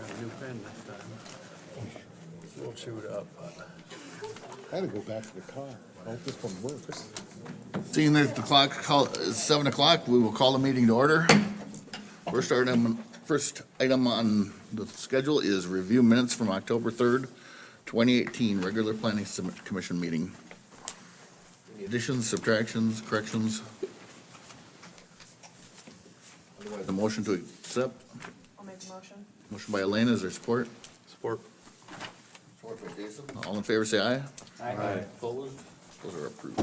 a new pen this time. We'll chew it up, but. I had to go back to the car. I hope this one works. Seeing that the clock is 7 o'clock, we will call the meeting to order. First item on the schedule is review minutes from October 3rd, 2018, regular planning commission meeting. Any additions, subtractions, corrections? Otherwise, the motion to accept. I'll make a motion. Motion by Elena, is there support? Support. Support by Jason. All in favor, say aye. Aye. Opposed? Those are approved.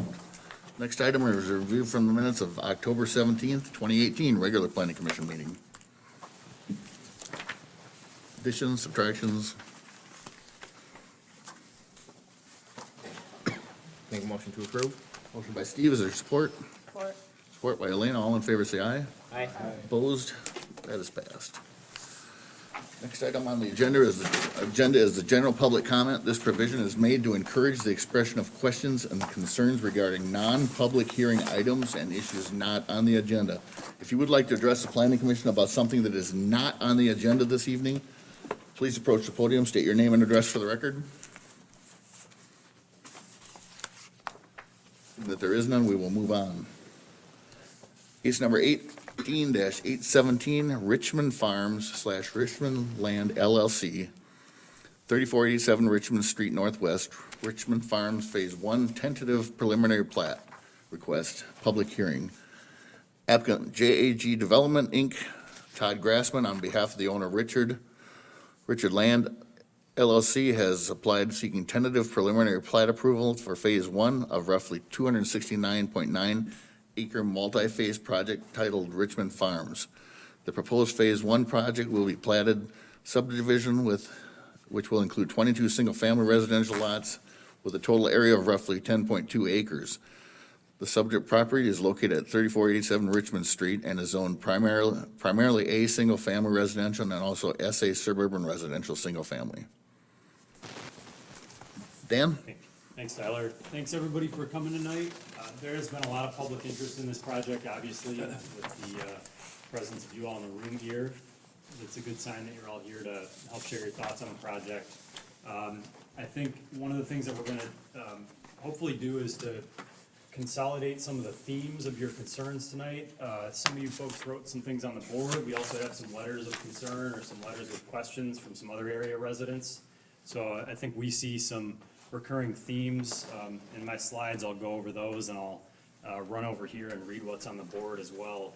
Next item is a review from the minutes of October 17th, 2018, regular planning commission meeting. Additions, subtractions? Make a motion to approve. Motion by Steve, is there support? Support. Support by Elena, all in favor say aye. Aye. Opposed? That is passed. Next item on the agenda is the general public comment. This provision is made to encourage the expression of questions and concerns regarding non-public hearing items and issues not on the agenda. If you would like to address the planning commission about something that is not on the agenda this evening, please approach the podium, state your name and address for the record. That there is none, we will move on. Case number 18-817, Richmond Farms / Richmond Land LLC, 3487 Richmond Street Northwest, Richmond Farms Phase 1 tentative preliminary plat request, public hearing. Applicant JAG Development, Inc., Todd Grassman, on behalf of the owner Richard Land LLC, has applied seeking tentative preliminary plat approval for Phase 1 of roughly 269.9 acre multi-phase project titled Richmond Farms. The proposed Phase 1 project will be platted subdivision which will include 22 single-family residential lots with a total area of roughly 10.2 acres. The subject property is located at 3487 Richmond Street and is zoned primarily A single-family residential and also SA suburban residential single-family. Dan? Thanks, Tyler. Thanks, everybody, for coming tonight. There has been a lot of public interest in this project, obviously, with the presence of you all in the room here. It's a good sign that you're all here to help share your thoughts on the project. I think one of the things that we're going to hopefully do is to consolidate some of the themes of your concerns tonight. Some of you folks wrote some things on the board. We also have some letters of concern or some letters with questions from some other area residents. So I think we see some recurring themes. In my slides, I'll go over those, and I'll run over here and read what's on the board as well.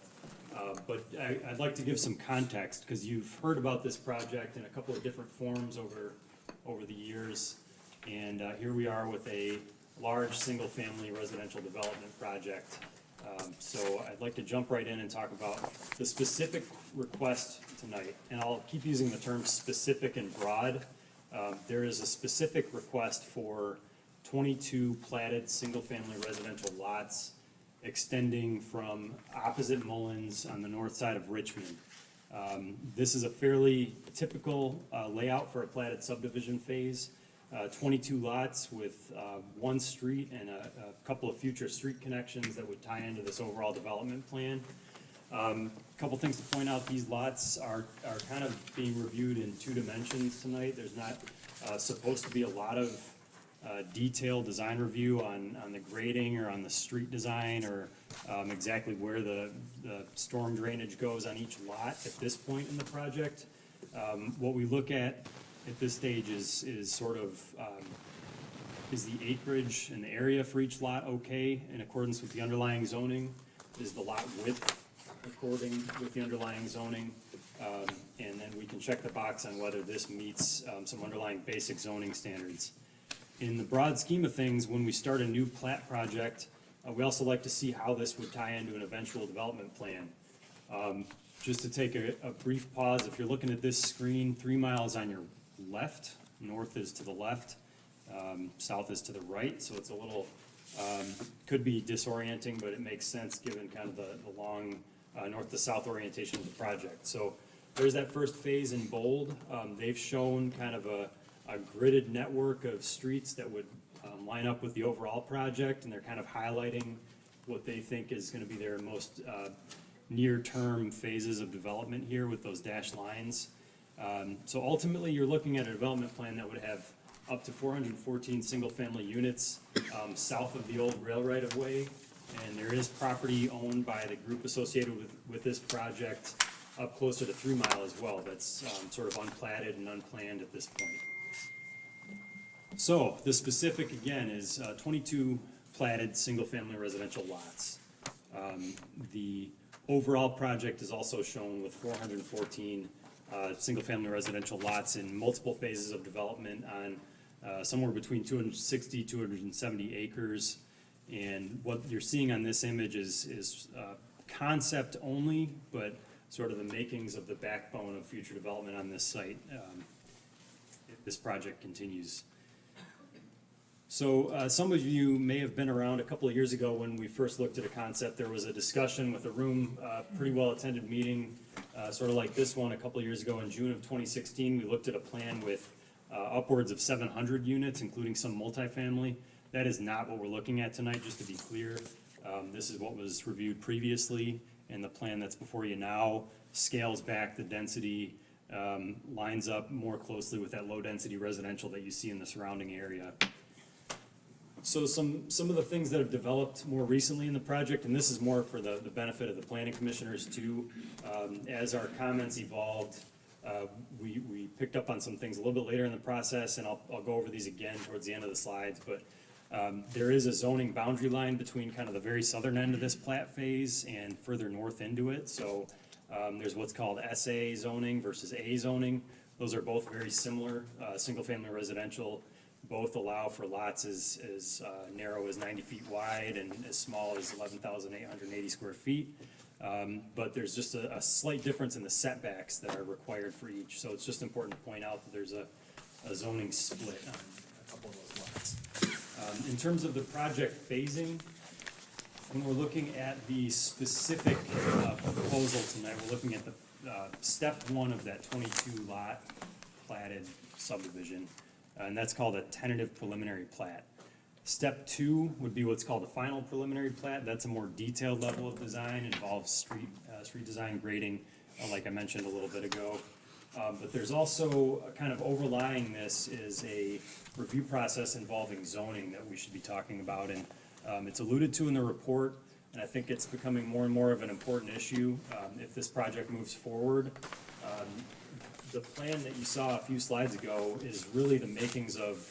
But I'd like to give some context, because you've heard about this project in a couple of different forms over the years. And here we are with a large single-family residential development project. So I'd like to jump right in and talk about the specific request tonight. And I'll keep using the term specific and broad. There is a specific request for 22 platted single-family residential lots extending from opposite Mullins on the north side of Richmond. This is a fairly typical layout for a platted subdivision phase. 22 lots with one street and a couple of future street connections that would tie into this overall development plan. A couple things to point out: these lots are kind of being reviewed in two dimensions tonight. There's not supposed to be a lot of detailed design review on the grading or on the street design or exactly where the storm drainage goes on each lot at this point in the project. What we look at this stage is sort of is the acreage and the area for each lot okay in accordance with the underlying zoning? Is the lot width according with the underlying zoning? And then we can check the box on whether this meets some underlying basic zoning standards. In the broad scheme of things, when we start a new plat project, we also like to see how this would tie into an eventual development plan. Just to take a brief pause, if you're looking at this screen, 3 miles on your left, north is to the left, south is to the right, so it's a little, could be disorienting, but it makes sense given kind of the long north to south orientation of the project. So there's that first phase in bold. They've shown kind of a gridded network of streets that would line up with the overall project, and they're kind of highlighting what they think is going to be their most near-term phases of development here with those dashed lines. So ultimately, you're looking at a development plan that would have up to 414 single-family units south of the old rail right-of-way. And there is property owned by the group associated with this project up closer to 3 Mile as well. That's sort of unplatted and unplanned at this point. So the specific, again, is 22 platted single-family residential lots. The overall project is also shown with 414 single-family residential lots in multiple phases of development on somewhere between 260, 270 acres. And what you're seeing on this image is concept only, but sort of the makings of the backbone of future development on this site if this project continues. So some of you may have been around a couple of years ago when we first looked at a concept. There was a discussion with a room, pretty well-attended meeting, sort of like this one a couple of years ago in June of 2016. We looked at a plan with upwards of 700 units, including some multifamily. That is not what we're looking at tonight, just to be clear. This is what was reviewed previously, and the plan that's before you now scales back the density, lines up more closely with that low-density residential that you see in the surrounding area. So some of the things that have developed more recently in the project, and this is more for the benefit of the planning commissioners too, as our comments evolved, we picked up on some things a little bit later in the process, and I'll go over these again towards the end of the slides, but there is a zoning boundary line between kind of the very southern end of this plat phase and further north into it. So there's what's called SA zoning versus A zoning. Those are both very similar, single-family residential. Both allow for lots as narrow as 90 feet wide and as small as 11,880 square feet. But there's just a slight difference in the setbacks that are required for each. So it's just important to point out that there's a zoning split on a couple of those lots. In terms of the project phasing, when we're looking at the specific proposal tonight, we're looking at the step one of that 22 lot platted subdivision. And that's called a tentative preliminary plat. Step two would be what's called a final preliminary plat. That's a more detailed level of design, involves street design grading, like I mentioned a little bit ago. But there's also kind of overlying this is a review process involving zoning that we should be talking about. And it's alluded to in the report, and I think it's becoming more and more of an important issue if this project moves forward. The plan that you saw a few slides ago is really the makings of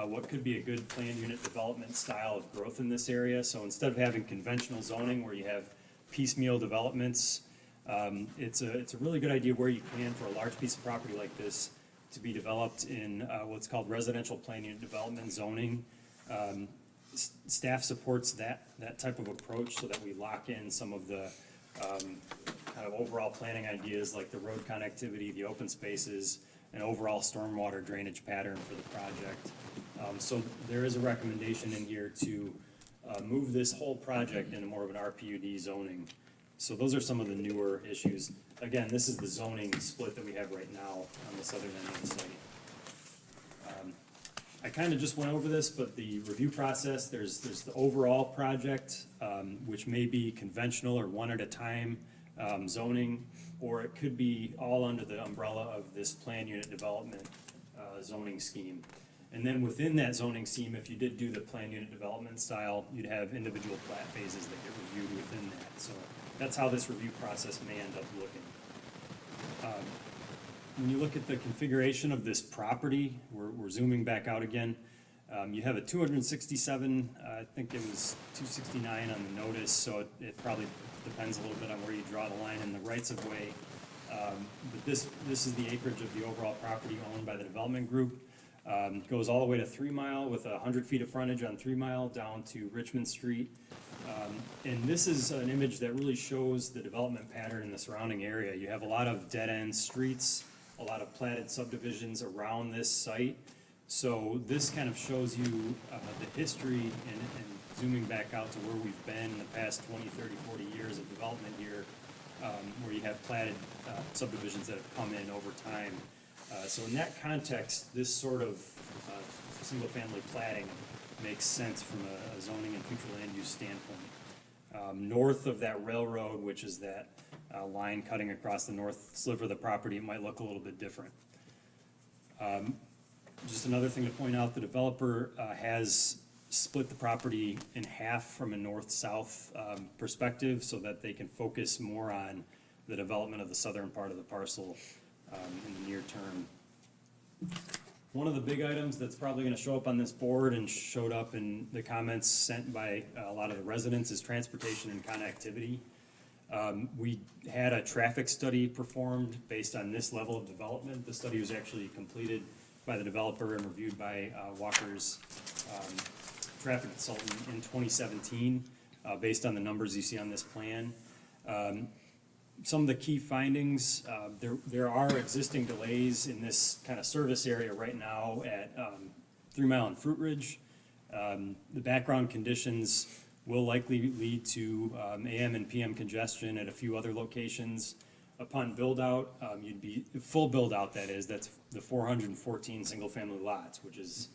what could be a good planned unit development style of growth in this area. So instead of having conventional zoning where you have piecemeal developments, it's a really good idea where you can for a large piece of property like this to be developed in what's called residential planned unit development zoning. Staff supports that type of approach so that we lock in some of the kind of overall planning ideas like the road connectivity, the open spaces, and overall stormwater drainage pattern for the project. So there is a recommendation in here to move this whole project into more of an RPUD zoning. So those are some of the newer issues. Again, this is the zoning split that we have right now on the southern end of the site. I kind of just went over this, but the review process, there's the overall project, which may be conventional or one at a time zoning, or it could be all under the umbrella of this planned unit development zoning scheme. And then within that zoning scheme, if you did do the planned unit development style, you'd have individual plat phases that get reviewed within that. So that's how this review process may end up looking. When you look at the configuration of this property, we're zooming back out again. You have a 267, I think it was 269 on the notice, so it probably depends a little bit on where you draw the line in the rights of way. But this is the acreage of the overall property owned by the development group. Goes all the way to 3 Mile with 100 feet of frontage on 3 Mile down to Richmond Street. And this is an image that really shows the development pattern in the surrounding area. You have a lot of dead-end streets, a lot of platted subdivisions around this site. So this kind of shows you the history and zooming back out to where we've been in the past 20, 30, 40 years of development here, where you have platted subdivisions that have come in over time. So in that context, this sort of single-family platting makes sense from a zoning and future land use standpoint. North of that railroad, which is that line cutting across the north sliver of the property, it might look a little bit different. Just another thing to point out, the developer has split the property in half from a north-south perspective so that they can focus more on the development of the southern part of the parcel in the near term. One of the big items that's probably gonna show up on this board and showed up in the comments sent by a lot of the residents is transportation and connectivity. We had a traffic study performed based on this level of development. The study was actually completed by the developer and reviewed by Walker's traffic consultant in 2017, based on the numbers you see on this plan. Some of the key findings, there are existing delays in this kind of service area right now at 3 Mile and Fruit Ridge. The background conditions will likely lead to AM and PM congestion at a few other locations. Upon build-out, you'd be, full build-out that is, that's the 414 single-family lots, which is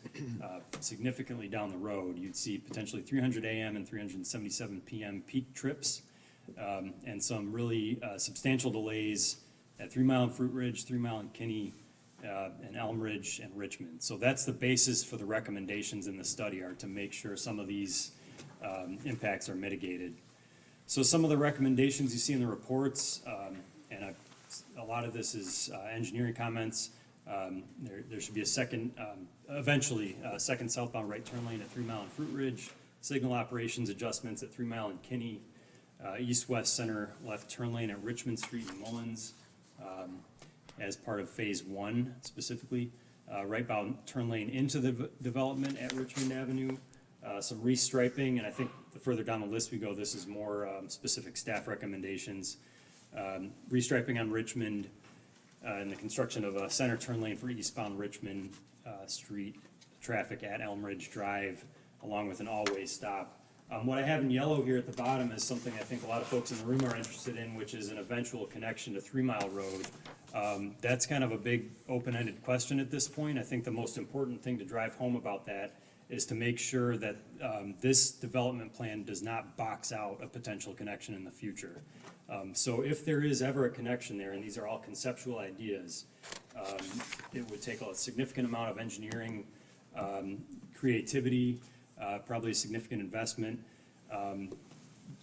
significantly down the road. You'd see potentially 300 AM and 377 PM peak trips, and some really substantial delays at 3 Mile and Fruit Ridge, 3 Mile and Kinney, and Elm Ridge and Richmond. So that's the basis for the recommendations in the study, are to make sure some of these impacts are mitigated. So some of the recommendations you see in the reports, and a lot of this is engineering comments. There should be a second, eventually, a second southbound right turn lane at 3 Mile and Fruit Ridge, signal operations adjustments at 3 Mile and Kinney, east-west center left turn lane at Richmond Street and Mullins, as part of phase 1 specifically. Right-bound turn lane into the development at Richmond Avenue, some restriping, and I think the further down the list we go, this is more specific staff recommendations. Restriping on Richmond, and the construction of a center turn lane for eastbound Richmond Street traffic at Elm Ridge Drive, along with an all-way stop. What I have in yellow here at the bottom is something I think a lot of folks in the room are interested in, which is an eventual connection to 3 Mile Road. That's kind of a big open-ended question at this point. I think the most important thing to drive home about that is to make sure that this development plan does not box out a potential connection in the future. So if there is ever a connection there, and these are all conceptual ideas, it would take a significant amount of engineering, creativity, probably a significant investment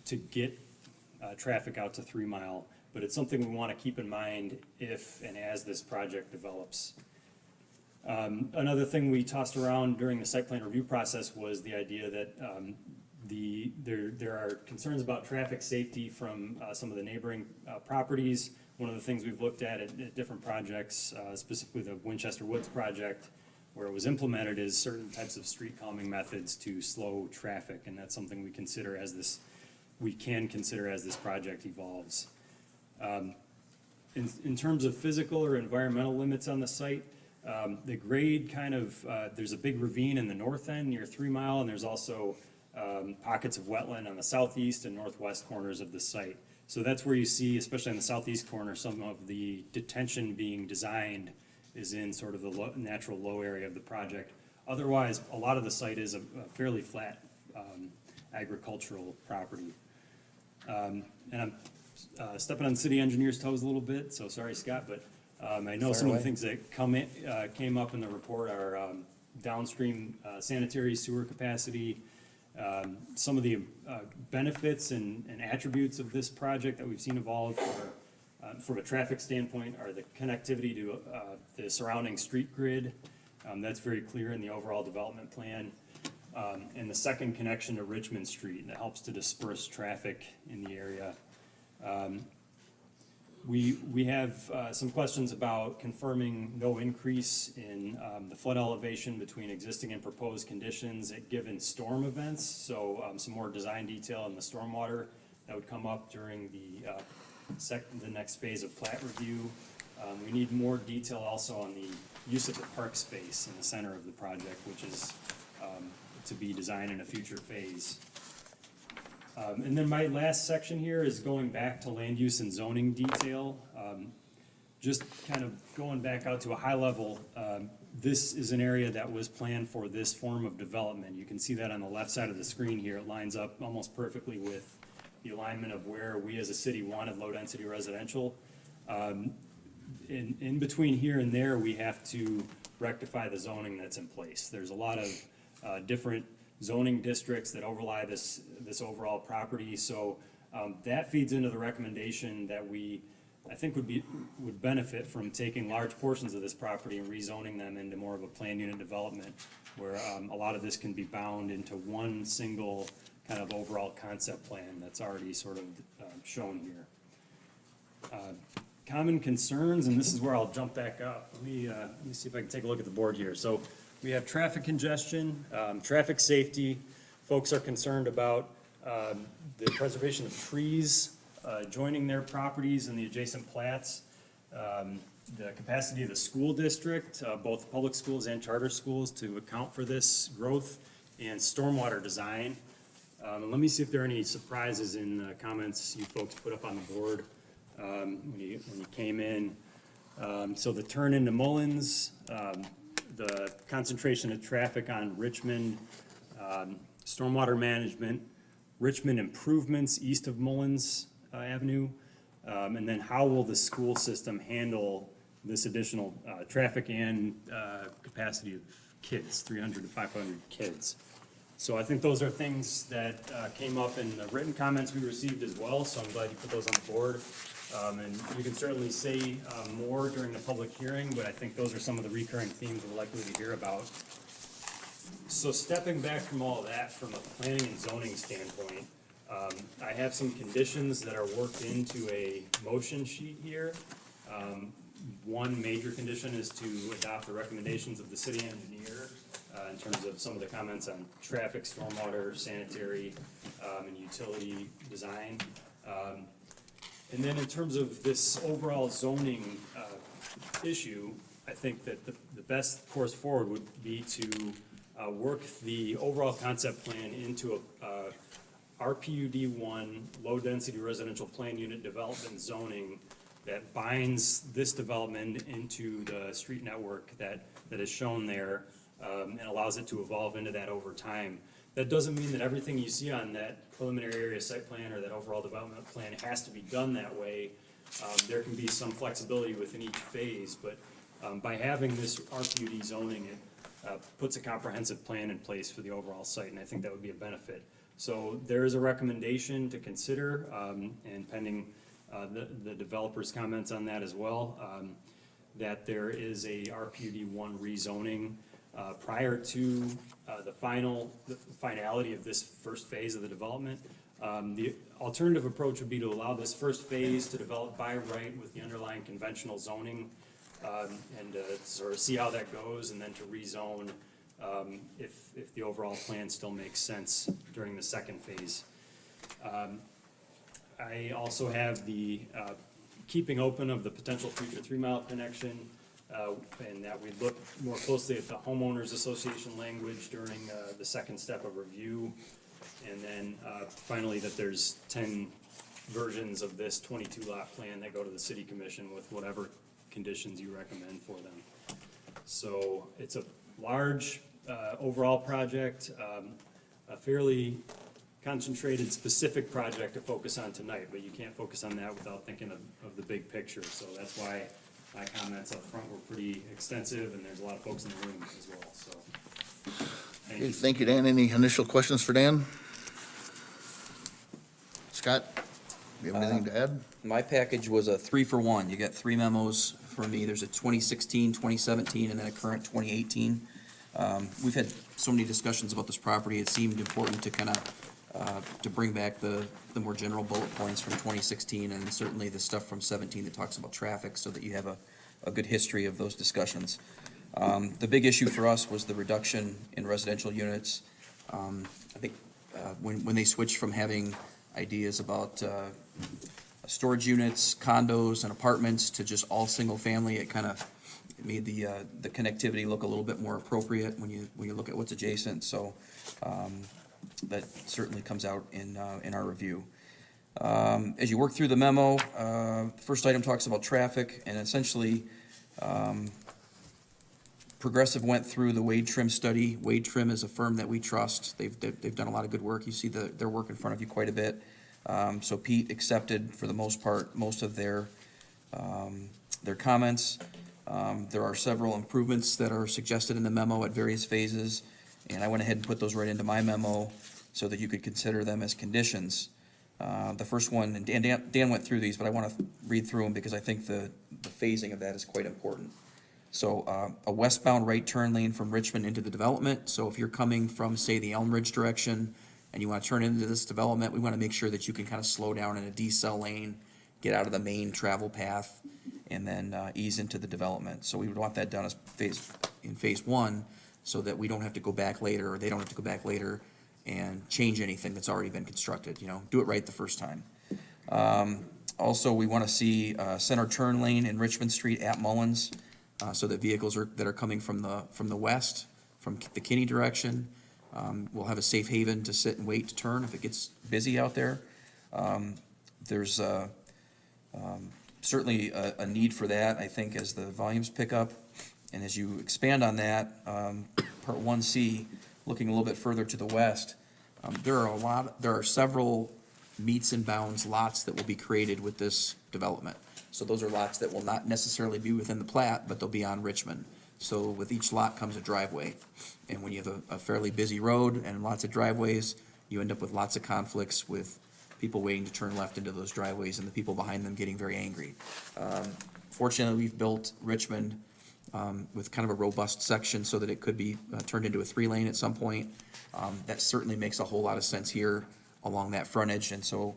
to get traffic out to 3 Mile. But it's something we want to keep in mind if and as this project develops. Another thing we tossed around during the site plan review process was the idea that there are concerns about traffic safety from some of the neighboring properties. One of the things we've looked at different projects, specifically the Winchester Woods project, where it was implemented, is certain types of street calming methods to slow traffic, and that's something we can consider as this project evolves. In terms of physical or environmental limits on the site, the grade kind of, there's a big ravine in the north end near 3 Mile, and there's also pockets of wetland on the southeast and northwest corners of the site. So that's where you see, especially in the southeast corner, some of the detention being designed is in sort of the natural low area of the project. Otherwise, a lot of the site is a fairly flat agricultural property. And I'm stepping on the city engineer's toes a little bit, so sorry, Scott, but I know some of the things that came up in the report are downstream sanitary sewer capacity. Some of the benefits and attributes of this project that we've seen evolve from a traffic standpoint are the connectivity to the surrounding street grid. That's very clear in the overall development plan. And the second connection to Richmond Street that helps to disperse traffic in the area. We have some questions about confirming no increase in the flood elevation between existing and proposed conditions at given storm events. So some more design detail in the stormwater that would come up during the next phase of plat review. We need more detail also on the use of the park space in the center of the project, which is to be designed in a future phase. And then my last section here is going back to land use and zoning detail. Just kind of going back out to a high level, this is an area that was planned for this form of development. You can see that on the left side of the screen here. It lines up almost perfectly with the alignment of where we as a city wanted low-density residential. In between here and there, we have to rectify the zoning that's in place. There's a lot of different zoning districts that overlie this overall property, so that feeds into the recommendation that I think would benefit from taking large portions of this property and rezoning them into more of a planned unit development, where a lot of this can be bound into one single kind of overall concept plan that's already sort of shown here. Common concerns, and this is where I'll jump back up. Let me see if I can take a look at the board here. So we have traffic congestion, traffic safety. Folks are concerned about the preservation of trees joining their properties and the adjacent plats. The capacity of the school district, both public schools and charter schools, to account for this growth, and stormwater design. Let me see if there are any surprises in the comments you folks put up on the board when you came in. So the turn into Mullins, the concentration of traffic on Richmond, stormwater management, Richmond improvements east of Mullins Avenue, and then how will the school system handle this additional traffic and capacity of kids, 300 to 500 kids. So I think those are things that came up in the written comments we received as well, so I'm glad you put those on the board. And you can certainly say more during the public hearing, but I think those are some of the recurring themes we're likely to hear about. So stepping back from all of that, from a planning and zoning standpoint, I have some conditions that are worked into a motion sheet here. One major condition is to adopt the recommendations of the city engineer in terms of some of the comments on traffic, stormwater, sanitary, and utility design. And then in terms of this overall zoning issue, I think that the best course forward would be to work the overall concept plan into a RPUD1 low-density residential plan unit development zoning that binds this development into the street network that is shown there, and allows it to evolve into that over time. That doesn't mean that everything you see on that preliminary area site plan or that overall development plan has to be done that way. There can be some flexibility within each phase, but by having this RPUD zoning, it puts a comprehensive plan in place for the overall site, and I think that would be a benefit. So there is a recommendation to consider, and pending the developer's comments on that as well, that there is a RPUD1 rezoning prior to the finality of this first phase of the development. The alternative approach would be to allow this first phase to develop by right with the underlying conventional zoning, and sort of see how that goes, and then to rezone if the overall plan still makes sense during the second phase. I also have the keeping open of the potential future 3-mile connection, and that we look more closely at the homeowners association language during the second step of review. And then finally, that there's 10 versions of this 22-lot plan that go to the city commission with whatever conditions you recommend for them. So it's a large overall project, a fairly concentrated specific project to focus on tonight, but you can't focus on that without thinking of the big picture. So that's why my comments up front were pretty extensive, and there's a lot of folks in the room as well, so. Thank you. Thank you, Dan. Any initial questions for Dan? Scott, do you have anything to add? My package was a 3-for-1. You got 3 memos from me. There's a 2016, 2017, and then a current 2018. We've had so many discussions about this property, it seemed important to kind of to bring back the more general bullet points from 2016, and certainly the stuff from 17 that talks about traffic, so that you have a good history of those discussions. The big issue for us was the reduction in residential units. I think when they switched from having ideas about storage units, condos, and apartments to just all single family, it kind of made the connectivity look a little bit more appropriate when you look at what's adjacent. So that certainly comes out in our review. As you work through the memo, the first item talks about traffic, and essentially Progressive went through the Wade Trim study. Wade Trim is a firm that we trust. They've done a lot of good work. You see their work in front of you quite a bit. So Pete accepted, for the most part, most of their comments. There are several improvements that are suggested in the memo at various phases, and I went ahead and put those right into my memo so that you could consider them as conditions. The first one, and Dan went through these, but I want to read through them because I think the phasing of that is quite important. So a westbound right turn lane from Richmond into the development. So if you're coming from, say, the Elm Ridge direction and you want to turn into this development, we want to make sure that you can kind of slow down in a decel lane, get out of the main travel path, and then ease into the development. So we would want that done as in phase one, so that we don't have to go back later, or they don't have to go back later and change anything that's already been constructed, do it right the first time. Also, we want to see center turn lane in Richmond Street at Mullins, so that vehicles that are coming from the west, from the Kinney direction, will have a safe haven to sit and wait to turn if it gets busy out there. There's certainly a need for that, I think, as the volumes pick up. And as you expand on that, Part 1C, looking a little bit further to the west, there are several meets and bounds lots that will be created with this development. So those are lots that will not necessarily be within the plat, but they'll be on Richmond. So with each lot comes a driveway. And when you have a fairly busy road and lots of driveways, you end up with lots of conflicts with people waiting to turn left into those driveways and the people behind them getting very angry. Fortunately, we've built Richmond with kind of a robust section so that it could be turned into a 3-lane at some point. That certainly makes a whole lot of sense here along that frontage, and so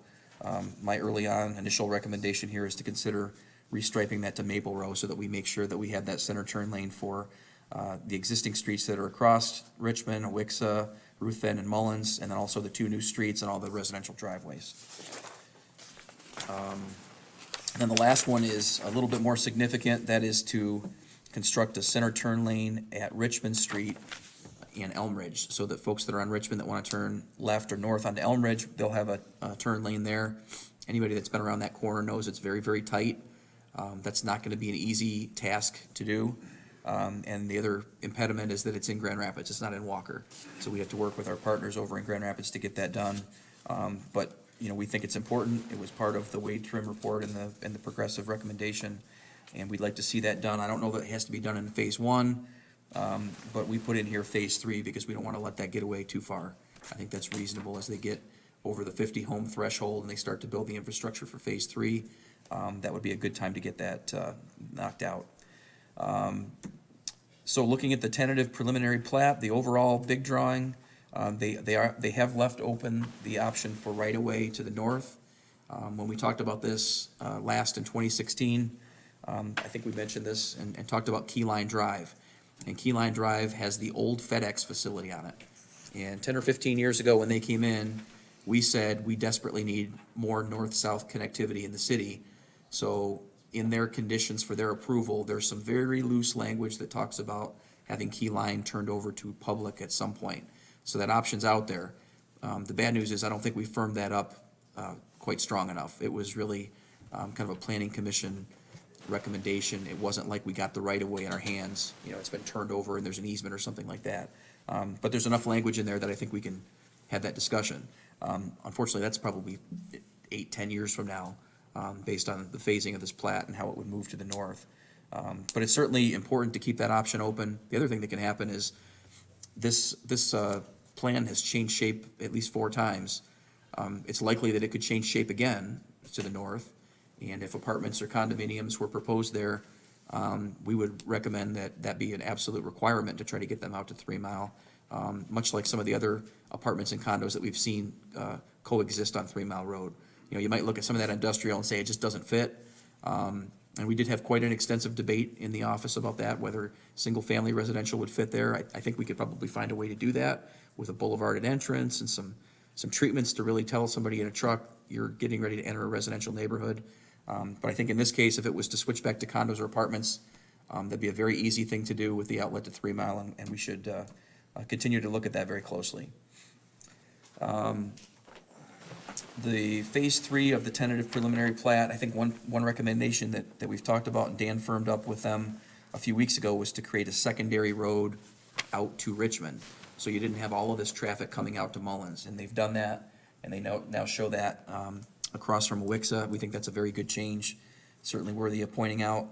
my early on initial recommendation here is to consider restriping that to Maple Row so that we make sure that we have that center turn lane for the existing streets that are across Richmond, Awixa, Ruthven, and Mullins, and then also the 2 new streets and all the residential driveways. Then the last one is a little bit more significant, that is to construct a center turn lane at Richmond Street and Elm Ridge, so that folks that are on Richmond that want to turn left or north onto Elm Ridge, they'll have a turn lane there. Anybody that's been around that corner knows it's very, very tight. That's not going to be an easy task to do. And the other impediment is that it's in Grand Rapids, it's not in Walker. So we have to work with our partners over in Grand Rapids to get that done. But we think it's important. It was part of the Wade Trim report and the progressive recommendation, and we'd like to see that done. I don't know that it has to be done in phase one, but we put in here phase 3 because we don't want to let that get away too far. I think that's reasonable as they get over the 50 home threshold and they start to build the infrastructure for phase 3. That would be a good time to get that knocked out. So looking at the tentative preliminary plat, the overall big drawing, they have left open the option for right-of-way to the north. When we talked about this last in 2016, I think we mentioned this and talked about Keyline Drive. And Keyline Drive has the old FedEx facility on it. And 10 or 15 years ago when they came in, we said we desperately need more north-south connectivity in the city. So in their conditions for their approval, there's some very loose language that talks about having Keyline turned over to public at some point. So that option's out there. The bad news is I don't think we firmed that up quite strong enough. It was really kind of a planning commission recommendation. It wasn't like we got the right of way in our hands. It's been turned over and there's an easement or something like that. But there's enough language in there that I think we can have that discussion. Unfortunately, that's probably 8-10 years from now, based on the phasing of this plat and how it would move to the north. But it's certainly important to keep that option open. The other thing that can happen is this plan has changed shape at least 4 times. It's likely that it could change shape again to the north. And if apartments or condominiums were proposed there, we would recommend that be an absolute requirement to try to get them out to 3 Mile. Much like some of the other apartments and condos that we've seen coexist on 3 Mile Road. You might look at some of that industrial and say it just doesn't fit. And we did have quite an extensive debate in the office about that, whether single-family residential would fit there. I think we could probably find a way to do that with a boulevarded entrance and some treatments to really tell somebody in a truck you're getting ready to enter a residential neighborhood. But I think in this case, if it was to switch back to condos or apartments, that'd be a very easy thing to do with the outlet to 3 Mile, and we should continue to look at that very closely. The phase 3 of the tentative preliminary plat, I think one recommendation that we've talked about and Dan firmed up with them a few weeks ago was to create a secondary road out to Richmond. So you didn't have all of this traffic coming out to Mullins, and they've done that. and they now show that across from Wixa. We think that's a very good change, certainly worthy of pointing out.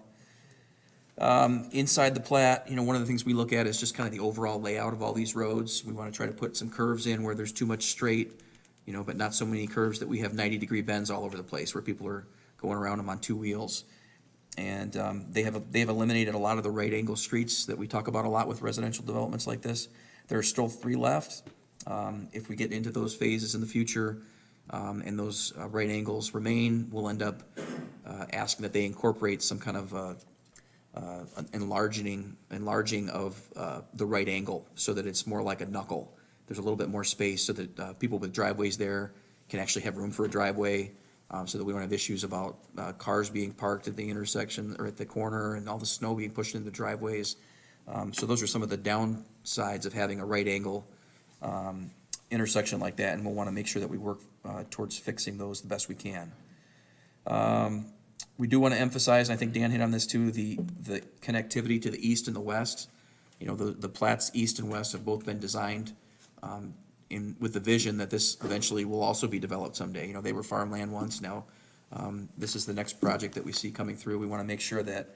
Inside the plat, one of the things we look at is just kind of the overall layout of all these roads. We want to try to put some curves in where there's too much straight, but not so many curves that we have 90-degree bends all over the place where people are going around them on two wheels. And they have eliminated a lot of the right angle streets that we talk about a lot with residential developments like this. There are still 3 left. If we get into those phases in the future, and those right angles remain, we'll end up asking that they incorporate some kind of enlarging of the right angle so that it's more like a knuckle. There's a little bit more space so that people with driveways there can actually have room for a driveway, so that we don't have issues about cars being parked at the intersection or at the corner and all the snow being pushed into the driveways. So those are some of the downsides of having a right angle intersection like that, and we'll want to make sure that we work towards fixing those the best we can. We do want to emphasize, and I think Dan hit on this too, the connectivity to the east and the west. The plats east and west have both been designed with the vision that this eventually will also be developed someday. They were farmland once. Now this is the next project that we see coming through. We want to make sure that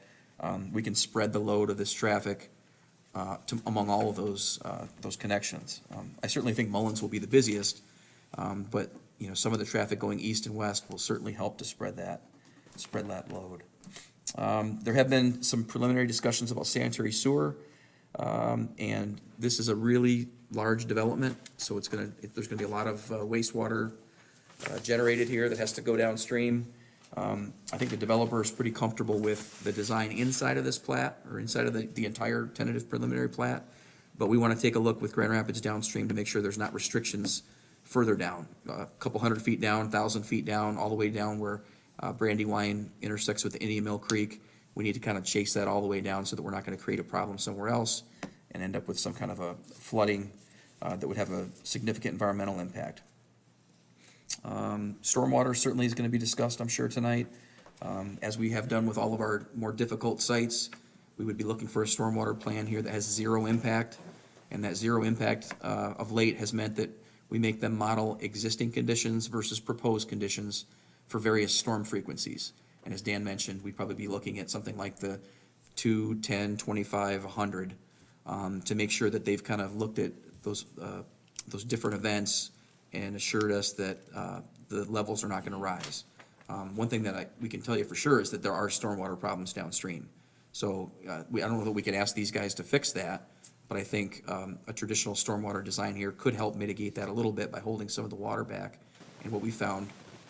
we can spread the load of this traffic among all of those connections. I certainly think Mullins will be the busiest, but some of the traffic going east and west will certainly help to spread that load. There have been some preliminary discussions about sanitary sewer, and this is a really large development, so there's gonna be a lot of wastewater generated here that has to go downstream. I think the developer is pretty comfortable with the design inside of this plat, or inside of the entire tentative preliminary plat, but we want to take a look with Grand Rapids downstream to make sure there's not restrictions further down, a couple 100 feet down, 1,000 feet down, all the way down where Brandywine intersects with the Indian Mill Creek. We need to kind of chase that all the way down so that we're not going to create a problem somewhere else and end up with some kind of a flooding that would have a significant environmental impact. Stormwater certainly is going to be discussed, I'm sure, tonight. As we have done with all of our more difficult sites, we would be looking for a stormwater plan here that has 0 impact. And that 0 impact of late has meant that we make them model existing conditions versus proposed conditions for various storm frequencies. And as Dan mentioned, we'd probably be looking at something like the 2, 10, 25, 100 to make sure that they've kind of looked at those different events and assured us that the levels are not going to rise. One thing that we can tell you for sure is that there are stormwater problems downstream. So I don't know that we can ask these guys to fix that, but I think a traditional stormwater design here could help mitigate that a little bit by holding some of the water back. And what we found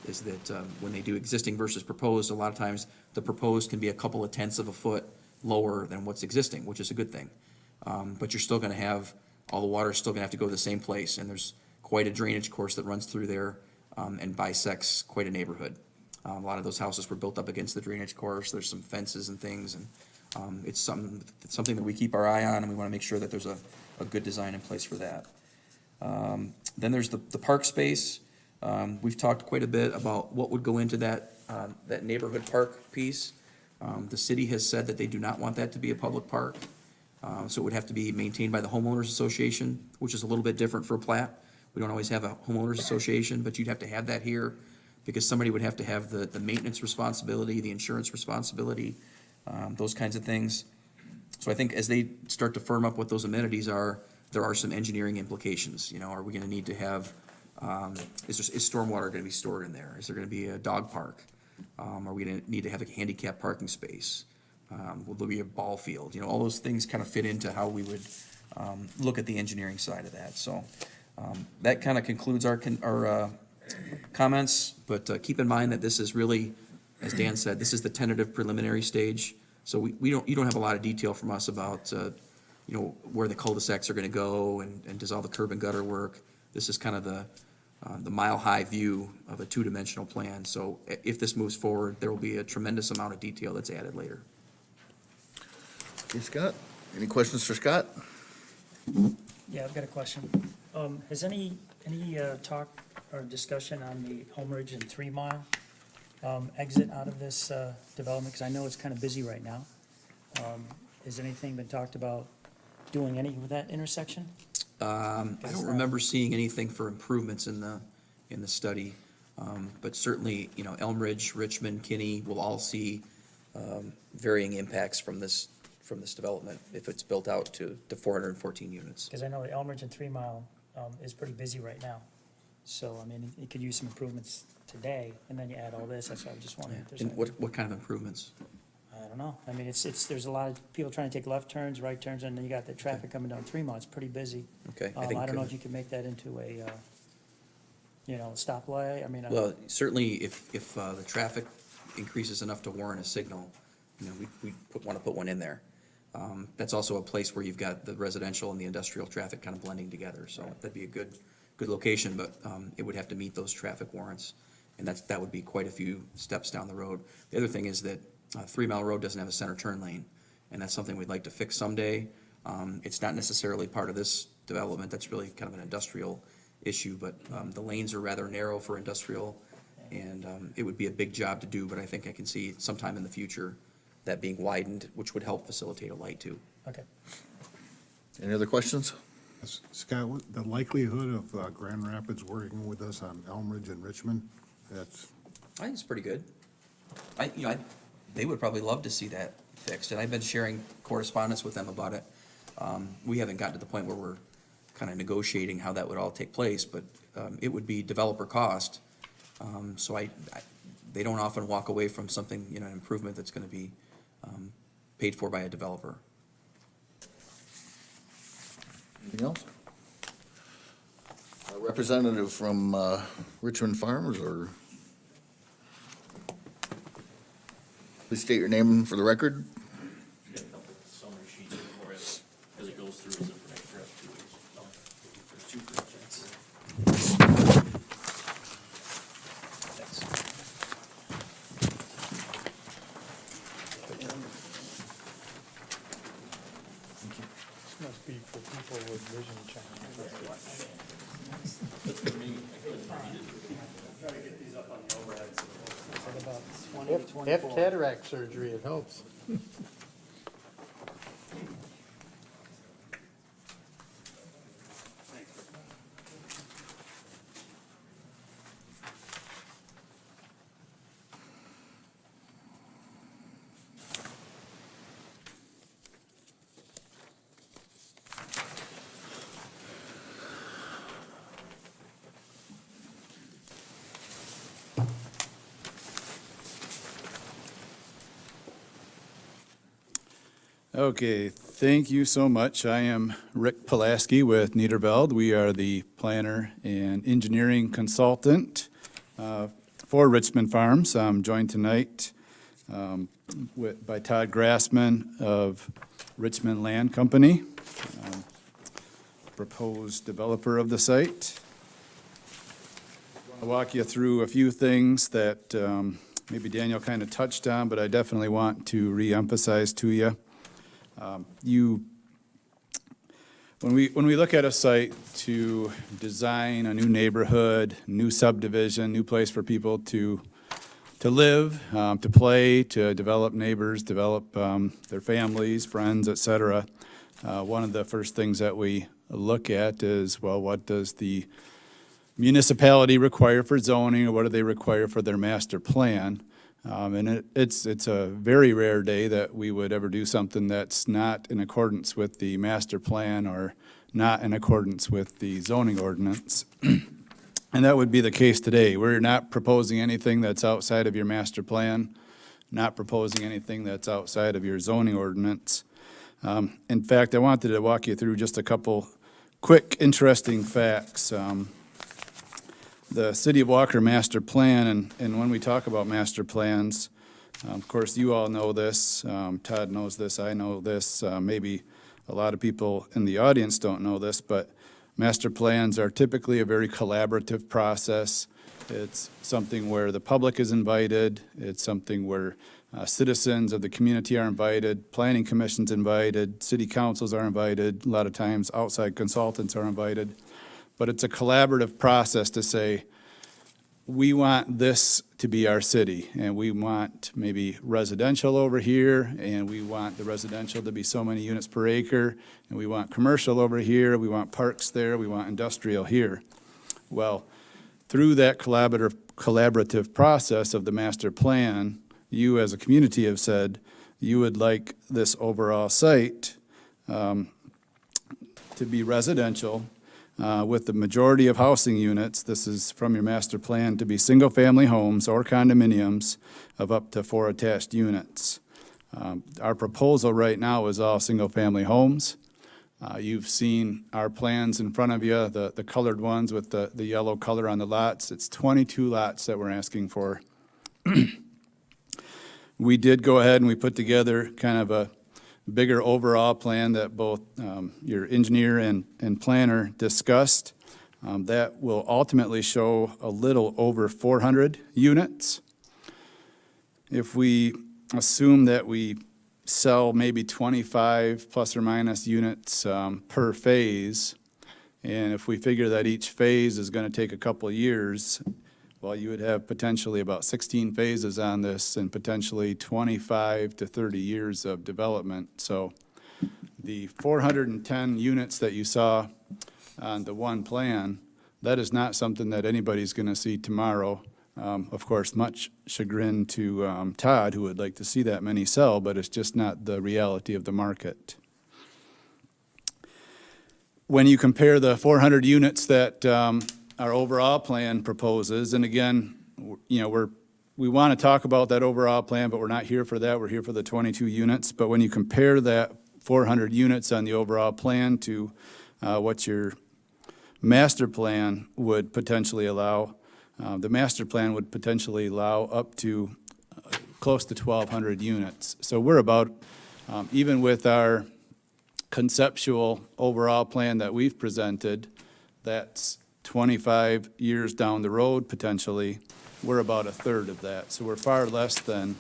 is that when they do existing versus proposed, a lot of times the proposed can be a couple of tenths of a foot lower than what's existing, which is a good thing. But you're still going to have, all the water is still going to have to go to the same place, and there's quite a drainage course that runs through there and bisects quite a neighborhood. A lot of those houses were built up against the drainage course. There's some fences and things, and it's something that we keep our eye on, and we want to make sure that there's a good design in place for that. Then there's the park space. We've talked quite a bit about what would go into that neighborhood park piece. The city has said that they do not want that to be a public park. So it would have to be maintained by the homeowners association, which is a little bit different for a plat. We don't always have a homeowners association, but you'd have to have that here because somebody would have to have the maintenance responsibility, the insurance responsibility, those kinds of things. So I think as they start to firm up what those amenities are, there are some engineering implications. Are we gonna need to have, is stormwater gonna be stored in there? Is there gonna be a dog park? Are we gonna need to have a handicap parking space? Will there be a ball field? All those things kind of fit into how we would look at the engineering side of that. So that kind of concludes our comments, but keep in mind that this is really, as Dan said, this is the tentative preliminary stage. So you don't have a lot of detail from us about where the cul-de-sacs are going to go and does all the curb and gutter work. This is kind of the mile-high view of a two-dimensional plan. So if this moves forward, there will be a tremendous amount of detail that's added later. Okay, Scott, any questions for Scott? Yeah, I've got a question. Has any talk or discussion on the Homeridge and 3 Mile exit out of this development? Because I know it's kind of busy right now. Has anything been talked about doing any with that intersection? I don't remember seeing anything for improvements in in the study. But certainly, you know, Elm Ridge, Richmond, Kinney will all see varying impacts from this development if it's built out to 414 units. Because I know Elmridge and 3 Mile is pretty busy right now. So, I mean, it could use some improvements today, and then you add all this, that's why I was just wondering if there's. And what kind of improvements? I don't know. I mean, there's a lot of people trying to take left turns, right turns, and then you got the traffic coming down 3 Mile. It's pretty busy. Okay, I don't know if you can make that into a, you know, stoplight. I mean, Well, certainly if the traffic increases enough to warrant a signal, you know, we want to put one in there. That's also a place where you've got the residential and the industrial traffic kind of blending together, so that'd be a good location, but it would have to meet those traffic warrants, and that would be quite a few steps down the road. The other thing is that 3 Mile Road doesn't have a center turn lane, and that's something we'd like to fix someday. It's not necessarily part of this development, that's really kind of an industrial issue, but the lanes are rather narrow for industrial, and it would be a big job to do, but I think I can see sometime in the future that being widened, which would help facilitate a light too. okay. Any other questions? Scott, the likelihood of Grand Rapids working with us on Elmridge and Richmond, that's, I think it's pretty good. They would probably love to see that fixed, and I've been sharing correspondence with them about it. We haven't gotten to the point where we're kind of negotiating how that would all take place, but it would be developer cost. So they don't often walk away from something, you know, an improvement that's gonna be paid for by a developer. Anything else? A representative from Richmond Farms, or please state your name for the record. Got a couple summary sheets before it, as it goes through as information for us 2 weeks. There's 2 projects. This must be for people with vision challenges. Have cataract surgery, it helps. Okay, thank you so much. I am Rick Pulaski with Niederveld. We are the planner and engineering consultant for Richmond Farms. I'm joined tonight by Todd Grassman of Richmond Land Company, proposed developer of the site. I'll walk you through a few things that maybe Daniel kind of touched on, but I definitely want to re-emphasize to you. When we look at a site to design a new neighborhood, new subdivision, new place for people to live, to play, to develop neighbors, develop their families, friends, et cetera, one of the first things that we look at is, well, what does the municipality require for zoning, or what do they require for their master plan? And it's a very rare day that we would ever do something that's not in accordance with the master plan or not in accordance with the zoning ordinance. And that would be the case today. We're not proposing anything that's outside of your master plan, not proposing anything that's outside of your zoning ordinance. In fact, I wanted to walk you through just a couple quick, interesting facts. The City of Walker master plan, and when we talk about master plans, of course, you all know this, Todd knows this, I know this, maybe a lot of people in the audience don't know this, but master plans are typically a very collaborative process. It's something where the public is invited, it's something where citizens of the community are invited, planning commission's invited, city councils are invited, a lot of times outside consultants are invited. But it's a collaborative process to say, we want this to be our city, and we want maybe residential over here, and we want the residential to be so many units per acre, and we want commercial over here, we want parks there, we want industrial here. Well, through that collaborative process of the master plan, you as a community have said you would like this overall site to be residential with the majority of housing units, this is from your master plan, to be single-family homes or condominiums of up to 4 attached units. Our proposal right now is all single-family homes. You've seen our plans in front of you, the colored ones with the yellow color on the lots. It's 22 lots that we're asking for. We did go ahead and we put together kind of a bigger overall plan that both your engineer and planner discussed. That will ultimately show a little over 400 units. If we assume that we sell maybe 25 plus or minus units per phase, and if we figure that each phase is going to take a couple of years, well, you would have potentially about 16 phases on this and potentially 25 to 30 years of development. So the 410 units that you saw on the one plan, that is not something that anybody's going to see tomorrow. Of course, much chagrin to Todd, who would like to see that many sell, but it's just not the reality of the market. When you compare the 400 units that our overall plan proposes, and again, you know, we want to talk about that overall plan, but we're not here for that. We're here for the 22 units. But when you compare that 400 units on the overall plan to what your master plan would potentially allow, the master plan would potentially allow up to close to 1,200 units. So we're about, even with our conceptual overall plan that we've presented, that's 25 years down the road potentially, we're about a third of that. So we're far less than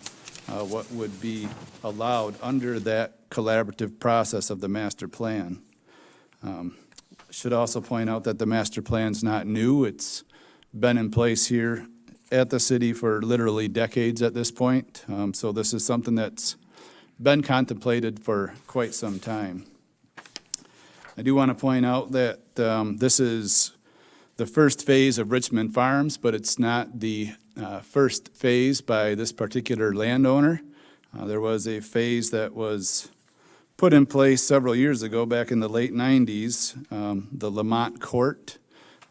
what would be allowed under that collaborative process of the master plan. Should also point out that the master plan's not new. It's been in place here at the city for literally decades at this point. So this is something that's been contemplated for quite some time. I do want to point out that this is the first phase of Richmond Farms, but it's not the first phase by this particular landowner. There was a phase that was put in place several years ago, back in the late 90s, the Lamont Court,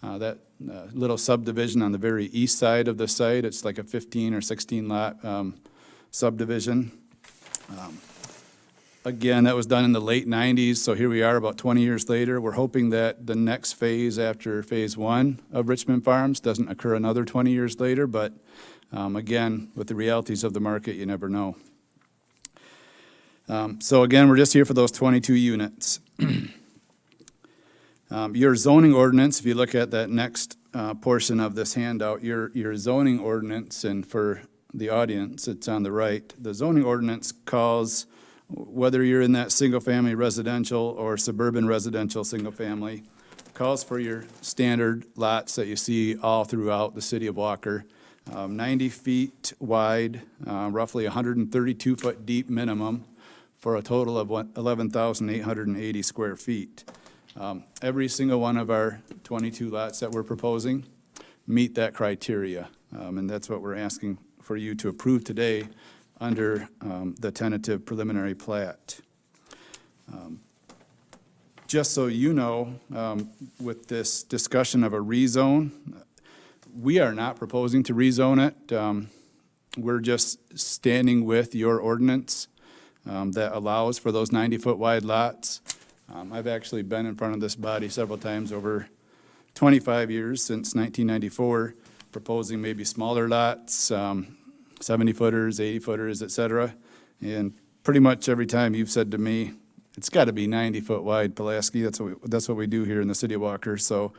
that little subdivision on the very east side of the site. It's like a 15 or 16 lot subdivision. Again, that was done in the late 90s, so here we are about 20 years later. We're hoping that the next phase after phase one of Richmond Farms doesn't occur another 20 years later, but again, with the realities of the market, you never know. So again, we're just here for those 22 units. Your zoning ordinance, if you look at that next portion of this handout, your zoning ordinance, and for the audience, it's on the right, the zoning ordinance calls, whether you're in that single-family residential or suburban residential single-family, calls for your standard lots that you see all throughout the city of Walker. 90 feet wide, roughly 132 foot deep minimum, for a total of 11,880 square feet. Every single one of our 22 lots that we're proposing meet that criteria, and that's what we're asking for you to approve today under the tentative preliminary plat. Just so you know, with this discussion of a rezone, we are not proposing to rezone it. We're just standing with your ordinance that allows for those 90-foot wide lots. I've actually been in front of this body several times over 25 years, since 1994, proposing maybe smaller lots, 70-footers, 80-footers, et cetera. And pretty much every time you've said to me, it's got to be 90-foot wide, Pulaski. That's what we do here in the city of Walker. So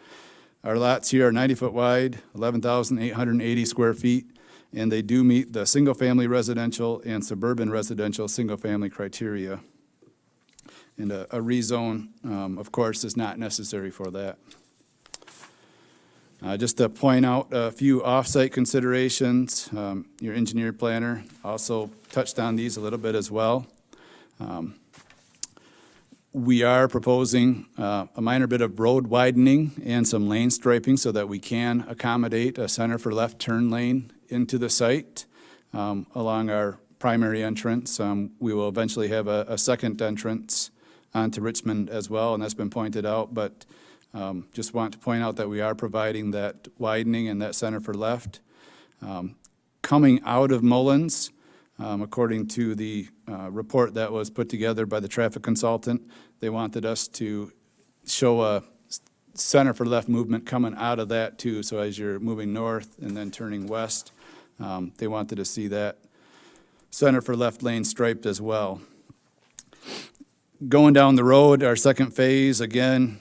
our lots here are 90-foot wide, 11,880 square feet, and they do meet the single-family residential and suburban residential single-family criteria. And a rezone, of course, is not necessary for that. Just to point out a few off-site considerations, your engineer planner also touched on these a little bit as well. We are proposing a minor bit of road widening and some lane striping so that we can accommodate a center for left turn lane into the site along our primary entrance. We will eventually have a second entrance onto Richmond as well, and that's been pointed out, but just want to point out that we are providing that widening and that center for left. Coming out of Mullins, according to the report that was put together by the traffic consultant, they wanted us to show a center for left movement coming out of that too. So as you're moving north and then turning west, they wanted to see that center for left lane striped as well. Going down the road, our second phase, again,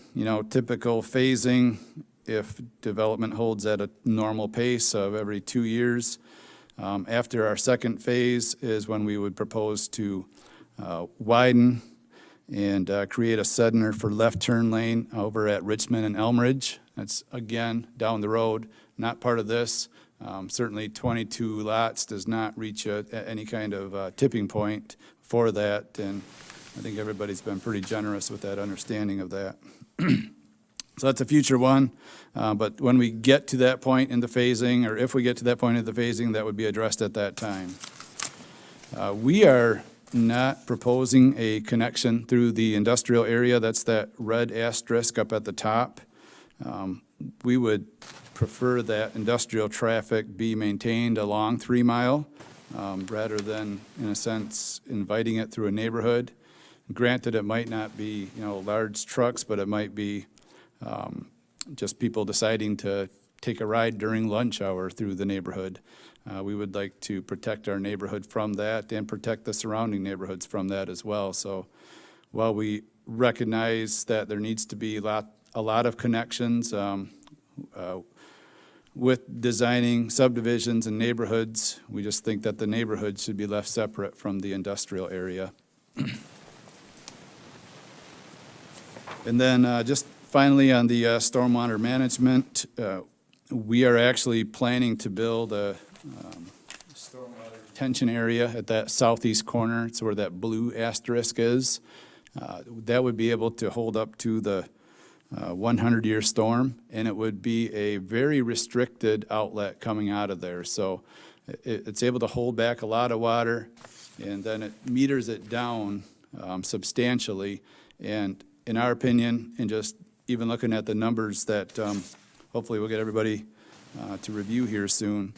typical phasing, if development holds at a normal pace of every 2 years. After our second phase is when we would propose to widen and create a center for left turn lane over at Richmond and Elmridge. That's, again, down the road, not part of this. Certainly 22 lots does not reach any kind of tipping point for that, and I think everybody's been pretty generous with that understanding of that. So that's a future one, but when we get to that point in the phasing, or if we get to that point in the phasing, that would be addressed at that time. We are not proposing a connection through the industrial area. That's that red asterisk up at the top. We would prefer that industrial traffic be maintained along 3 Mile rather than, in a sense, inviting it through a neighborhood. Granted, it might not be, large trucks, but it might be just people deciding to take a ride during lunch hour through the neighborhood. We would like to protect our neighborhood from that and protect the surrounding neighborhoods from that as well. So while we recognize that there needs to be a lot of connections with designing subdivisions and neighborhoods, we just think that the neighborhood should be left separate from the industrial area. And then just finally on the stormwater management, we are actually planning to build a stormwater retention area at that southeast corner. It's where that blue asterisk is. That would be able to hold up to the 100-year storm, and it would be a very restricted outlet coming out of there. So it's able to hold back a lot of water, and then it meters it down substantially. And in our opinion, and just even looking at the numbers that hopefully we'll get everybody to review here soon,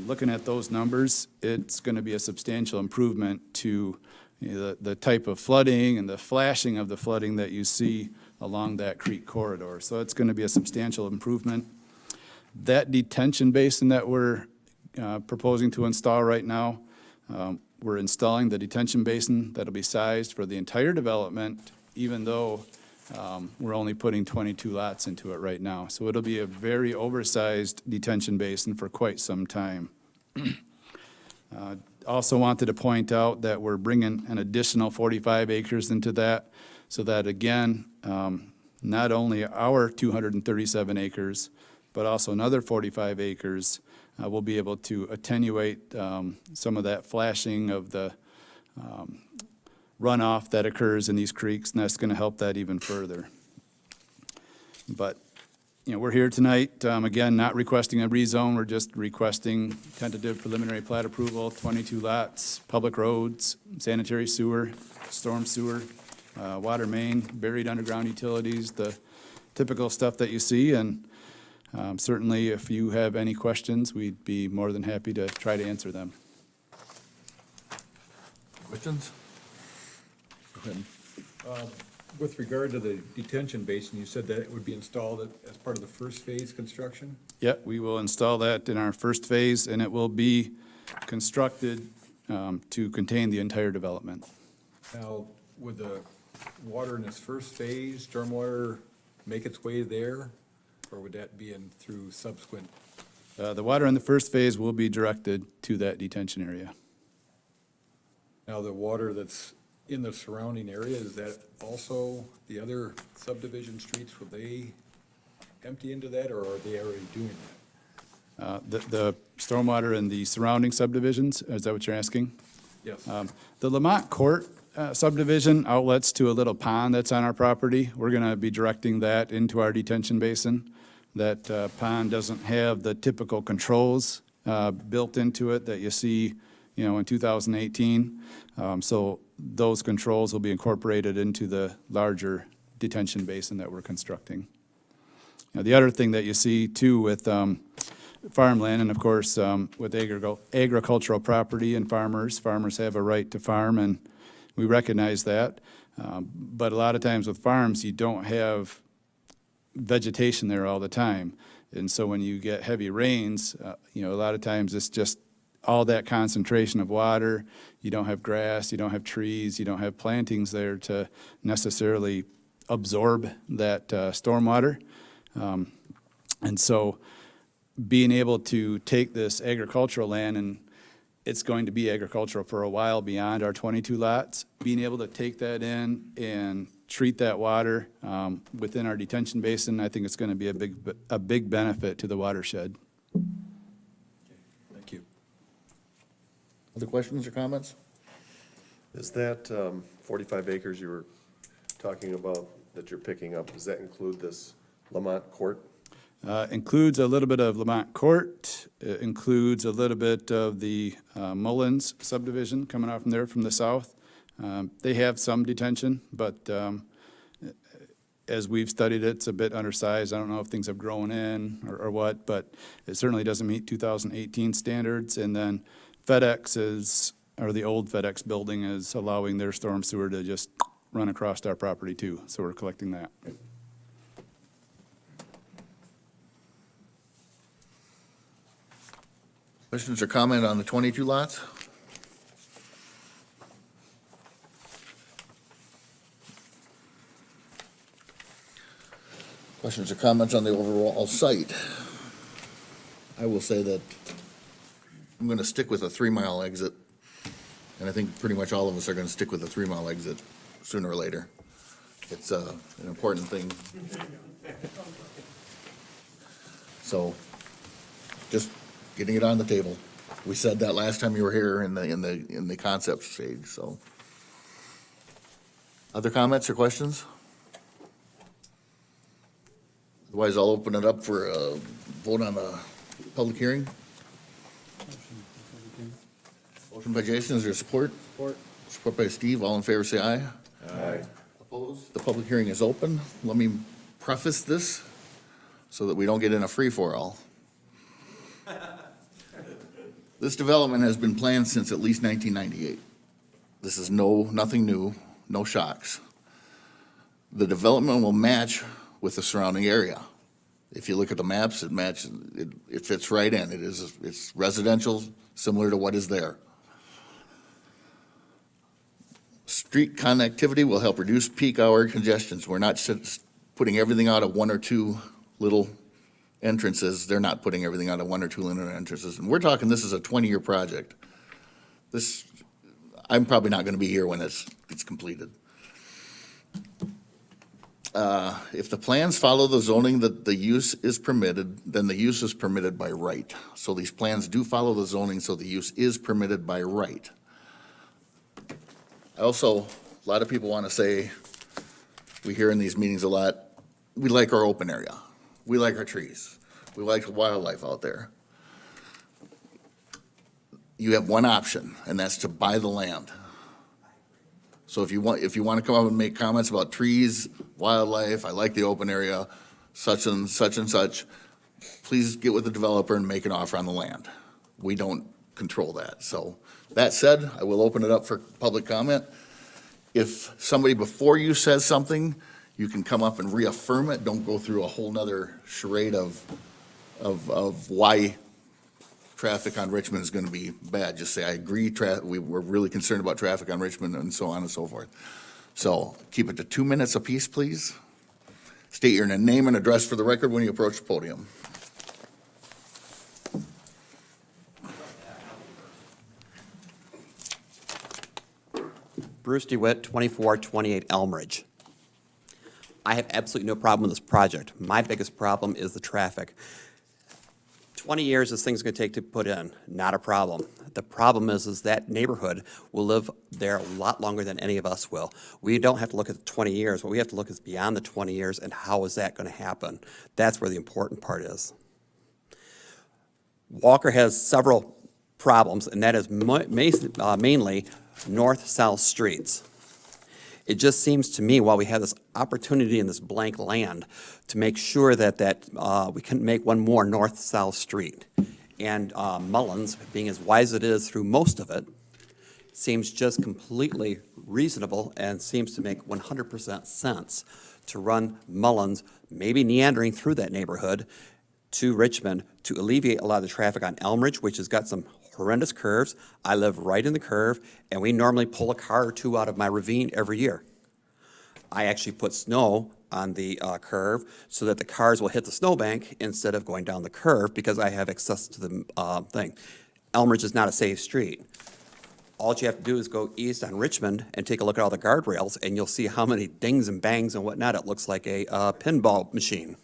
looking at those numbers, it's going to be a substantial improvement to the type of flooding and the flashing of the flooding that you see along that creek corridor. So it's going to be a substantial improvement. That detention basin that we're proposing to install right now, we're installing the detention basin that'll be sized for the entire development, even though we're only putting 22 lots into it right now. So it'll be a very oversized detention basin for quite some time. Also wanted to point out that we're bringing an additional 45 acres into that, so that again, not only our 237 acres, but also another 45 acres will be able to attenuate some of that flashing of the runoff that occurs in these creeks, and that's going to help that even further. But, we're here tonight, again, not requesting a rezone, we're just requesting tentative preliminary plat approval, 22 lots, public roads, sanitary sewer, storm sewer, water main, buried underground utilities, the typical stuff that you see, and certainly if you have any questions, we'd be more than happy to try to answer them. Questions? Go ahead. With regard to the detention basin, you said that it would be installed as part of the first phase construction? Yep, we will install that in our first phase, and it will be constructed to contain the entire development. Now, would the water in this first phase, stormwater, make its way there? Or would that be in through subsequent? The water in the first phase will be directed to that detention area. Now, the water that's in the surrounding area, is that also the other subdivision streets, will they empty into that, or are they already doing that? The stormwater in the surrounding subdivisions, is that what you're asking? Yes. The Lamont Court subdivision outlets to a little pond that's on our property. We're going to be directing that into our detention basin. That pond doesn't have the typical controls built into it that you see, in 2018. So those controls will be incorporated into the larger detention basin that we're constructing. Now, the other thing that you see too with farmland, and of course with agricultural property and farmers have a right to farm, and we recognize that. But a lot of times with farms, you don't have vegetation there all the time. And so when you get heavy rains, a lot of times it's just all that concentration of water. You don't have grass, you don't have trees, you don't have plantings there to necessarily absorb that stormwater. And so being able to take this agricultural land, and it's going to be agricultural for a while beyond our 22 lots, being able to take that in and treat that water within our detention basin, I think it's going to be a big benefit to the watershed. Thank you. Other questions or comments? Is that 45 acres you were talking about that you're picking up, does that include this Lamont Court? Includes a little bit of Lamont Court, includes a little bit of the Mullins subdivision coming out from there from the south. They have some detention, but as we've studied it, it's a bit undersized. I don't know if things have grown in or what, but it certainly doesn't meet 2018 standards. And then the old FedEx building is allowing their storm sewer to just run across our property too, so we're collecting that. Questions or comment on the 22 lots? Questions or comments on the overall site? I will say that I'm going to stick with a 3-mile exit, and I think pretty much all of us are going to stick with a 3-mile exit sooner or later. It's an important thing. So, just getting it on the table. We said that last time you were here in the concept stage, so. Other comments or questions? Otherwise, I'll open it up for a vote on the public hearing. Motion by Jason, is there support? Support by Steve, all in favor say aye. Aye. Opposed? The public hearing is open. Let me preface this so that we don't get in a free-for-all. This development has been planned since at least 1998. This is nothing new, no shocks. The development will match with the surrounding area. If you look at the maps, it fits right in. It's residential, similar to what is there. Street connectivity will help reduce peak hour congestions. We're not putting everything out of one or two little entrances. They're not putting everything out of one or two little entrances. And we're talking, this is a 20-year project. I'm probably not going to be here when it's completed. If the plans follow the zoning that the use is permitted, then the use is permitted by right. So these plans do follow the zoning, so the use is permitted by right. Also, a lot of people want to say, we hear in these meetings a lot, we like our open area. We like our trees. We like the wildlife out there. You have one option, and that's to buy the land. So if you want to come up and make comments about trees, wildlife, I like the open area, such and such and such, please get with the developer and make an offer on the land. We don't control that. So that said, I will open it up for public comment. If somebody before you says something, you can come up and reaffirm it. Don't go through a whole nother charade of why traffic on Richmond is going to be bad. Just say, I agree, we're really concerned about traffic on Richmond, and so on and so forth. So keep it to 2 minutes apiece, please. State your name and address for the record when you approach the podium. Bruce DeWitt, 2428 Elmridge. I have absolutely no problem with this project. My biggest problem is the traffic. 20 years this thing's going to take to put in, not a problem. The problem is that neighborhood will live there a lot longer than any of us will. We don't have to look at the 20 years. What we have to look is beyond the 20 years and how is that going to happen. That's where the important part is. Walker has several problems, and that is mainly north-south streets. It just seems to me, while we have this opportunity in this blank land, to make sure that we can make one more north-south street. And Mullins, being as wide as it is through most of it, seems just completely reasonable and seems to make 100% sense to run Mullins, maybe meandering through that neighborhood, to Richmond to alleviate a lot of the traffic on Elmridge, which has got some horrendous curves. I live right in the curve, and we normally pull a car or two out of my ravine every year. I actually put snow on the curve so that the cars will hit the snowbank instead of going down the curve because I have access to the thing. Elmridge is not a safe street. All you have to do is go east on Richmond and take a look at all the guardrails, and you'll see how many dings and bangs and whatnot. It looks like a pinball machine.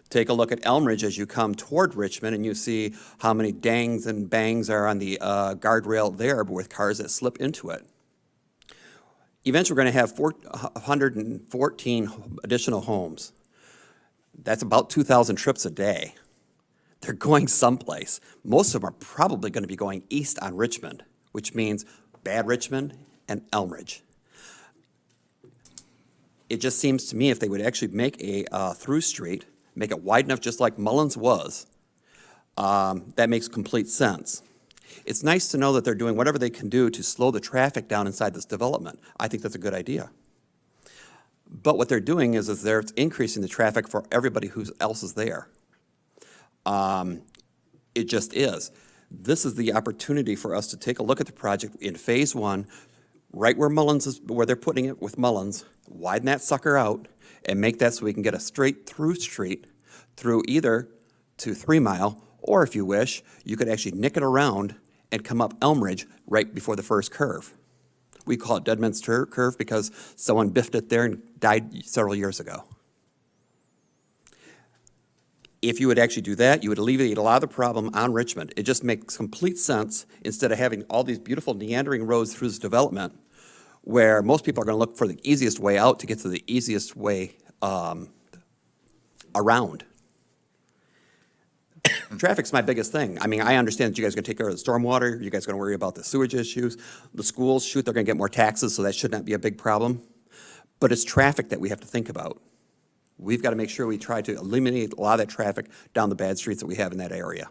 Take a look at Elmridge as you come toward Richmond, and you see how many dangs and bangs are on the guardrail there with cars that slip into it. Eventually, we're going to have 114 additional homes. That's about 2,000 trips a day. They're going someplace. Most of them are probably going to be going east on Richmond, which means Bad Richmond and Elmridge. It just seems to me if they would actually make a through street, make it wide enough just like Mullins was, that makes complete sense. It's nice to know that they're doing whatever they can do to slow the traffic down inside this development. I think that's a good idea. But what they're doing is they're increasing the traffic for everybody who else is there. It just is. This is the opportunity for us to take a look at the project in phase one, right where Mullins is, where they're putting it with Mullins, widen that sucker out, and make that so we can get a straight through street through either to 3 Mile, or if you wish, you could actually nick it around and come up Elmridge right before the first curve. We call it Deadman's Curve because someone biffed it there and died several years ago. If you would actually do that, you would alleviate a lot of the problem on Richmond. It just makes complete sense instead of having all these beautiful meandering roads through this development where most people are going to look for the easiest way out to get to the easiest way around. Traffic's my biggest thing. I mean, I understand that you guys are going to take care of the stormwater. You guys are going to worry about the sewage issues. The schools, shoot, they're going to get more taxes, so that should not be a big problem. But it's traffic that we have to think about. We've got to make sure we try to eliminate a lot of that traffic down the bad streets that we have in that area.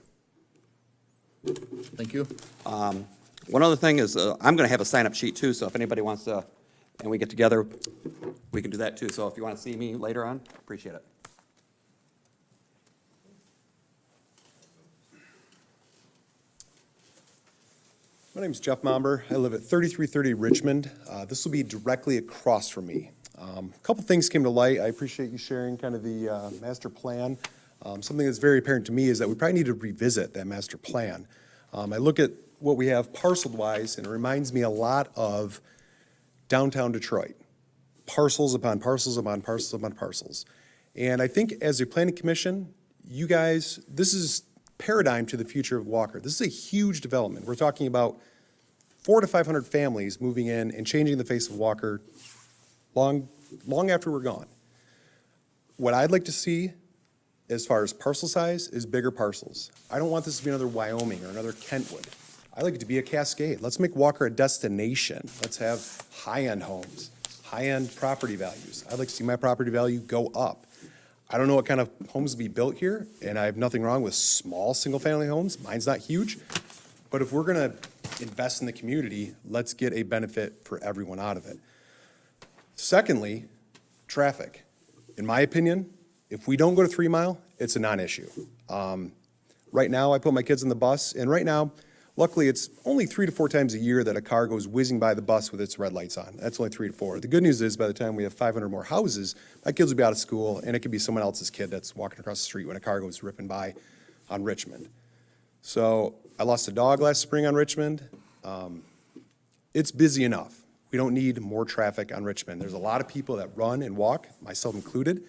Thank you. One other thing is I'm going to have a sign-up sheet too, so if anybody wants to, and we get together, we can do that too. So if you want to see me later on, appreciate it. My name's Jeff Momber. I live at 3330 Richmond. This will be directly across from me. A couple things came to light. I appreciate you sharing kind of the master plan. Something that's very apparent to me is that we probably need to revisit that master plan. I look at what we have parceled-wise, and it reminds me a lot of downtown Detroit. Parcels upon parcels upon parcels upon parcels. And I think as a planning commission, you guys, this is paradigm to the future of Walker. This is a huge development. We're talking about 400 to 500 families moving in and changing the face of Walker long after we're gone. What I'd like to see as far as parcel size is bigger parcels. I don't want this to be another Wyoming or another Kentwood. I like it to be a Cascade. Let's make Walker a destination. Let's have high-end homes, high-end property values. I'd like to see my property value go up. I don't know what kind of homes will be built here, and I have nothing wrong with small single-family homes. Mine's not huge. But if we're gonna invest in the community, let's get a benefit for everyone out of it. Secondly, traffic. In my opinion, if we don't go to 3 Mile, it's a non-issue. Right now, I put my kids in the bus, and right now, luckily, it's only 3 to 4 times a year that a car goes whizzing by the bus with its red lights on. That's only 3 to 4. The good news is by the time we have 500 more houses, my kids will be out of school, and it could be someone else's kid that's walking across the street when a car goes ripping by on Richmond. So I lost a dog last spring on Richmond. It's busy enough. We don't need more traffic on Richmond. There's a lot of people that run and walk, myself included.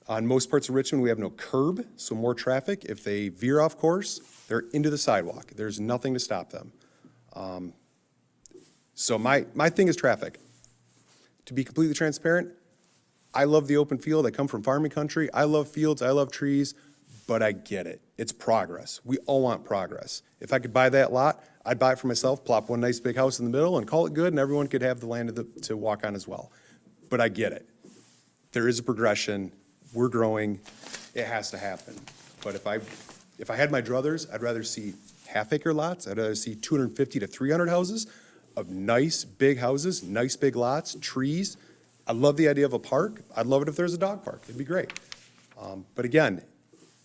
On most parts of Richmond, we have no curb, so more traffic. If they veer off course, they're into the sidewalk. There's nothing to stop them. So my thing is traffic. To be completely transparent, I love the open field. I come from farming country. I love fields. I love trees, but I get it. It's progress. We all want progress. If I could buy that lot, I'd buy it for myself, plop one nice big house in the middle and call it good, and everyone could have the land to walk on as well. But I get it. There is a progression. We're growing. It has to happen. But if I had my druthers, I'd rather see half-acre lots. I'd rather see 250 to 300 houses of nice, big houses, nice, big lots, trees. I love the idea of a park. I'd love it if there's a dog park. It'd be great. But again,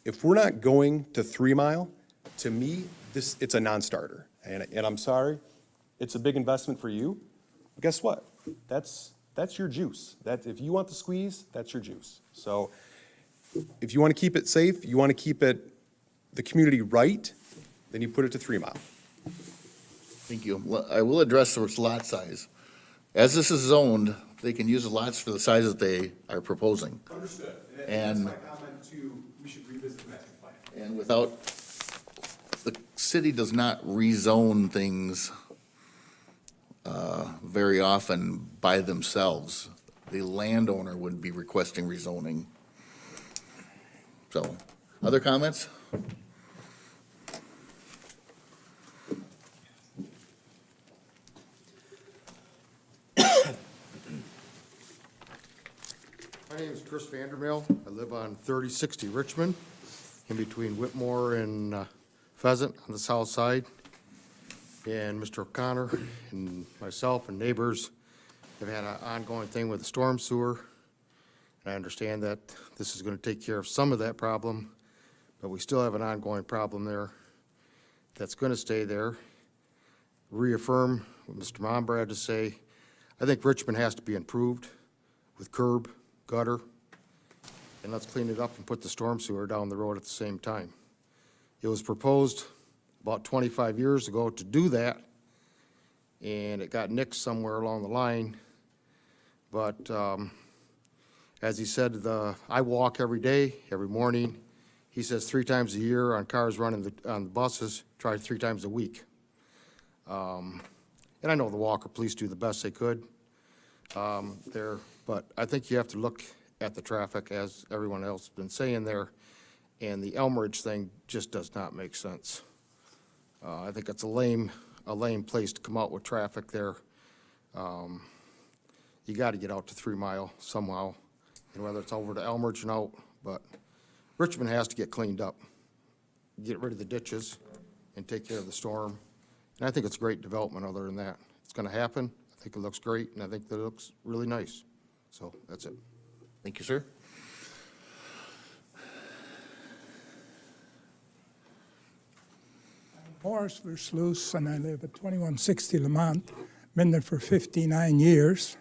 if we're not going to 3 Mile, to me, it's a non-starter. And I'm sorry, it's a big investment for you. But guess what? That's your juice. If you want the squeeze, that's your juice. So if you want to keep it safe, you want to keep the community right, then you put it to 3 Mile. Thank you. Well, I will address the lot size. As this is zoned, they can use the lots for the size that they are proposing. Understood. And- That's my comment too, we should revisit the master plan. And without, the city does not rezone things very often by themselves. The landowner would be requesting rezoning. So, other comments? My name is Chris Vandermill. I live on 3060 Richmond, in between Whitmore and Pheasant on the south side. And Mr. O'Connor and myself and neighbors have had an ongoing thing with the storm sewer. And I understand that this is going to take care of some of that problem, but we still have an ongoing problem there that's going to stay there. Reaffirm what Mr. Momber had to say. I think Richmond has to be improved with curb, gutter, and let's clean it up and put the storm sewer down the road at the same time. It was proposed about 25 years ago to do that, and it got nixed somewhere along the line. But as he said, I walk every day, every morning. He says 3 times a year on cars running on the buses, try 3 times a week. And I know the Walker police do the best they could there, but I think you have to look at the traffic, as everyone else has been saying there, and the Elmridge thing just does not make sense. I think it's a lame place to come out with traffic there. You got to get out to 3 Mile somehow, and whether it's over to Elmridge and out, but Richmond has to get cleaned up, get rid of the ditches, and take care of the storm. And I think it's great development other than that. It's going to happen. I think it looks great, and I think that it looks really nice. So that's it. Thank you, sir. Morris Versluis, and I live at 2160 Lamont. Been there for 59 years.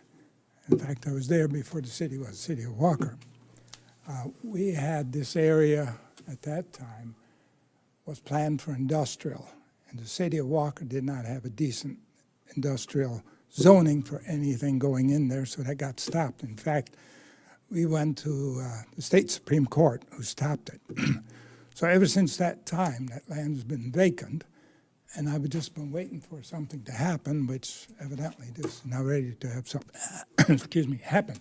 In fact, I was there before the city was the city of Walker. We had this area at that time was planned for industrial, and the city of Walker did not have a decent industrial zoning for anything going in there, so that got stopped. In fact, we went to the state Supreme Court, who stopped it. So ever since that time, that land has been vacant, and I've just been waiting for something to happen, which evidently this is now ready to have something, excuse me, happen.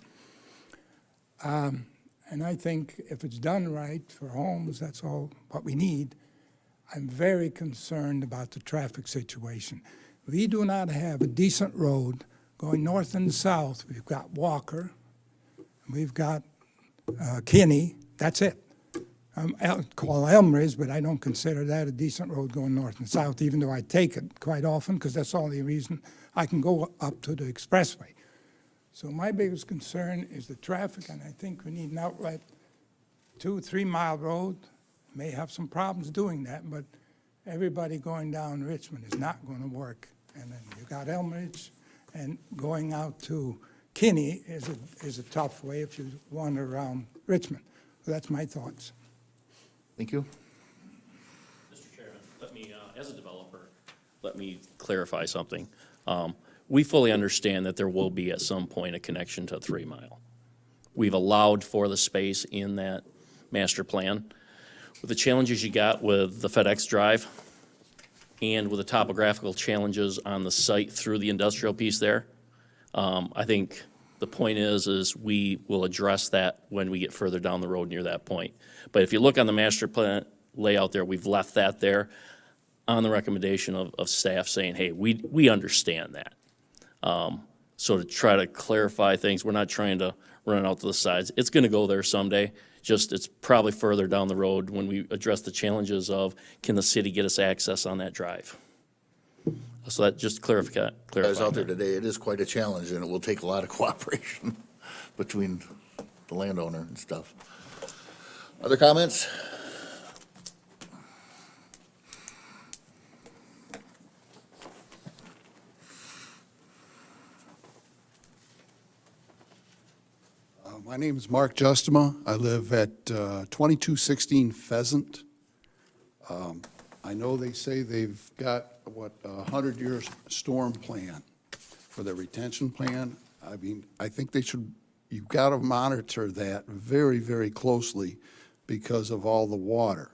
And I think if it's done right for homes, that's all what we need. I'm very concerned about the traffic situation. We do not have a decent road going north and south. We've got Walker, we've got Kinney, that's it. I call Elmridge, but I don't consider that a decent road going north and south, even though I take it quite often, because that's the only reason I can go up to the expressway. So my biggest concern is the traffic, and I think we need an outlet. 2 3 Mile Road may have some problems doing that, but everybody going down Richmond is not going to work. And then you got Elmridge, and going out to Kinney is a tough way if you wander around Richmond. So that's my thoughts. Thank you. Mr. Chairman, let me, as a developer, let me clarify something. We fully understand that there will be at some point a connection to 3 Mile. we've allowed for the space in that master plan. With the challenges you got with the FedEx Drive and with the topographical challenges on the site through the industrial piece there, I think the point is we will address that when we get further down the road near that point. But if you look on the master plan layout there, we've left that there on the recommendation of staff saying, hey, we understand that. So to try to clarify things, we're not trying to run it out to the sides. It's gonna go there someday, just it's probably further down the road when we address the challenges of, can the city get us access on that drive? So that just clarify. I was out there today, it is quite a challenge, and it will take a lot of cooperation between the landowner and stuff. Other comments? My name is Mark Justema. I live at 2216 Pheasant. I know they say they've got, a 100-year storm plan for their retention plan. I mean, I think you've got to monitor that very, very closely because of all the water.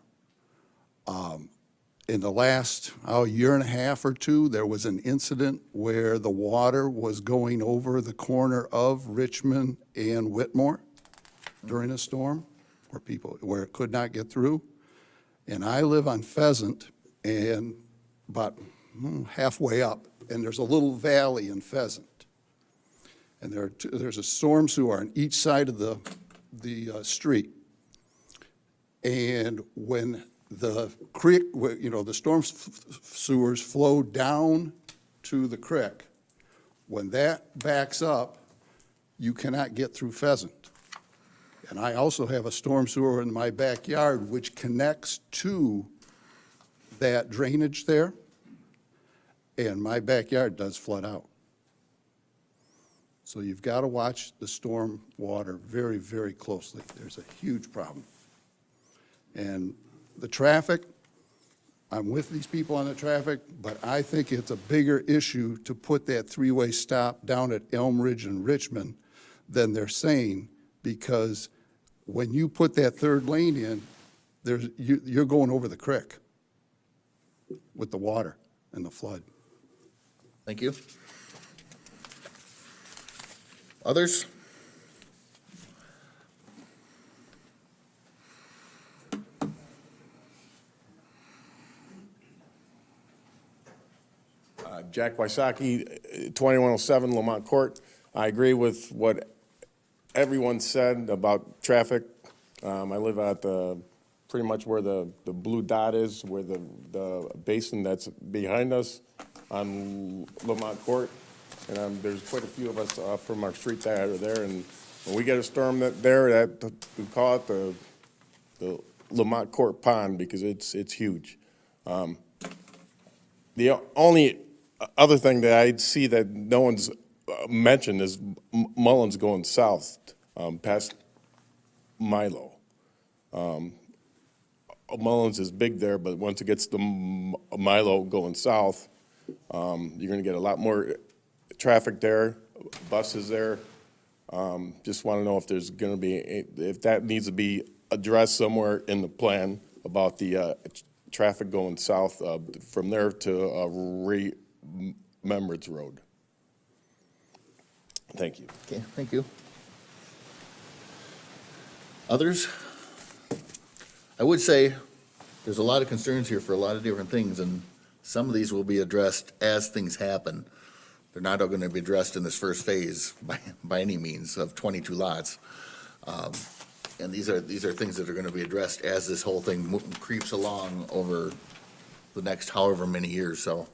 In the last year and a half or two, there was an incident where the water was going over the corner of Richmond and Whitmore during a storm where it could not get through. And I live on Pheasant and about halfway up, and there's a little valley in Pheasant. And there's a storm sewer on each side of the street. And when the creek, the storm sewers flow down to the creek, when that backs up, you cannot get through Pheasant. And I also have a storm sewer in my backyard which connects to that drainage there, and my backyard does flood out. So you've got to watch the storm water very, very closely. There's a huge problem. And the traffic, I'm with these people on the traffic, but I think it's a bigger issue to put that three-way stop down at Elm Ridge and Richmond than they're saying, because when you put that third lane in, you're going over the creek with the water and the flood. Thank you. Others? Jack Wysocki, 2107 Lamont Court. I agree with what everyone said about traffic. I live at pretty much where the blue dot is, where the basin that's behind us on Lamont Court. And there's quite a few of us from our street that are there. And when we get a storm we call it the Lamont Court Pond, because it's huge. The only other thing that I see that no one's mentioned is Mullins going south past Milo. Mullins is big there, but once it gets to Milo going south, you're going to get a lot more traffic there, buses there. Just want to know if there's going to be, if that needs to be addressed somewhere in the plan about the traffic going south from there to Remembrance Road. Thank you. Okay, thank you. Others? I would say there's a lot of concerns here for a lot of different things, and some of these will be addressed as things happen. They're not all going to be addressed in this first phase by any means of 22 lots. And these are things that are going to be addressed as this whole thing creeps along over the next however many years. So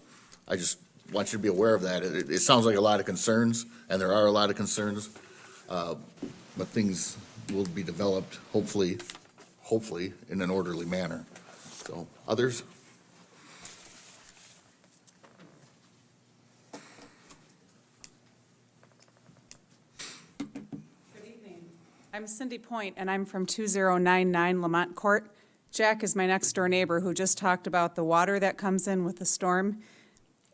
I just want you to be aware of that. It sounds like a lot of concerns, and there are a lot of concerns, but things will be developed, hopefully in an orderly manner. So, others? Good evening. I'm Cindy Point, and I'm from 2099 Lamont Court. Jack is my next door neighbor who just talked about the water that comes in with the storm.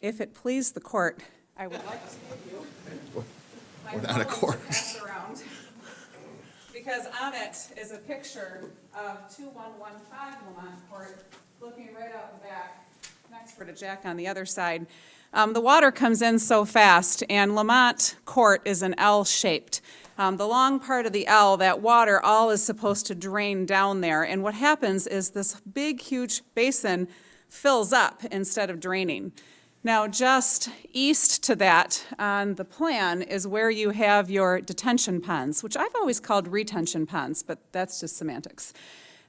If it please the court, I would like to give you We're not a court. because on it is a picture of 2115 Lamont Court, looking right out the back, next to Jack on the other side. The water comes in so fast, and Lamont Court is an L-shaped. The long part of the L, that water all is supposed to drain down there, and what happens is this big, huge basin fills up instead of draining. Now, just east to that on the plan is where you have your detention ponds, which I've always called retention ponds, but that's just semantics.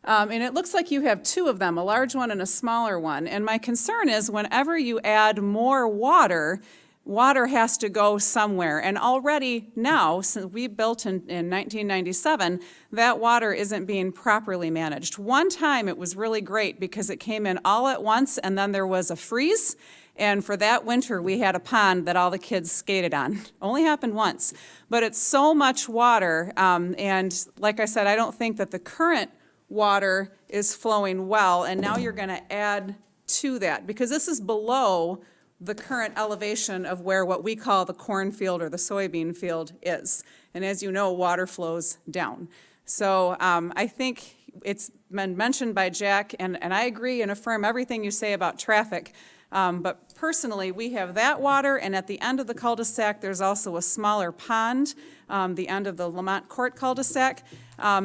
And it looks like you have two of them, a large one and a smaller one. And my concern is whenever you add more water, water has to go somewhere. And already now, since we built in 1997, that water isn't being properly managed. One time it was really great because it came in all at once and then there was a freeze. And for that winter, we had a pond that all the kids skated on. Only happened once. But it's so much water. And like I said, I don't think that the current water is flowing well. And now you're going to add to that because this is below the current elevation of where what we call the cornfield or the soybean field is. And as you know, water flows down. So I think it's been mentioned by Jack, and I agree and affirm everything you say about traffic. But personally, we have that water, and at the end of the cul-de-sac, there's also a smaller pond, the end of the Lamont Court cul-de-sac.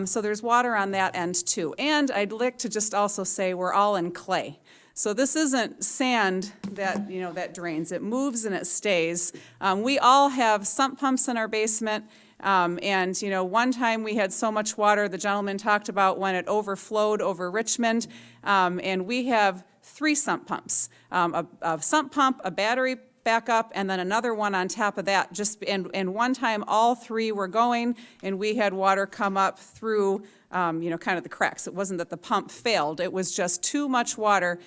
So there's water on that end too. And I'd like to just also say we're all in clay. So this isn't sand that, that drains. It moves and it stays. We all have sump pumps in our basement. And, one time we had so much water, the gentleman talked about when it overflowed over Richmond. And we have 3 sump pumps, a sump pump, a battery backup, and then another one on top of that. And one time all 3 were going, and we had water come up through, kind of the cracks. It wasn't that the pump failed. It was just too much water.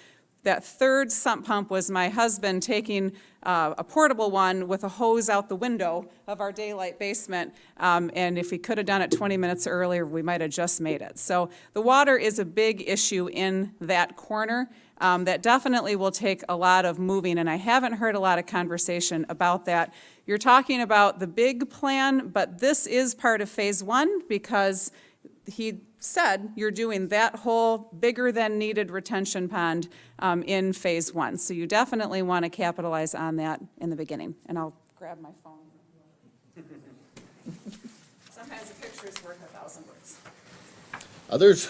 That 3rd sump pump was my husband taking a portable one with a hose out the window of our daylight basement. And if he could have done it 20 minutes earlier, we might have just made it. So the water is a big issue in that corner. That definitely will take a lot of moving, and I haven't heard a lot of conversation about that. You're talking about the big plan, but this is part of phase 1 because he said you're doing that whole bigger than needed retention pond in phase 1. So you definitely want to capitalize on that in the beginning. And I'll grab my phone. Sometimes a picture is worth 1,000 words. Others?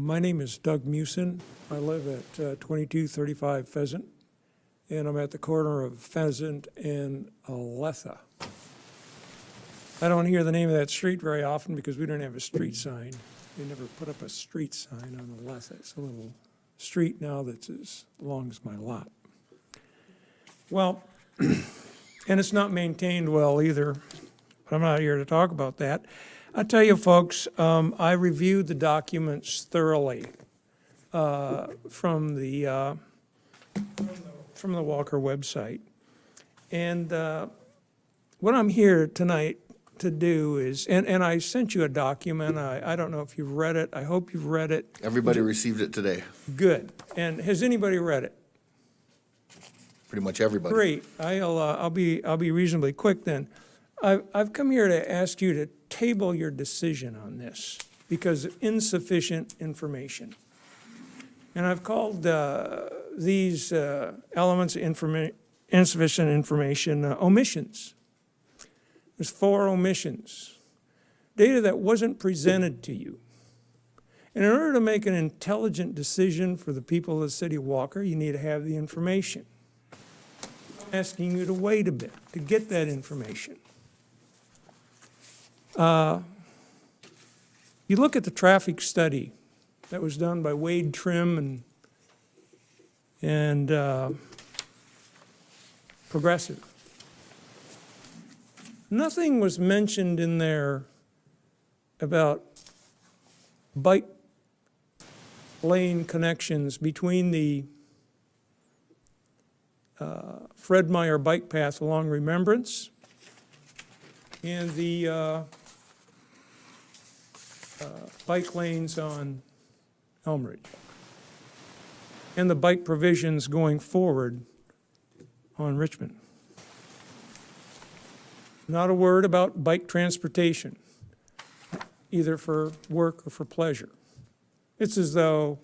My name is Doug Mewson. I live at 2235 Pheasant, and I'm at the corner of Pheasant and Aletha. I don't hear the name of that street very often because we don't have a street sign. They never put up a street sign on Aletha. It's a little street now that's as long as my lot. Well, and it's not maintained well either, but I'm not here to talk about that. I tell you, folks, I reviewed the documents thoroughly from the Walker website. And what I'm here tonight to do is, and I sent you a document. I don't know if you've read it. I hope you've read it. Everybody received it today. Good. And has anybody read it? Pretty much everybody. Great. I'll be reasonably quick then. I've come here to ask you to table your decision on this because of insufficient information. And I've called these elements of insufficient information omissions. There's 4 omissions. Data that wasn't presented to you. And in order to make an intelligent decision for the people of the city of Walker, you need to have the information. I'm asking you to wait a bit to get that information. You look at the traffic study that was done by Wade Trim and Progressive. Nothing was mentioned in there about bike lane connections between the Fred Meyer bike path along Remembrance and the bike lanes on Elm Ridge, and the bike provisions going forward on Richmond. Not a word about bike transportation, either for work or for pleasure. It's as though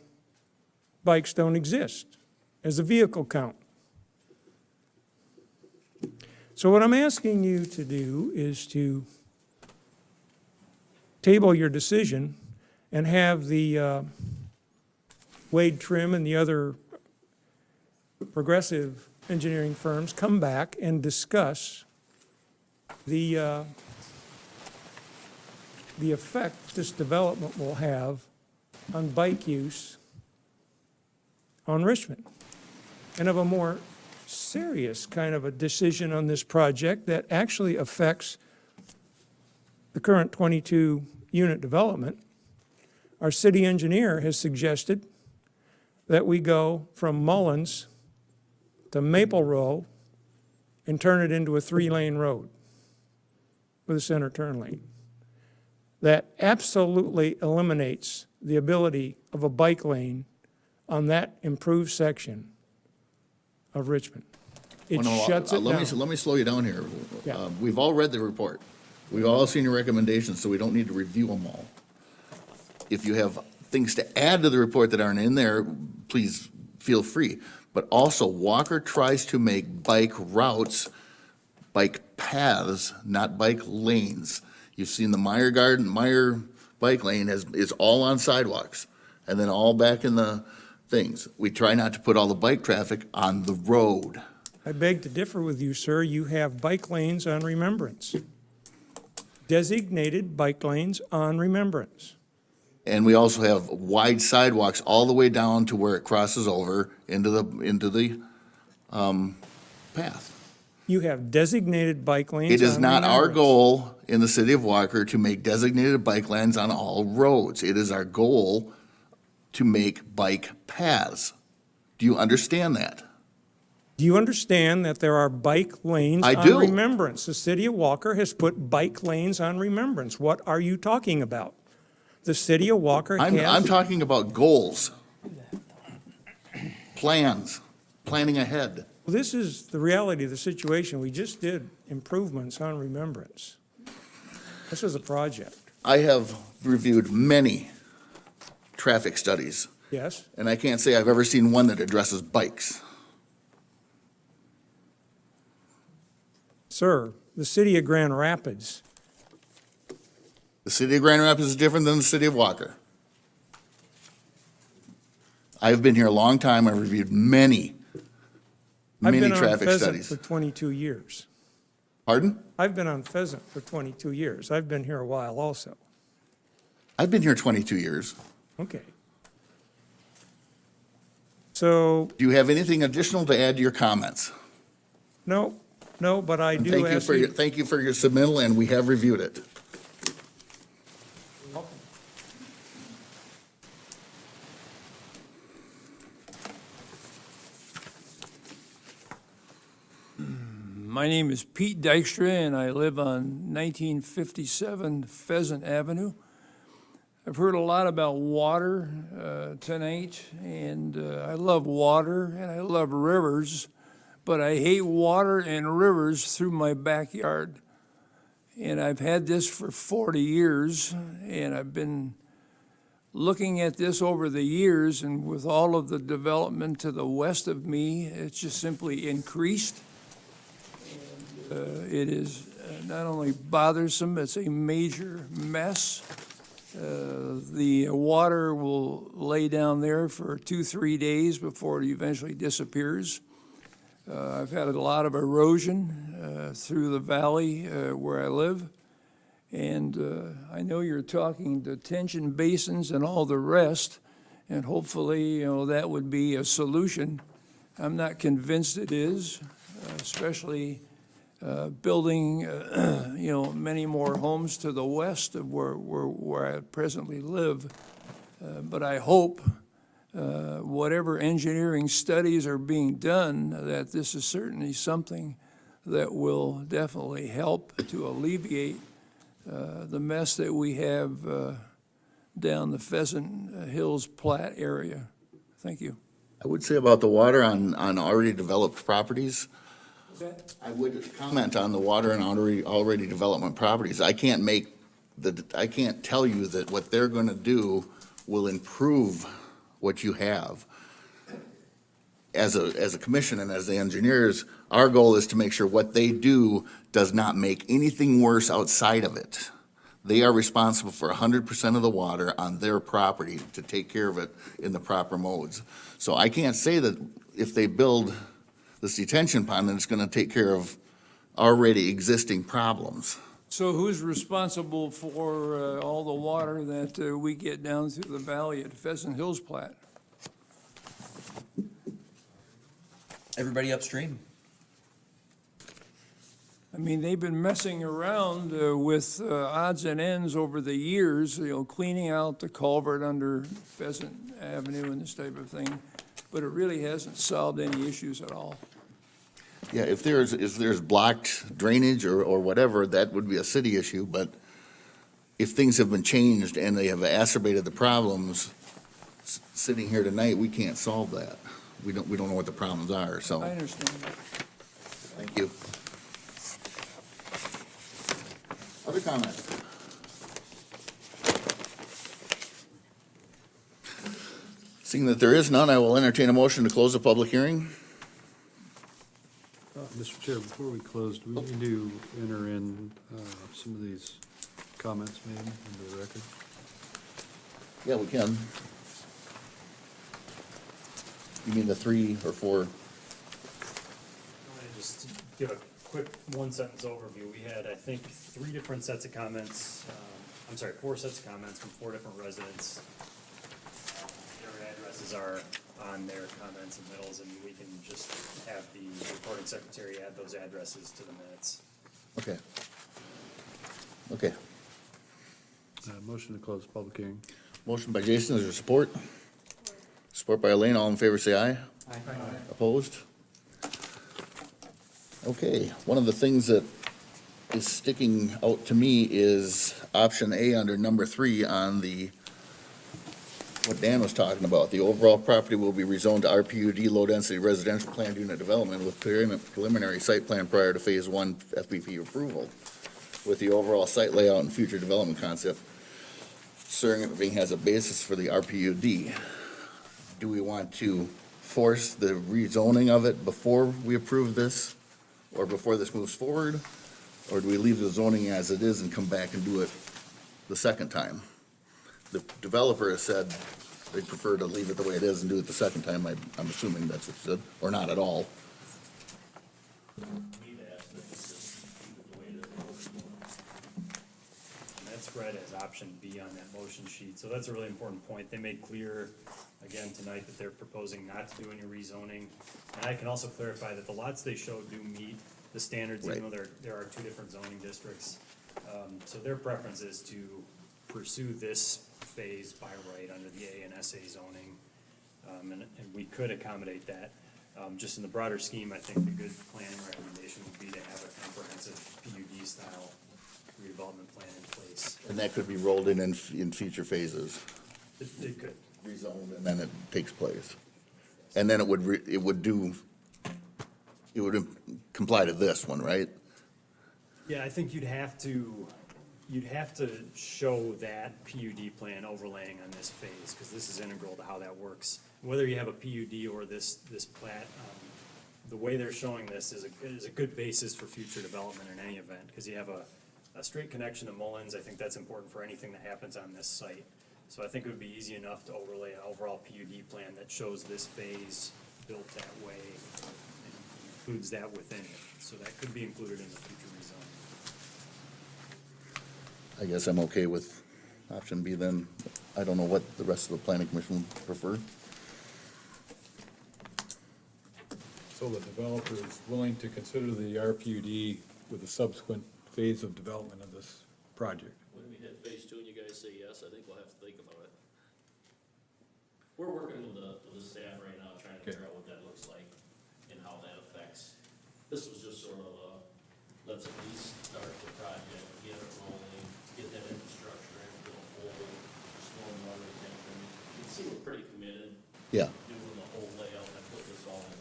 bikes don't exist as a vehicle count. So what I'm asking you to do is to table your decision and have the Wade Trim and the other progressive engineering firms come back and discuss the effect this development will have on bike use on Richmond, and of a more serious kind of a decision on this project that actually affects the current 22-unit development. Our city engineer has suggested that we go from Mullins to Maple Row and turn it into a 3-lane road with a center turn lane. That absolutely eliminates the ability of a bike lane on that improved section of Richmond. It shuts it down. Let me slow you down here. Yeah. We've all read the report. We've all seen your recommendations, so we don't need to review them all. If you have things to add to the report that aren't in there, please feel free. But also, Walker tries to make bike routes, bike paths, not bike lanes. You've seen the Meyer bike lane is all on sidewalks, and then all back in the things. We try not to put all the bike traffic on the road. I beg to differ with you, sir. You have bike lanes on Remembrance. Designated bike lanes on Remembrance. And we also have wide sidewalks all the way down to where it crosses over into the path. You have designated bike lanes on It is not our Remembrance. goal in the city of Walker to make designated bike lanes on all roads. It is our goal to make bike paths. Do you understand that? Do you understand that there are bike lanes I on do. Remembrance? The city of Walker has put bike lanes on Remembrance. What are you talking about? The city of Walker I'm has, talking about goals, plans, planning ahead. this is the reality of the situation. We just did improvements on Remembrance. This is a project. I have reviewed many traffic studies, Yes? and I can't say I've ever seen one that addresses bikes. Sir, the city of Grand Rapids, The city of Grand Rapids is different than the city of Walker. I've been here a long time. I've reviewed many I've been on traffic Pheasant studies. for 22 years. Pardon? I've been on Pheasant for 22 years. I've been here a while also. I've been here 22 years. Okay. So, Do you have anything additional to add to your comments? no, but I And do thank you ask for your, thank you for your submittal, and we have reviewed it. My name is Pete Dykstra, and I live on 1957 Pheasant Avenue. I've heard a lot about water tonight, and I love water and I love rivers, but I hate water and rivers through my backyard. And I've had this for 40 years, and I've been looking at this over the years, and with all of the development to the west of me, it's just simply increased. It is not only bothersome, it's a major mess. The water will lay down there for 2-3 days before it eventually disappears. I've had a lot of erosion through the valley where I live. And I know you're talking detention basins and all the rest, and hopefully, that would be a solution. I'm not convinced it is, especially building, many more homes to the west of where I presently live. But I hope whatever engineering studies are being done, that this is certainly something that will definitely help to alleviate the mess that we have down the Pheasant Hills Plat area. Thank you. I would say about the water on already developed properties, I would comment on the water and already development properties. I can't tell you that what they're gonna do will improve what you have. As a commission and as the engineers, our goal is to make sure what they do does not make anything worse outside of it. They are responsible for 100% of the water on their property to take care of it in the proper modes. So I can't say that if they build this detention pond, then it's gonna take care of already existing problems. So who's responsible for all the water that we get down through the valley at Pheasant Hills Plat? Everybody upstream. I mean, they've been messing around with odds and ends over the years, cleaning out the culvert under Pheasant Avenue and this type of thing, but it really hasn't solved any issues at all. Yeah, if there's blocked drainage or whatever, that would be a city issue, but if things have been changed and they have exacerbated the problems, sitting here tonight, we can't solve that. We don't know what the problems are, so. I understand that. Thank you. Other comments? Seeing that there is none, I will entertain a motion to close the public hearing. Mr. Chair, before we close, do we need to enter in some of these comments made into the record? Yeah, we can. You mean the 3 or 4? I'm gonna just give a quick one-sentence overview. We had, I think, 3 different sets of comments, 4 sets of comments from 4 different residents. Their addresses are on their comments and middles, and we can just have the recording secretary add those addresses to the minutes. Okay. Okay. Motion to close the public hearing. Motion by Jason, is there support? Support by Elaine, all in favor say aye. Aye. Opposed? Okay, one of the things that is sticking out to me is option A under number 3 on what Dan was talking about. The overall property will be rezoned to RPUD, low-density residential planned unit development with preliminary site plan prior to phase 1 FPP approval, with the overall site layout and future development concept serving has a basis for the RPUD. Do we want to force the rezoning of it before we approve this, or before this moves forward? Or do we leave the zoning as it is and come back and do it the second time? The developer has said they'd prefer to leave it the way it is and do it the second time. I'm assuming that's what you said, or not at all. And that's read as option B on that motion sheet, so that's a really important point. They made clear, again, tonight that they're proposing not to do any rezoning. And I can also clarify that the lots they showed do meet the standards, even though there are 2 different zoning districts. So their preference is to pursue this phase by right under the A and SA zoning. And we could accommodate that. Just in the broader scheme, I think the good planning recommendation would be to have a comprehensive PUD style redevelopment plan in place. And that could be rolled in future phases, It could. rezoned, and then it takes place. And then it would comply to this one, right? Yeah, I think you'd have to show that PUD plan overlaying on this phase, because this is integral to how that works. Whether you have a PUD or this plat, the way they're showing this is a good basis for future development in any event, because you have a straight connection to Mullins. I think that's important for anything that happens on this site. So I think it would be easy enough to overlay an overall PUD plan that shows this phase built that way and includes that within it. So that could be included in the future rezone. I guess I'm okay with option B then. I don't know what the rest of the planning commission would prefer. So the developer is willing to consider the RPUD with a subsequent phase of development of this project. When we hit phase 2 and you guys say yes, I think we'll have to think about it. We're working with the staff right now, trying to figure out what that looks like and how that affects. This was just sort of let's at least start the project, get it rolling, get that infrastructure into the whole storm see we're pretty committed Yeah. doing the whole layout and put this all in.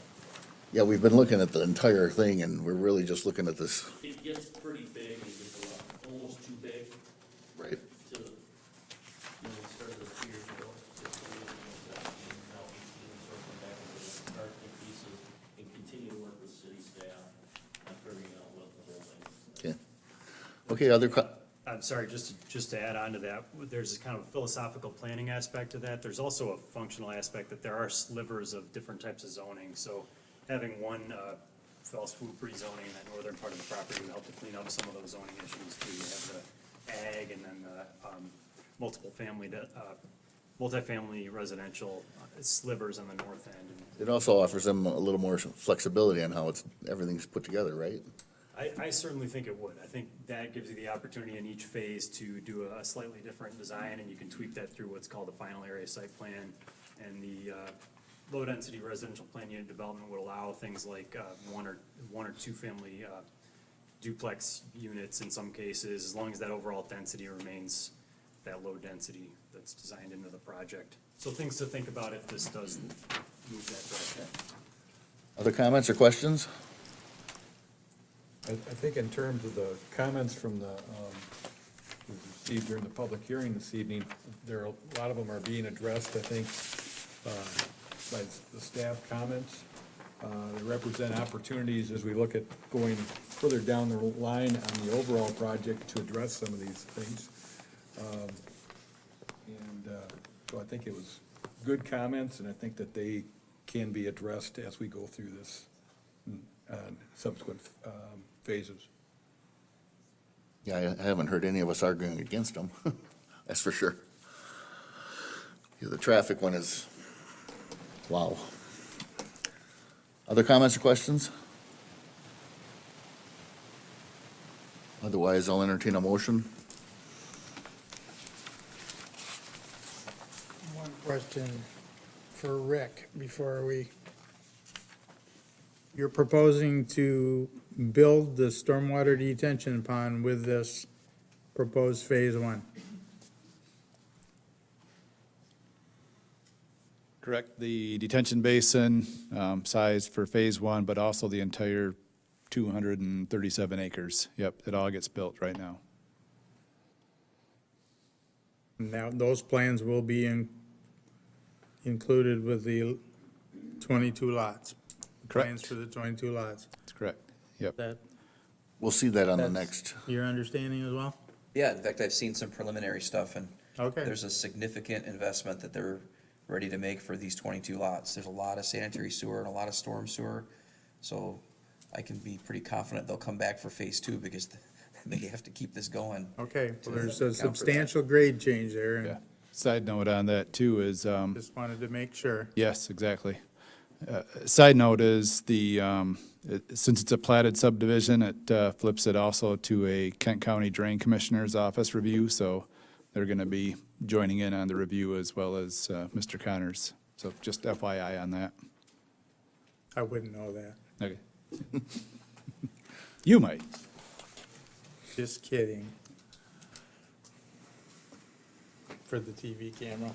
Yeah, we've been looking at the entire thing, and we're really just looking at this. It gets pretty big, and it gets almost too big Right. to, we started this 2 years ago. Just so we can now we can sort of come back with the start in pieces and continue to work with city staff on figuring out what the whole thing is. Okay. Okay, I'm sorry, just to add on to that, there's kind of a philosophical planning aspect to that. There's also a functional aspect that there are slivers of different types of zoning. So having one fell swoop rezoning in that northern part of the property would help to clean up some of those zoning issues too. You have the ag and then the multifamily residential slivers on the north end. It also offers them a little more flexibility on how everything's put together, right? I certainly think it would. I think that gives you the opportunity in each phase to do a slightly different design, and you can tweak that through what's called the final area site plan. And the low-density residential plan unit development would allow things like one or two family duplex units in some cases, as long as that overall density remains that low density that's designed into the project. So things to think about if this does move that direction. Other comments or questions? I think in terms of the comments from the, we received during the public hearing this evening, a lot of them are being addressed, I think, by the staff comments. They represent opportunities as we look at going further down the line on the overall project to address some of these things. So I think it was good comments, and I think that they can be addressed as we go through this subsequent phases. Yeah, I haven't heard any of us arguing against them, that's for sure. Yeah, the traffic one is, wow. Other comments or questions? Otherwise, I'll entertain a motion. One question for Rick before you're proposing to build the stormwater detention pond with this proposed phase one? Correct, the detention basin size for phase one, but also the entire 237 acres. Yep, it all gets built right now. Now, those plans will be included with the 22 lots? Correct. Plans for the 22 lots? That's correct, yep. We'll see that on the That's next. Your understanding as well? Yeah, in fact, I've seen some preliminary stuff, and Okay. there's a significant investment that they're ready to make for these 22 lots. There's a lot of sanitary sewer and a lot of storm sewer, so I can be pretty confident they'll come back for phase two, because they have to keep this going. Okay, well, there's account a for substantial grade change there, and Yeah. Side note on that too is, just wanted to make sure. yes, exactly. Side note is since it's a platted subdivision, it flips it also to a Kent County Drain Commissioner's Office review, so they're gonna be joining in on the review as well as Mr. Connors. So just FYI on that. I wouldn't know that. Okay. You might. Just kidding. For the TV camera.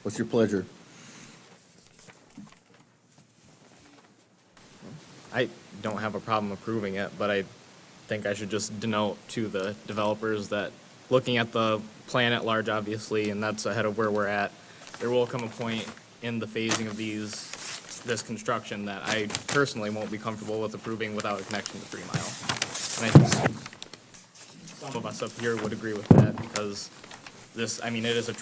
What's your pleasure? I don't have a problem approving it, but I think I should just denote to the developers that looking at the plan at large, obviously, and that's ahead of where we're at, there will come a point in the phasing of this construction that I personally won't be comfortable with approving without a connection to 3 Mile. And I think some of us up here would agree with that, because this, I mean, it is a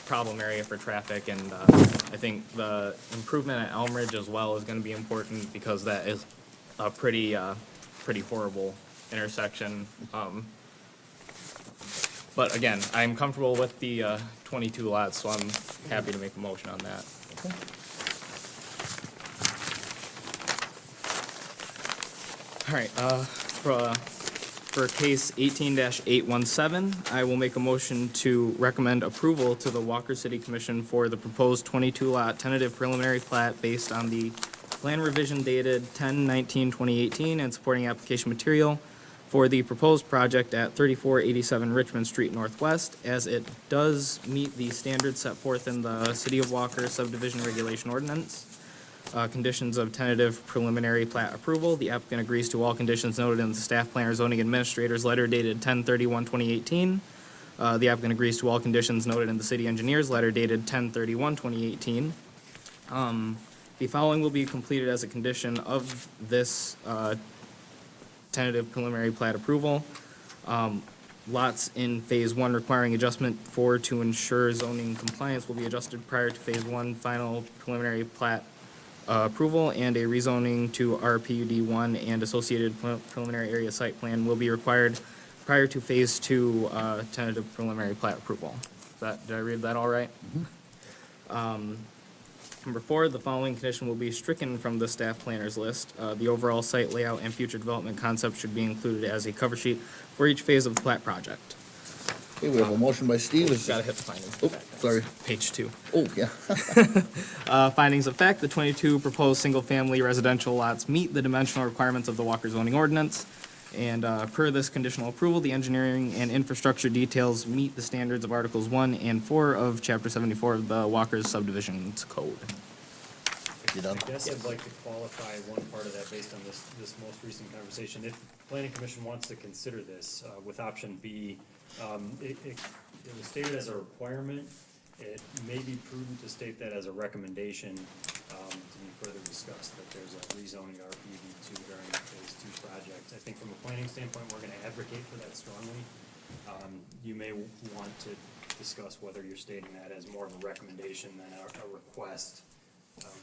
problem area for traffic, and I think the improvement at Elm Ridge as well is gonna be important, because that is a pretty horrible intersection. But again, I'm comfortable with the 22 lots, so I'm happy to make a motion on that. All right, for case 18-817, I will make a motion to recommend approval to the Walker City Commission for the proposed 22-lot tentative preliminary plat based on the plan revision dated 10/19/2018 and supporting application material for the proposed project at 3487 Richmond Street Northwest, as it does meet the standards set forth in the City of Walker subdivision regulation ordinance. Conditions of tentative preliminary plat approval. The applicant agrees to all conditions noted in the staff planner zoning administrator's letter dated 10/31/2018. The applicant agrees to all conditions noted in the city engineer's letter dated 10/31/2018. The following will be completed as a condition of this tentative preliminary plat approval. Lots in Phase 1 requiring adjustment to ensure zoning compliance will be adjusted prior to Phase 1 final preliminary plat approval, and a rezoning to RPUD 1 and associated preliminary area site plan will be required prior to Phase 2 tentative preliminary plat approval. Did I read that all right? Number 4, the following condition will be stricken from the staff planner's list. The overall site layout and future development concept should be included as a cover sheet for each phase of the plat project. Okay, we have a motion by Steve. Gotta hit the findings. Oh, sorry. Page 2. Oh, yeah. Findings of fact, the 22 proposed single-family residential lots meet the dimensional requirements of the Walker zoning ordinance. And per this conditional approval, the engineering and infrastructure details meet the standards of Articles 1 and 4 of Chapter 74 of the Walker's Subdivisions Code. You done? I guess I'd like to qualify one part of that based on this most recent conversation. If the planning commission wants to consider this with option B, it was stated as a requirement. It may be prudent to state that as a recommendation to be further discussed, that there's a rezoning RPUD 2 during the Phase 2 project. I think from a planning standpoint, we're gonna advocate for that strongly. You may want to discuss whether you're stating that as more of a recommendation than a request,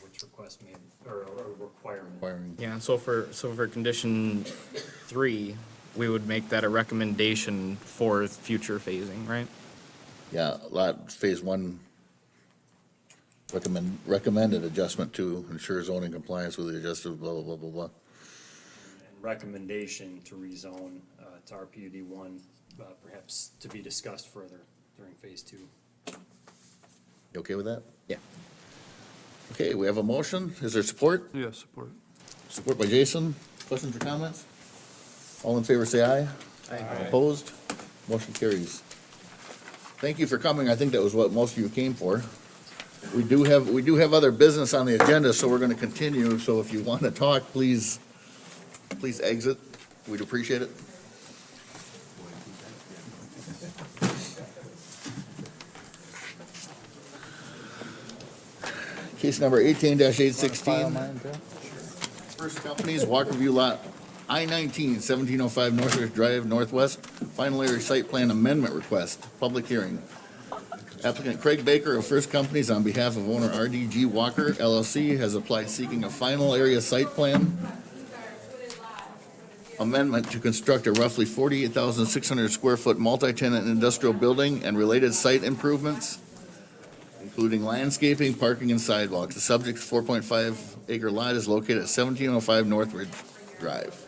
which request may, or a requirement. Yeah, so for condition 3, we would make that a recommendation for future phasing, right? Yeah, Phase 1 recommended adjustment to ensure zoning compliance with the adjusted blah, blah, blah, blah, blah. And recommendation to rezone to RPUD 1, perhaps to be discussed further during Phase 2. You okay with that? Yeah. Okay, we have a motion. Is there support? Yeah, support. Support by Jason. Questions or comments? All in favor, say aye. Aye. Opposed? Motion carries. Thank you for coming. I think that was what most of you came for. We do have other business on the agenda, so we're gonna continue. So if you want to talk, please exit. We'd appreciate it. Case number 18-816. First Companies, Walker View Lot I-19, 1705 Northridge Drive Northwest, final area site plan amendment request, public hearing. Applicant Craig Baker of First Companies, on behalf of owner RDG Walker LLC, has applied seeking a final area site plan amendment to construct a roughly 48,600 square foot multi-tenant industrial building and related site improvements, including landscaping, parking, and sidewalks. The subject 4.5 acre lot is located at 1705 Northridge Drive.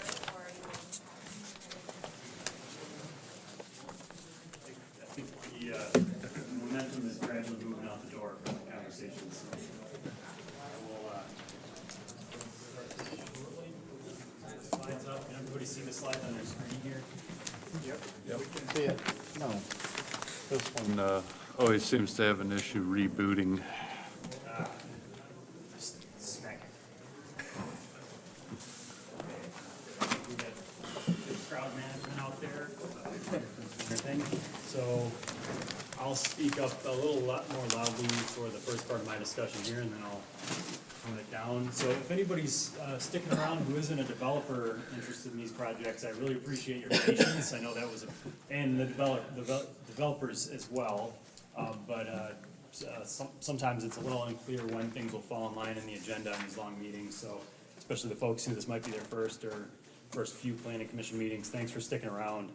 I think the momentum is gradually moving out the door from the conversation, so I will slides up. Can everybody see the slides on their screen here? Yep. We can see it. No. This one always seems to have an issue rebooting. Just smack it. We got good crowd management out there, everything. So I'll speak up a little lot more loudly for the first part of my discussion here, and then I'll tone it down. So if anybody's sticking around who isn't a developer interested in these projects, I really appreciate your patience. I know that was, and the developers as well. Sometimes it's a little unclear when things will fall in line in the agenda on these long meetings, so especially the folks who this might be their first few planning commission meetings, thanks for sticking around.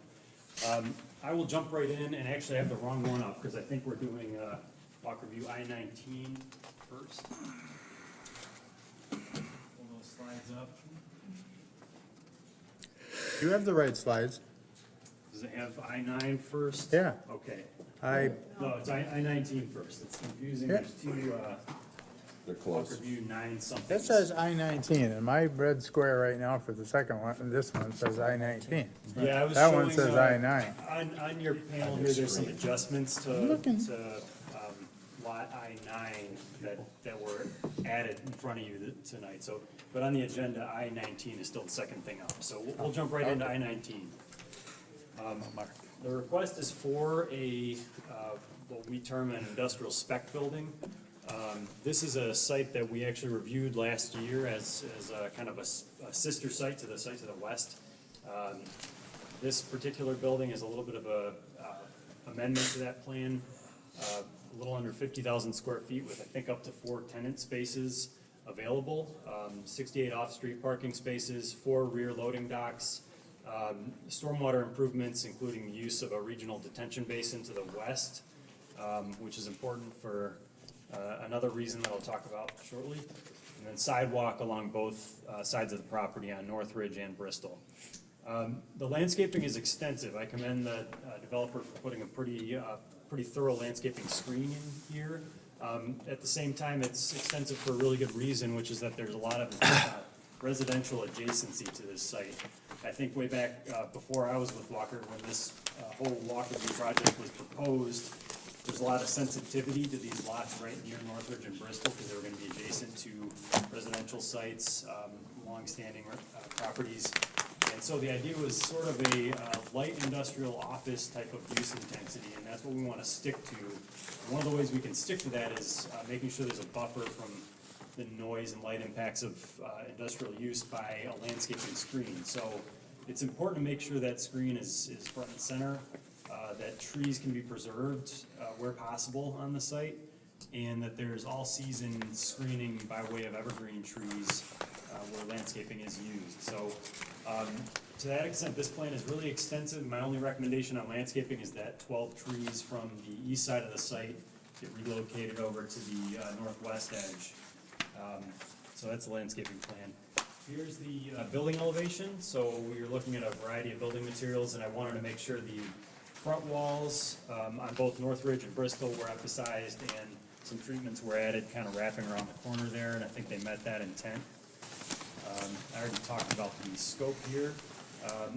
I will jump right in, and actually I have the wrong one up, because I think we're doing Walker View I-19 first. Pull those slides up. You have the right slides. Does it have I-9 first? Yeah. Okay. I, No, it's I-19 first. It's confusing. Yeah. There's two They're close. Walker View 9-something. That says I-19, and my red square right now for the second one, and this one says I-19. Yeah, I was That one showing, says I-9. On your panel here, there's some adjustments to lot I-9 that were added in front of you tonight, so, but on the agenda, I-19 is still the second thing up, so we'll jump right into I-19. The request is for what we term an industrial spec building. This is a site that we actually reviewed last year as a kind of a sister site to the site to the west. This particular building is a little bit of a amendment to that plan, a little under 50,000 square feet with, I think, up to 4 tenant spaces available, 68 off-street parking spaces, 4 rear loading docks, stormwater improvements, including the use of a regional detention basin to the west, which is important for another reason that I'll talk about shortly, and then sidewalk along both sides of the property on Northridge and Bristol. The landscaping is extensive. I commend the developer for putting a pretty thorough landscaping screen in here. At the same time, it's extensive for a really good reason, which is that there's a lot of residential adjacency to this site. I think way back before I was with Walker, when this whole Walker View project was proposed, there's a lot of sensitivity to these lots right near Northridge and Bristol because they were going to be adjacent to residential sites, long-standing properties. And so the idea was sort of a light industrial office type of use intensity, and that's what we want to stick to. And one of the ways we can stick to that is making sure there's a buffer from the noise and light impacts of industrial use by a landscaping screen. So it's important to make sure that screen is front and center, that trees can be preserved where possible on the site, and that there's all-season screening by way of evergreen trees where landscaping is used. So to that extent, this plan is really extensive. My only recommendation on landscaping is that 12 trees from the east side of the site get relocated over to the northwest edge. So that's the landscaping plan. Here's the building elevation. So we were looking at a variety of building materials, and I wanted to make sure the front walls on both Northridge and Bristol were emphasized, and some treatments were added kind of wrapping around the corner there, and I think they met that intent. I already talked about the scope here.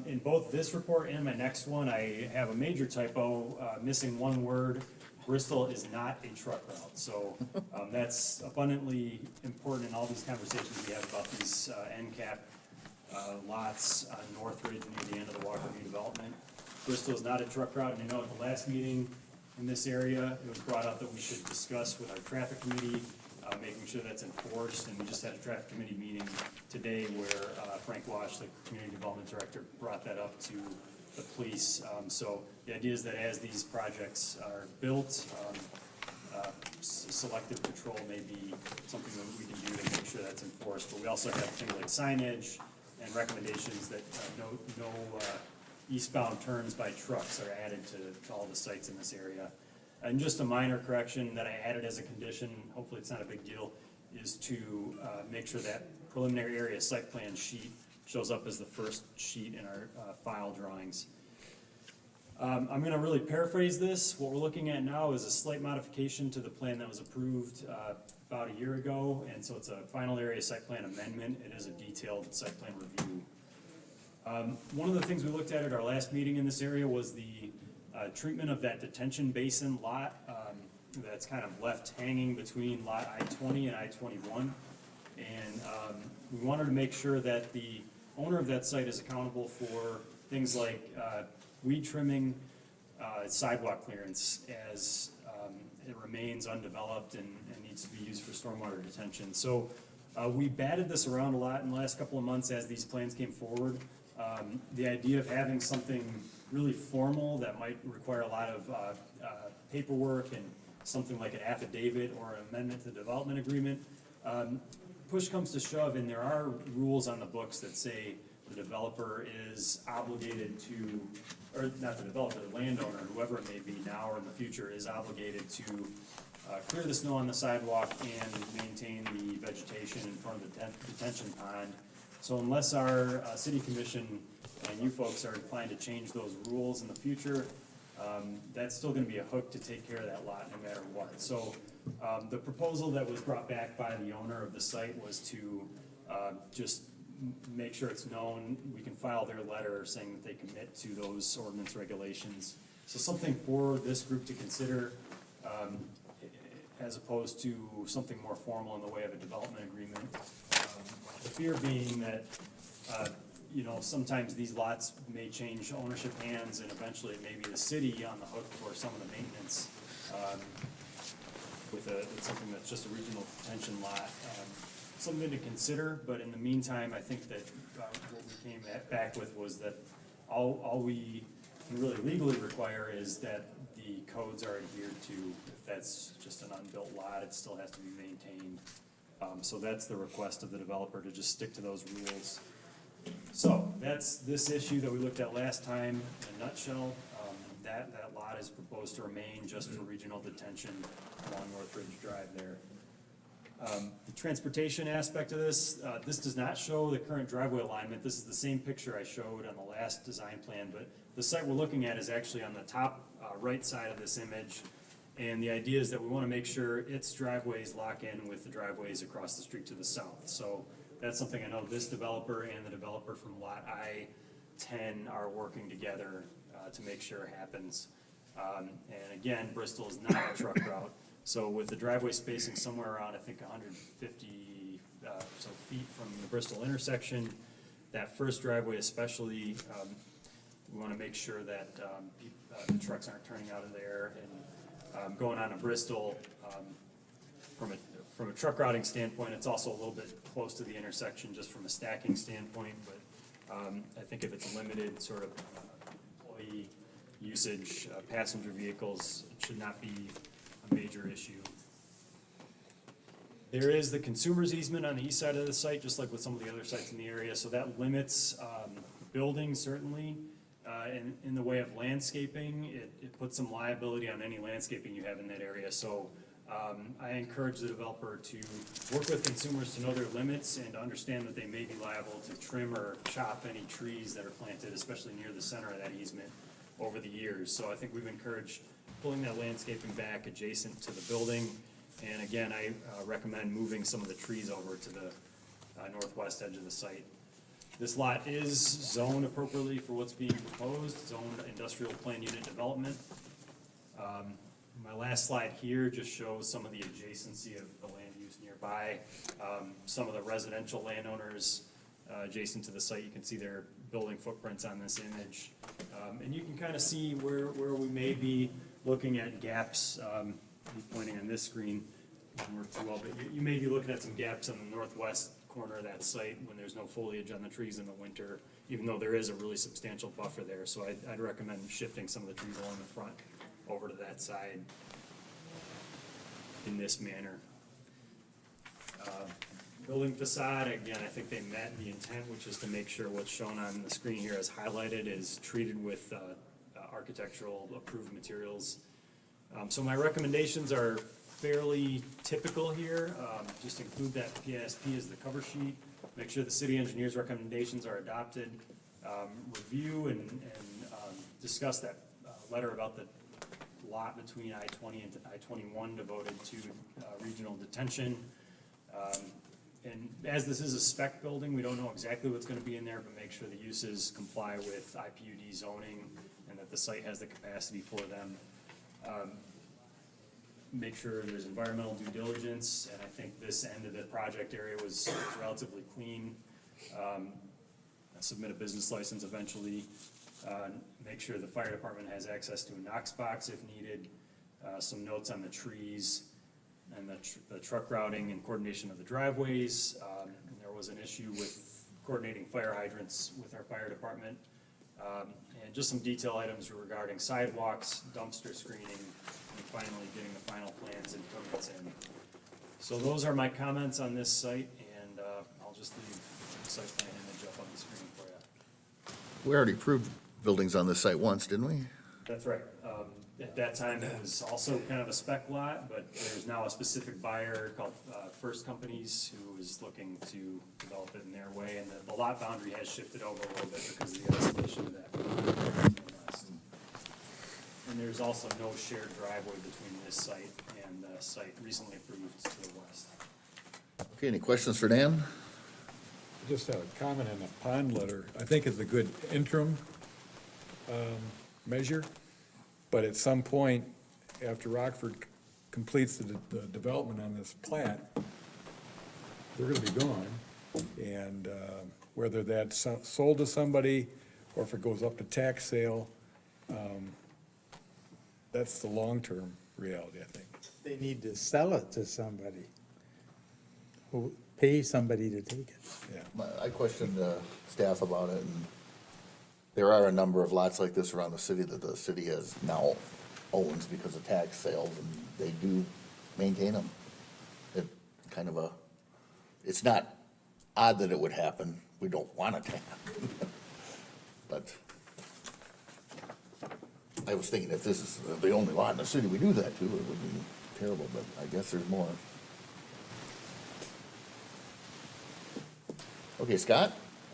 In both this report and my next one, I have a major typo, missing one word. Bristol is not a truck route, so that's abundantly important in all these conversations we have about these NCAP lots on Northridge near the end of the Walker View development. Bristol is not a truck route, and I know at the last meeting in this area, it was brought up that we should discuss with our traffic committee, making sure that's enforced, and we just had a traffic committee meeting today where Frank Wash, the community development director, brought that up to the police. So the idea is that as these projects are built, selective patrol may be something that we can do to make sure that's enforced, but we also have things like signage and recommendations that no eastbound turns by trucks are added to all the sites in this area. And just a minor correction that I added as a condition, hopefully it's not a big deal, is to make sure that preliminary area site plan sheet shows up as the first sheet in our file drawings. I'm gonna really paraphrase this. What we're looking at now is a slight modification to the plan that was approved about a year ago, and so it's a final area site plan amendment. It is a detailed site plan review. One of the things we looked at our last meeting in this area was the treatment of that detention basin lot that's kind of left hanging between lot I-20 and I-21. And we wanted to make sure that the owner of that site is accountable for things like weed trimming, sidewalk clearance as it remains undeveloped and needs to be used for stormwater detention. So we batted this around a lot in the last couple of months as these plans came forward. The idea of having something really formal that might require a lot of paperwork and something like an affidavit or an amendment to the development agreement, push comes to shove, and there are rules on the books that say the developer is obligated to, or not the developer, the landowner, whoever it may be now or in the future, is obligated to clear the snow on the sidewalk and maintain the vegetation in front of the detention pond. So unless our city commission and you folks are inclined to change those rules in the future, that's still gonna be a hook to take care of that lot no matter what. So, the proposal that was brought back by the owner of the site was to, just make sure it's known, we can file their letter saying that they commit to those ordinance regulations. So something for this group to consider, as opposed to something more formal in the way of a development agreement. The fear being that, you know, sometimes these lots may change ownership hands, and eventually it may be the city on the hook for some of the maintenance, with something that's just a regional detention lot. Something to consider, but in the meantime, I think that, what we came back with was that all we can really legally require is that the codes are adhered to. If that's just an unbuilt lot, it still has to be maintained. So that's the request of the developer, to just stick to those rules. So that's this issue that we looked at last time in a nutshell. That lot is proposed to remain just for regional detention along North Ridge Drive there. The transportation aspect of this, this does not show the current driveway alignment. This is the same picture I showed on the last design plan, but the site we're looking at is actually on the top right side of this image. And the idea is that we want to make sure its driveways lock in with the driveways across the street to the south. So that's something I know this developer and the developer from Lot I-10 are working together to make sure happens. And again, Bristol is not a truck route. So with the driveway spacing somewhere around, I think, 150 so feet from the Bristol intersection, that first driveway especially, we want to make sure that the trucks aren't turning out of there. And going on to Bristol, from a truck routing standpoint, it's also a little bit close to the intersection just from a stacking standpoint. But I think if it's limited sort of employee usage, passenger vehicles, it should not be a major issue. There is the consumer's easement on the east side of the site, just like with some of the other sites in the area, so that limits building certainly. In the way of landscaping, it puts some liability on any landscaping you have in that area. So I encourage the developer to work with consumers to know their limits and to understand that they may be liable to trim or chop any trees that are planted, especially near the center of that easement over the years. So I think we've encouraged pulling that landscaping back adjacent to the building. And again, I recommend moving some of the trees over to the northwest edge of the site. This lot is zoned appropriately for what's being proposed, zoned industrial plan unit development. My last slide here just shows some of the adjacency of the land use nearby. Some of the residential landowners adjacent to the site, you can see their building footprints on this image. And you can kind of see where we may be looking at gaps. I'm pointing on this screen, doesn't work too well, but you may be looking at some gaps on the northwest corner of that site when there's no foliage on the trees in the winter, even though there is a really substantial buffer there. So I'd recommend shifting some of the trees along the front over to that side in this manner. Building facade, again, I think they met the intent, which is to make sure what's shown on the screen here as highlighted is treated with architectural approved materials. So my recommendations are fairly typical here. Just include that PSP as the cover sheet. Make sure the city engineer's recommendations are adopted. Review and discuss that letter about the lot between I-20 and I-21 devoted to regional detention. And as this is a spec building, we don't know exactly what's going to be in there, but make sure the uses comply with IPUD zoning and that the site has the capacity for them. Make sure there's environmental due diligence, and I think this end of the project area was relatively clean. Submit a business license eventually. Make sure the fire department has access to a Knox box if needed. Some notes on the trees and the truck routing and coordination of the driveways. And there was an issue with coordinating fire hydrants with our fire department. And just some detail items regarding sidewalks, dumpster screening, and finally getting the final plans and permits in. So those are my comments on this site, and I'll just leave the site plan image up on the screen for you. We already approved buildings on this site once, didn't we? That's right. At that time, it was also kind of a spec lot, but there's now a specific buyer called First Companies who is looking to develop it in their way, and the lot boundary has shifted over a little bit because of the escalation of that. And there's also no shared driveway between this site and the site recently approved to the west. Okay, any questions for Dan? Just a comment on the pond letter. I think it's a good interim measure, but at some point, after Rockford completes the development on this plat, they're gonna be gone. And whether that's sold to somebody or if it goes up to tax sale, that's the long-term reality, I think. They need to sell it to somebody, who pay somebody to take it. I questioned staff about it, and there are a number of lots like this around the city that the city has now owns because of tax sales, and they do maintain them. It kind of it's not odd that it would happen. We don't want it to happen. But I was thinking if this is the only lot in the city we do that to, it would be terrible, but I guess there's more. Okay, Scott?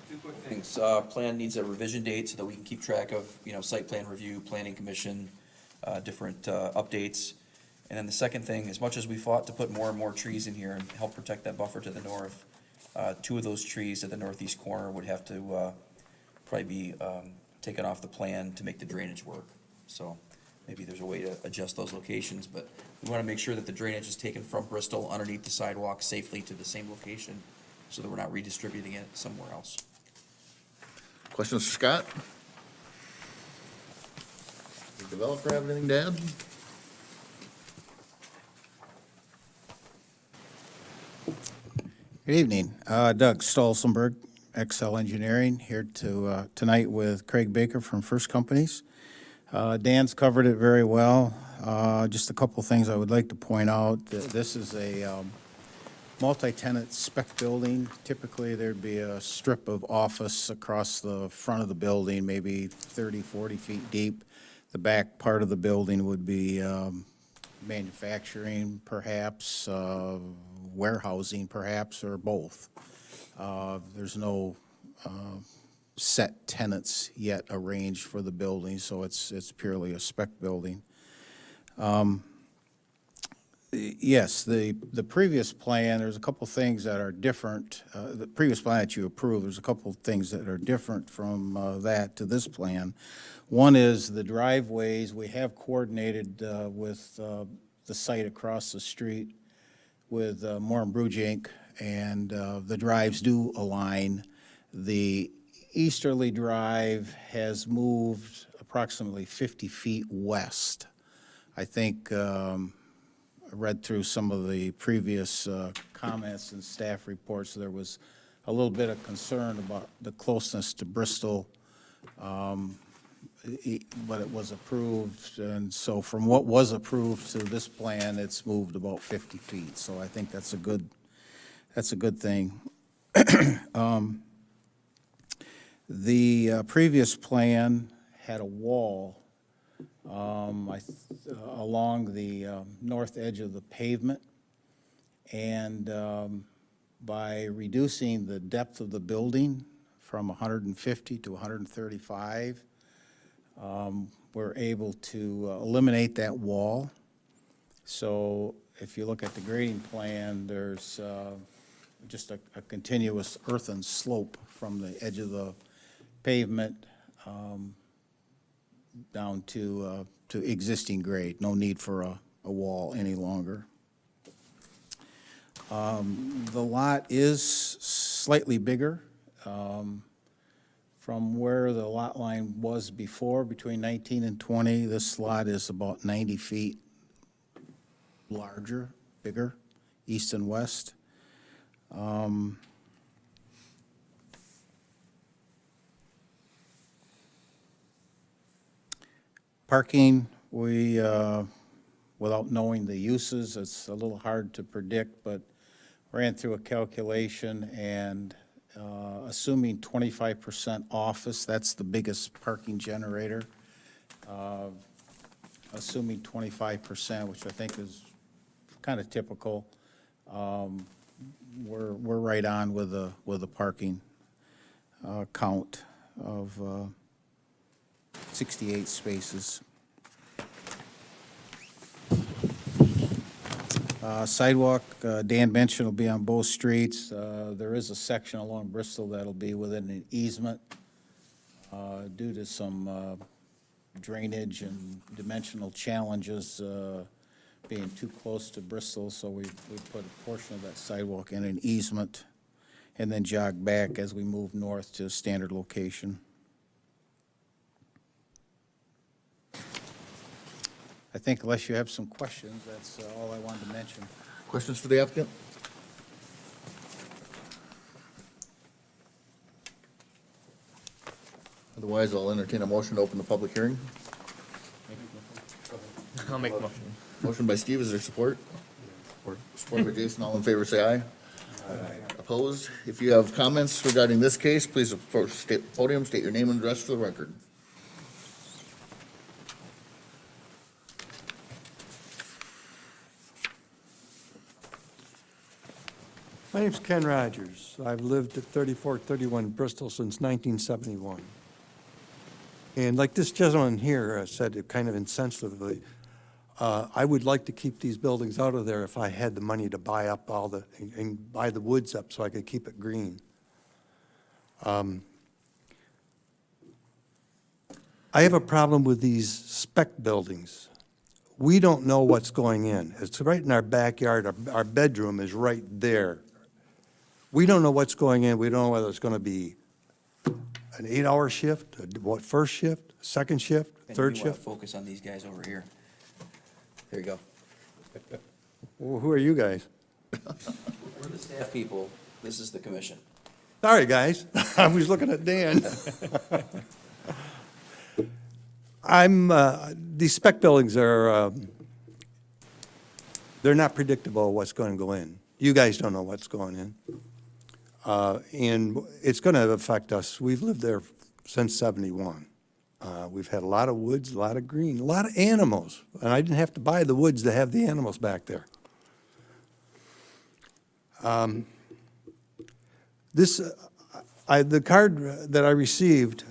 Two quick things. Plan needs a revision date so that we can keep track of, site plan review, planning commission, different updates. And then the second thing, as much as we fought to put more and more trees in here and help protect that buffer to the north, two of those trees at the northeast corner would have to probably be taken off the plan to make the drainage work. So maybe there's a way to adjust those locations, but we want to make sure that the drainage is taken from Bristol underneath the sidewalk safely to the same location so that we're not redistributing it somewhere else. Questions for Scott? The developer have anything to add? Good evening. Doug Stolzenberg, XL Engineering, here tonight with Craig Baker from First Companies. Dan's covered it very well. Just a couple things I would like to point out. This is a multi-tenant spec building. Typically, there'd be a strip of office across the front of the building, maybe 30, 40 feet deep. The back part of the building would be manufacturing, perhaps, warehousing, perhaps, or both. There's no set tenants yet arranged for the building, so it's purely a spec building. Yes, the previous plan, there's a couple things that are different. The previous plan that you approved, there's a couple things that are different from that to this plan. One is the driveways. We have coordinated with the site across the street with Moore and Bruge Inc., and the drives do align. The easterly drive has moved approximately 50 feet west. I think I read through some of the previous comments and staff reports. There was a little bit of concern about the closeness to Bristol, but it was approved, and so from what was approved to this plan, it's moved about 50 feet. So I think that's a good thing. The previous plan had a wall along the north edge of the pavement, and by reducing the depth of the building from 150 to 135, we're able to eliminate that wall. So if you look at the grading plan, there's just a continuous earthen slope from the edge of the pavement down to existing grade. No need for a wall any longer. The lot is slightly bigger from where the lot line was before, between 19 and 20. This lot is about 90 feet larger, bigger, east and west. Parking, we, without knowing the uses, it's a little hard to predict, but ran through a calculation, and assuming 25% office, that's the biggest parking generator. Assuming 25%, which I think is kind of typical, we're right on with the parking count of 68 spaces. Sidewalk, Dan mentioned, will be on both streets. There is a section along Bristol that'll be within an easement due to some drainage and dimensional challenges being too close to Bristol, so we put a portion of that sidewalk in an easement and then jog back as we move north to standard location. I think unless you have some questions, that's all I wanted to mention. Questions for the applicant? Otherwise, I'll entertain a motion to open the public hearing. I'll make a motion. Motion by Steve, is there support? Support by Jason, all in favor, say aye. Opposed? If you have comments regarding this case, please approach the podium, state your name and address for the record. My name's Ken Rogers. I've lived at 3431 Bristol since 1971. And like this gentleman here said it kind of insensitively, I would like to keep these buildings out of there if I had the money to buy up and buy the woods up so I could keep it green. I have a problem with these spec buildings. We don't know what's going in. It's right in our backyard. Our bedroom is right there. We don't know what's going in. We don't know whether it's going to be an 8-hour shift, what, first shift, second shift, third You wanna shift. focus on these guys over here. There you go. Well, who are you guys? We're the staff people. This is the commission. Sorry, guys. I was looking at Dan. These spec buildings are, they're not predictable what's going to go in. You guys don't know what's going in. And it's going to affect us. We've lived there since '71. We've had a lot of woods, a lot of green, a lot of animals. And I didn't have to buy the woods to have the animals back there. The card that I received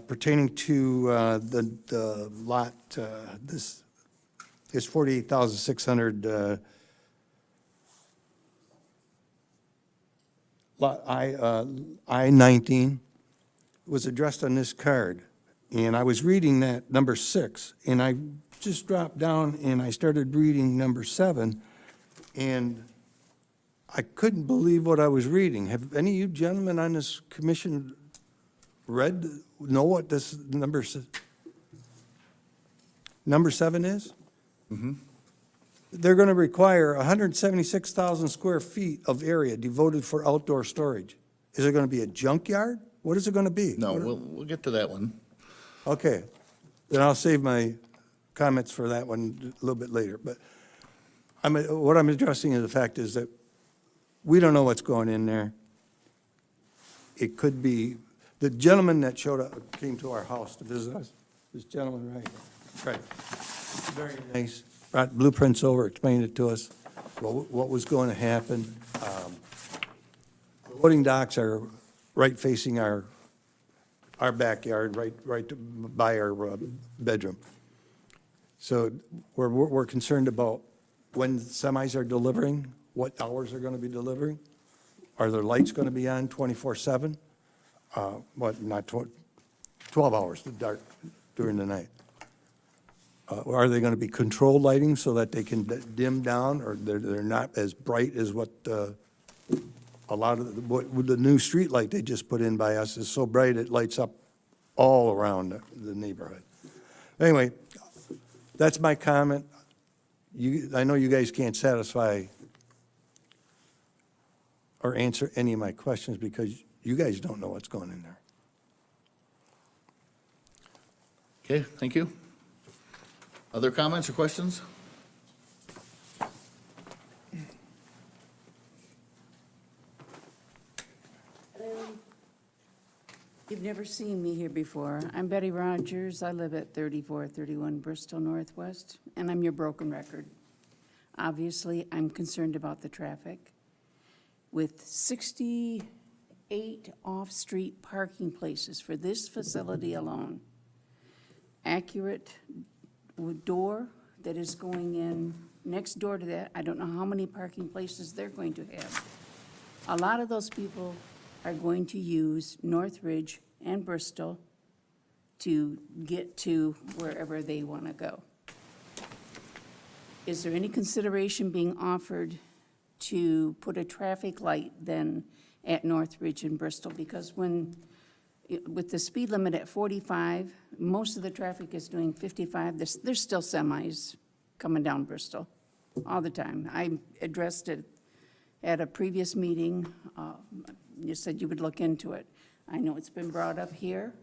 pertaining to the lot, this is 48,600 lot I-19 was addressed on this card. And I was reading that number 6, and I just dropped down and I started reading number 7, and I couldn't believe what I was reading. Have any of you gentlemen on this commission know what this number 7 is? Mm-hmm. They're going to require 176,000 square feet of area devoted for outdoor storage. Is it going to be a junkyard? What is it going to be? No, we'll get to that one. Okay, then I'll save my comments for that one a little bit later. But what I'm addressing is the fact is that we don't know what's going in there. It could be, the gentleman that came to our house to visit us, this gentleman right, very nice, brought blueprints over, explained it to us, what was going to happen. The loading docks are right facing our backyard, right by our bedroom. So we're concerned about when semis are delivering, what hours they're going to be delivering. Are their lights going to be on 24/7? Not 12 hours, dark during the night. Are they going to be controlled lighting so that they can dim down, or they're not as bright as what a lot of the new street light they just put in by us is so bright it lights up all around the neighborhood. Anyway, that's my comment. I know you guys can't satisfy or answer any of my questions because you guys don't know what's going in there. Okay, thank you. Other comments or questions? You've never seen me here before. I'm Betty Rogers. I live at 3431 Bristol Northwest, and I'm your broken record. Obviously, I'm concerned about the traffic. With 68 off-street parking places for this facility alone, accurate door that is going in next door to that, I don't know how many parking places they're going to have. A lot of those people are going to use Northridge and Bristol to get to wherever they want to go. Is there any consideration being offered to put a traffic light then at Northridge and Bristol? Because with the speed limit at 45, most of the traffic is doing 55. There's still semis coming down Bristol all the time. I addressed it at a previous meeting. You said you would look into it. I know it's been brought up here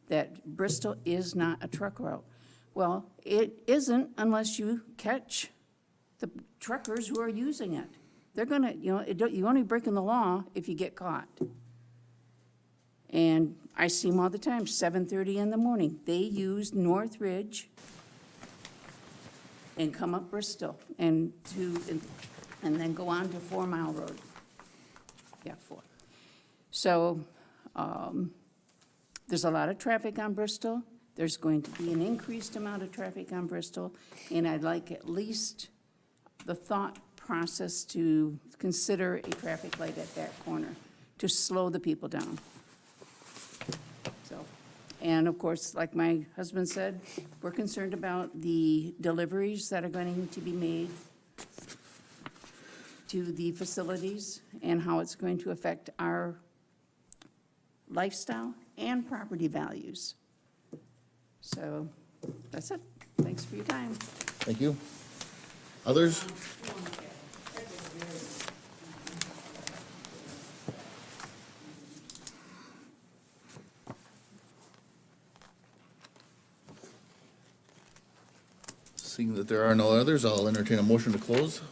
that Bristol is not a truck route. Well, it isn't unless you catch the truckers who are using it. They're gonna, you're only breaking the law if you get caught. And I see them all the time, 7:30 in the morning. They use Northridge and come up Bristol and then go on to 4 Mile Road. Yeah, 4. So, there's a lot of traffic on Bristol. There's going to be an increased amount of traffic on Bristol, and I'd like at least the thought process to consider a traffic light at that corner to slow the people down. So, and of course, like my husband said, we're concerned about the deliveries that are going to be made to the facilities and how it's going to affect our lifestyle and property values. So, that's it. Thanks for your time. Thank you. Others? Seeing that there are no others, I'll entertain a motion to close.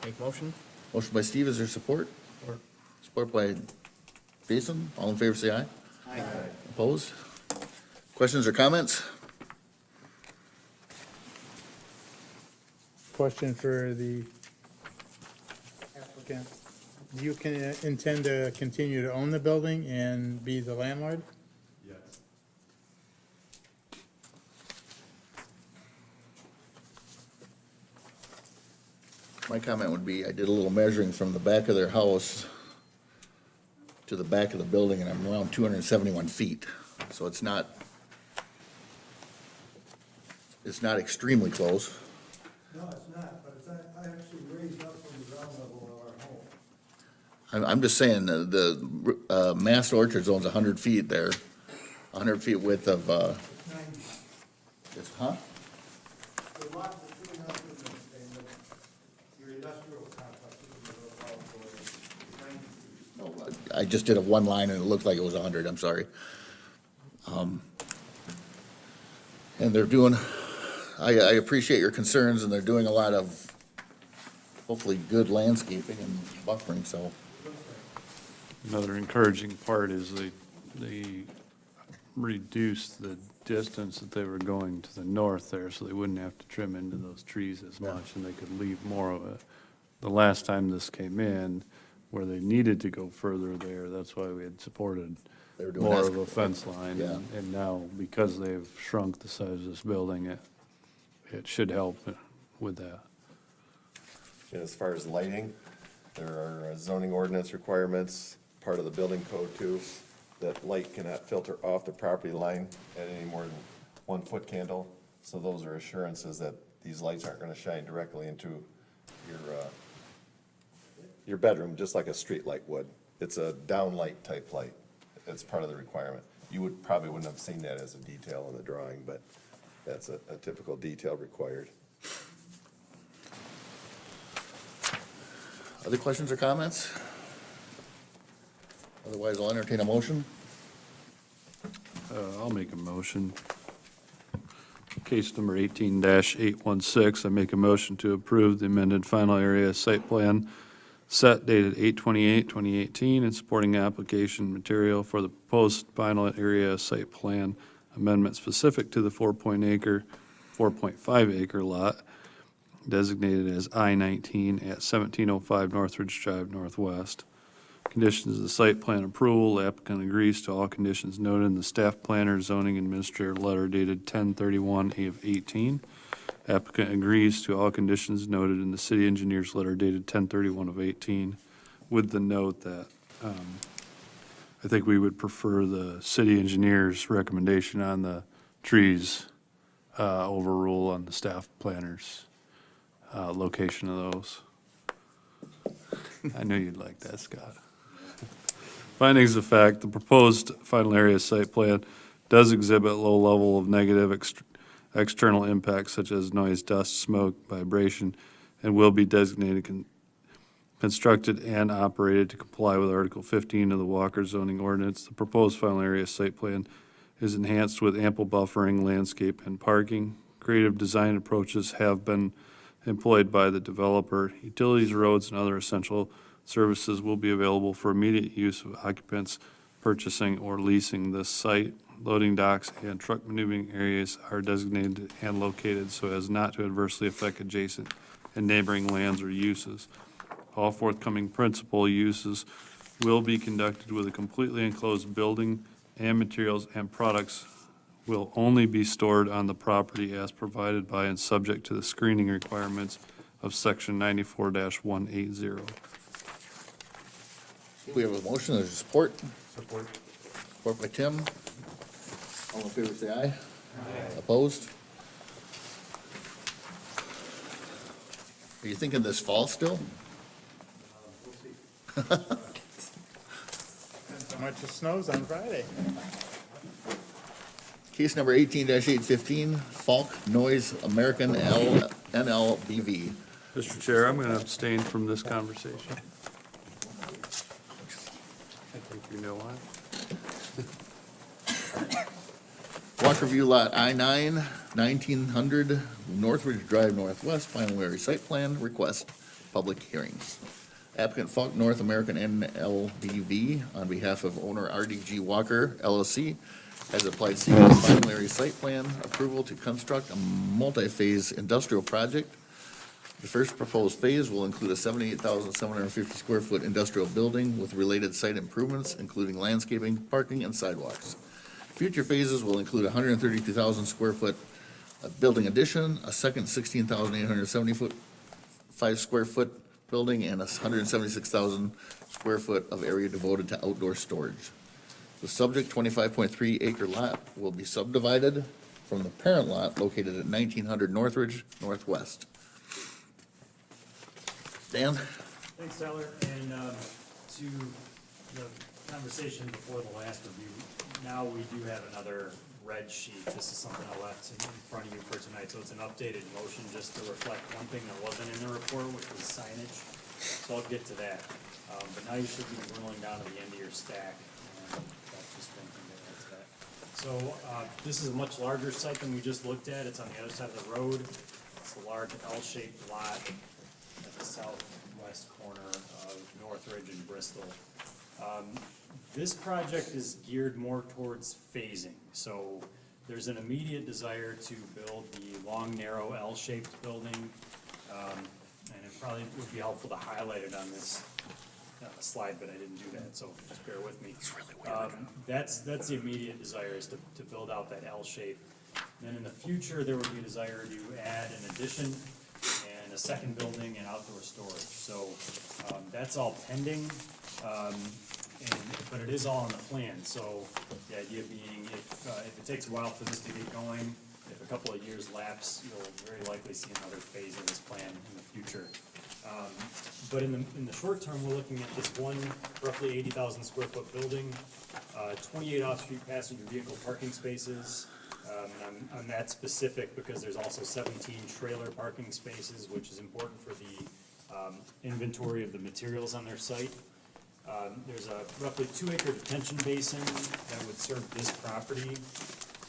Make motion? Motion by Steve, is there support? Support by Jason. All in favor, say aye. Aye. Opposed? Questions or comments? Question for the applicant. Do you intend to continue to own the building and be the landlord? Yes. My comment would be, I did a little measuring from the back of their house to the back of the building, and I'm around 271 feet. So it's not extremely close. No, it's not, but it's actually raised up from the ground level of our home. I'm just saying, the Mass Orchard Zone's 100 feet there, 100 feet width of, 90. it's, huh? The lot between us and your industrial complex is about 90 feet. I just did a one line and it looked like it was 100, I'm sorry. And they're doing, I appreciate your concerns, and they're doing a lot of hopefully good landscaping and buffering, so. Another encouraging part is they reduced the distance that they were going to the north there, so they wouldn't have to trim into those trees as much, and they could leave more of it. The last time this came in, where they needed to go further there, that's why we had supported They were doing more that. of a fence line. Yeah. And now, because they've shrunk the size of this building, it should help with that. And as far as lighting, there are zoning ordinance requirements, part of the building code too, that light cannot filter off the property line at any more than 1 foot candle. So those are assurances that these lights aren't gonna shine directly into your bedroom, just like a street light would. It's a downlight type light. It's part of the requirement. You probably wouldn't have seen that as a detail in the drawing, but that's a typical detail required. Other questions or comments? Otherwise, I'll entertain a motion. I'll make a motion. Case number 18-816, I make a motion to approve the amended final area site plan set dated 8/28/2018 and supporting application material for the proposed final area site plan amendment specific to the 4.5 acre lot designated as I-19 at 1705 Northridge Drive Northwest. Conditions of the site plan approval, the applicant agrees to all conditions noted in the staff planner zoning administrator letter dated 10/31/18, Applicant agrees to all conditions noted in the city engineer's letter dated 10/31/18, with the note that I think we would prefer the city engineer's recommendation on the trees overrule on the staff planner's location of those. I knew you'd like that, Scott. Findings of fact, the proposed final area site plan does exhibit low level of negative external impacts such as noise, dust, smoke, vibration, and will be designated constructed and operated to comply with Article 15 of the Walker zoning ordinance. The proposed final area site plan is enhanced with ample buffering, landscape, and parking. Creative design approaches have been employed by the developer. Utilities, roads, and other essential services will be available for immediate use of occupants purchasing or leasing this site. Loading docks and truck maneuvering areas are designated and located so as not to adversely affect adjacent and neighboring lands or uses. All forthcoming principal uses will be conducted with a completely enclosed building, and materials and products will only be stored on the property as provided by and subject to the screening requirements of section 94-180. We have a motion, there's support. Support. Support by Tim. All in favor, say aye. Aye. Opposed? Are you thinking this fall still? Depends how much it snows on Friday. Case number 18-815, Falk Noise American NLBV. Mr. Chair, I'm going to abstain from this conversation. I think you know why. Walker View Lot I-9, 1900 Northridge Drive Northwest, final area site plan request, public hearings. Applicant Falk North American NLBV, on behalf of owner RDG Walker LLC, has applied seeking final area site plan approval to construct a multi-phase industrial project. The first proposed phase will include a 78,750 square foot industrial building with related site improvements, including landscaping, parking, and sidewalks. Future phases will include a 132,000 square foot building addition, a second 16,875 square foot building, and a 176,000 square foot of area devoted to outdoor storage. The subject 25.3 acre lot will be subdivided from the parent lot located at 1900 Northridge Northwest. Dan? Thanks, Tyler. And to the conversation before the last review, now we do have another red sheet. This is something I left in front of you for tonight, so it's an updated motion just to reflect one thing that wasn't in the report, which was signage. So I'll get to that. But now you should be dwindling down to the end of your stack. And that's just one thing to add to that. So this is a much larger site than we just looked at. It's on the other side of the road. It's a large L-shaped lot at the southwest corner of Northridge and Bristol. This project is geared more towards phasing. So there's an immediate desire to build the long, narrow L-shaped building. And it probably would be helpful to highlight it on this slide, but I didn't do that, so just bear with me. It's really weird. That's the immediate desire, is to build out that L shape. Then in the future, there would be a desire to add an addition and a second building and outdoor storage. So that's all pending, but it is all on the plan. So the idea being, if it takes a while for this to get going, if a couple of years lapse, you'll very likely see another phase of this plan in the future. But in the short term, we're looking at this one roughly 80,000 square foot building, 28 off-street passenger vehicle parking spaces. And I'm that specific because there's also 17 trailer parking spaces, which is important for the inventory of the materials on their site. There's a roughly 2 acre detention basin that would serve this property.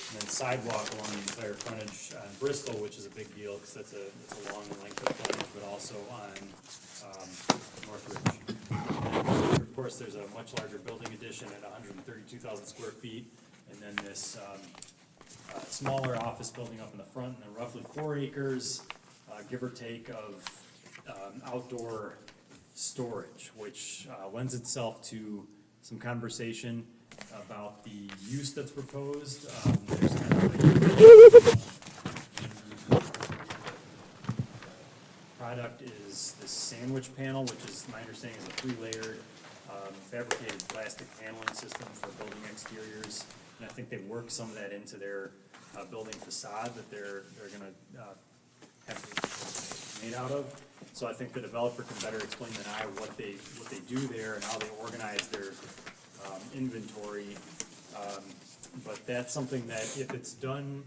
And then sidewalk along the entire frontage on Bristol, which is a big deal because that's a long length of frontage, but also on Northridge. And of course, there's a much larger building addition at 132,000 square feet, and then this smaller office building up in the front, and then roughly 4 acres, give or take, of outdoor storage, which lends itself to some conversation about the use that's proposed. There's kind of product is this sandwich panel, which is, my understanding, is a three-layered fabricated plastic paneling system for building exteriors. And I think they work some of that into their building facade that they're gonna have it made out of. So I think the developer can better explain than I what they do there and how they organize their inventory. But that's something that if it's done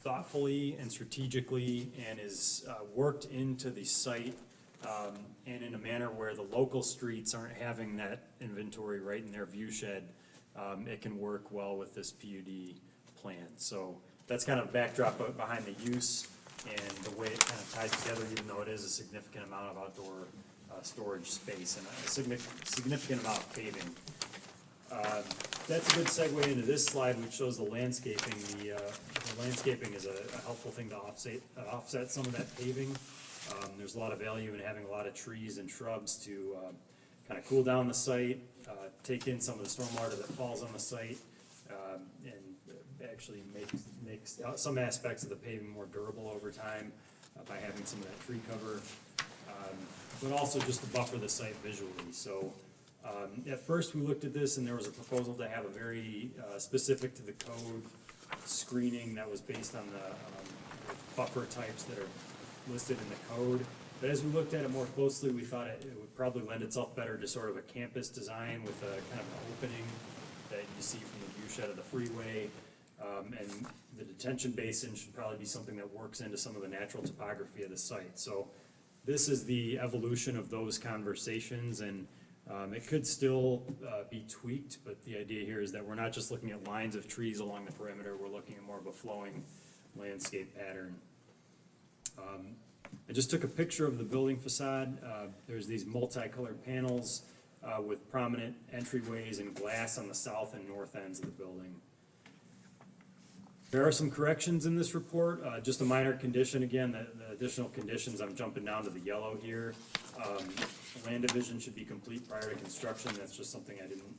thoughtfully and strategically and is worked into the site and in a manner where the local streets aren't having that inventory right in their view shed, it can work well with this PUD plan. So that's kind of backdrop behind the use and the way it kind of ties together, even though it is a significant amount of outdoor storage space and a significant amount of paving. That's a good segue into this slide, which shows the landscaping. The landscaping is a helpful thing to offset some of that paving. There's a lot of value in having a lot of trees and shrubs to kind of cool down the site, take in some of the stormwater that falls on the site, and actually make some aspects of the paving more durable over time by having some of that tree cover, but also just to buffer the site visually. So at first we looked at this and there was a proposal to have a very specific to the code screening that was based on the buffer types that are listed in the code. But as we looked at it more closely, we thought it would probably lend itself better to sort of a campus design with a kind of an opening that you see from the view shed of the freeway. And the detention basin should probably be something that works into some of the natural topography of the site. So this is the evolution of those conversations, and it could still be tweaked, but the idea here is that we're not just looking at lines of trees along the perimeter, we're looking at more of a flowing landscape pattern. I just took a picture of the building facade. There's these multicolored panels with prominent entryways and glass on the south and north ends of the building. There are some corrections in this report, just a minor condition. Again, the additional conditions, I'm jumping down to the yellow here. Land division should be complete prior to construction. That's just something I didn't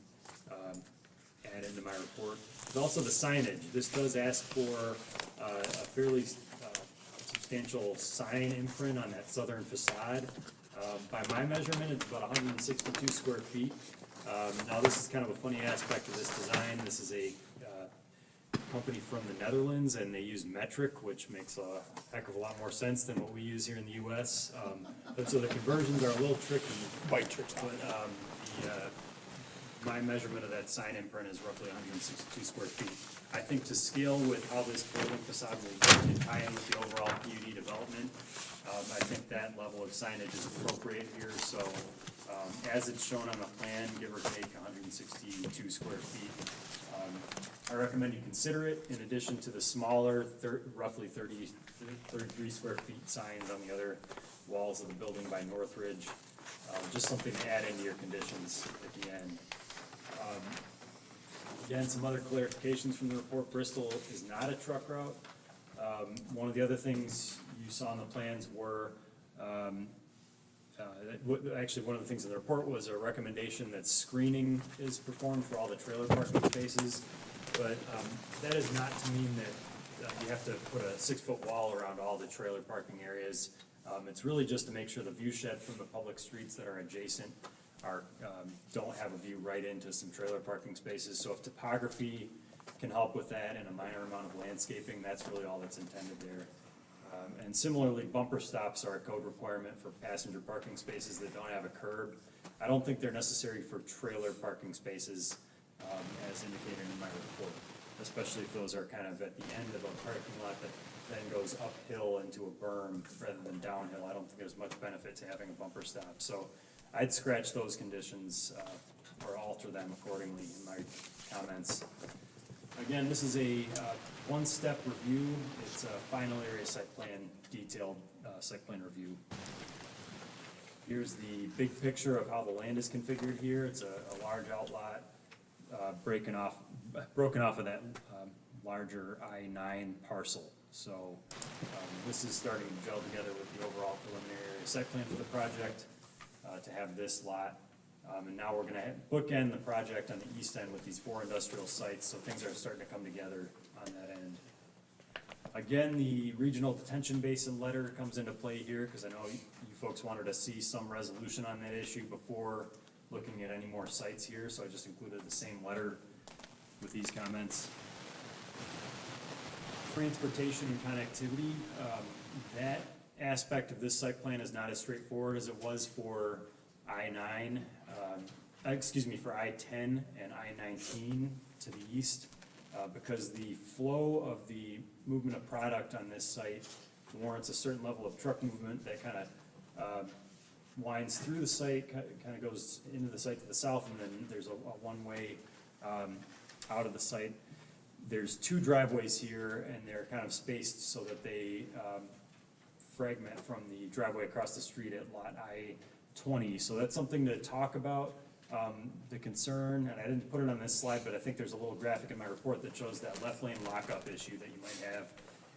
add into my report. There's also the signage. This does ask for a fairly substantial sign imprint on that southern facade. By my measurement, it's about 162 square feet. Now this is kind of a funny aspect of this design. This is a company from the Netherlands, and they use metric, which makes a heck of a lot more sense than what we use here in the US. But so the conversions are a little tricky. Quite tricky. But my measurement of that sign imprint is roughly 162 square feet. I think to scale with how this building facade will work and tie in with the overall PUD development, I think that level of signage is appropriate here. So as it's shown on the plan, give or take 162 square feet. I recommend you consider it in addition to the smaller, roughly 33 square feet signs on the other walls of the building by Northridge. Just something to add into your conditions at the end. Again, some other clarifications from the report. Bristol is not a truck route. One of the other things you saw in the plans were, actually one of the things in the report was a recommendation that screening is performed for all the trailer parking spaces. But that is not to mean that you have to put a 6-foot wall around all the trailer parking areas. It's really just to make sure the view shed from the public streets that are adjacent don't have a view right into some trailer parking spaces. So if topography can help with that and a minor amount of landscaping, that's really all that's intended there. And similarly, bumper stops are a code requirement for passenger parking spaces that don't have a curb. I don't think they're necessary for trailer parking spaces, as indicated in my report, especially if those are kind of at the end of a parking lot that then goes uphill into a berm rather than downhill. I don't think there's much benefit to having a bumper stop. So I'd scratch those conditions or alter them accordingly in my comments. Again, this is a one-step review. It's a final area site plan, detailed site plan review. Here's the big picture of how the land is configured here. It's a large outlot broken off of that larger I-9 parcel. So this is starting to gel together with the overall preliminary area site plan for the project to have this lot. And now we're going to bookend the project on the east end with these 4 industrial sites, so things are starting to come together on that end. Again, the regional detention basin letter comes into play here, because I know you folks wanted to see some resolution on that issue before looking at any more sites here, so I just included the same letter with these comments. Transportation and connectivity, that aspect of this site plan is not as straightforward as it was for I-9, for I-10 and I-19 to the east, because the flow of the movement of product on this site warrants a certain level of truck movement that kind of winds through the site, kind of goes into the site to the south, and then there's a one-way out of the site. There's 2 driveways here, and they're kind of spaced so that they fragment from the driveway across the street at lot I-20. So that's something to talk about. The concern, and I didn't put it on this slide, but I think there's a little graphic in my report that shows that left lane lockup issue that you might have.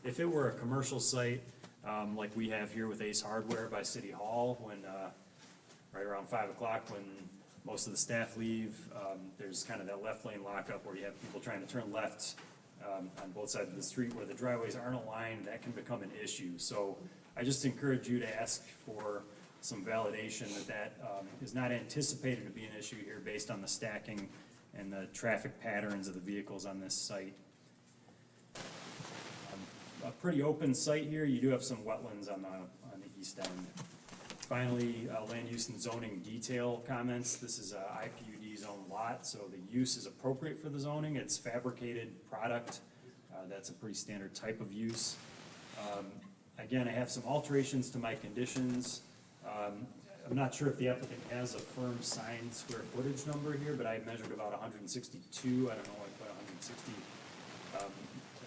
If it were a commercial site, like we have here with Ace Hardware by City Hall, when, right around 5 o'clock, when most of the staff leave, there's kind of that left lane lockup where you have people trying to turn left on both sides of the street where the driveways aren't aligned. That can become an issue. So I just encourage you to ask for some validation that is not anticipated to be an issue here based on the stacking and the traffic patterns of the vehicles on this site. A pretty open site here. You do have some wetlands on the east end. Finally, land use and zoning detail comments. This is a IPUD zone lot, so the use is appropriate for the zoning. It's fabricated product. That's a pretty standard type of use. Again, I have some alterations to my conditions. I'm not sure if the applicant has a firm signed square footage number here, but I measured about 162. I don't know, I put 160.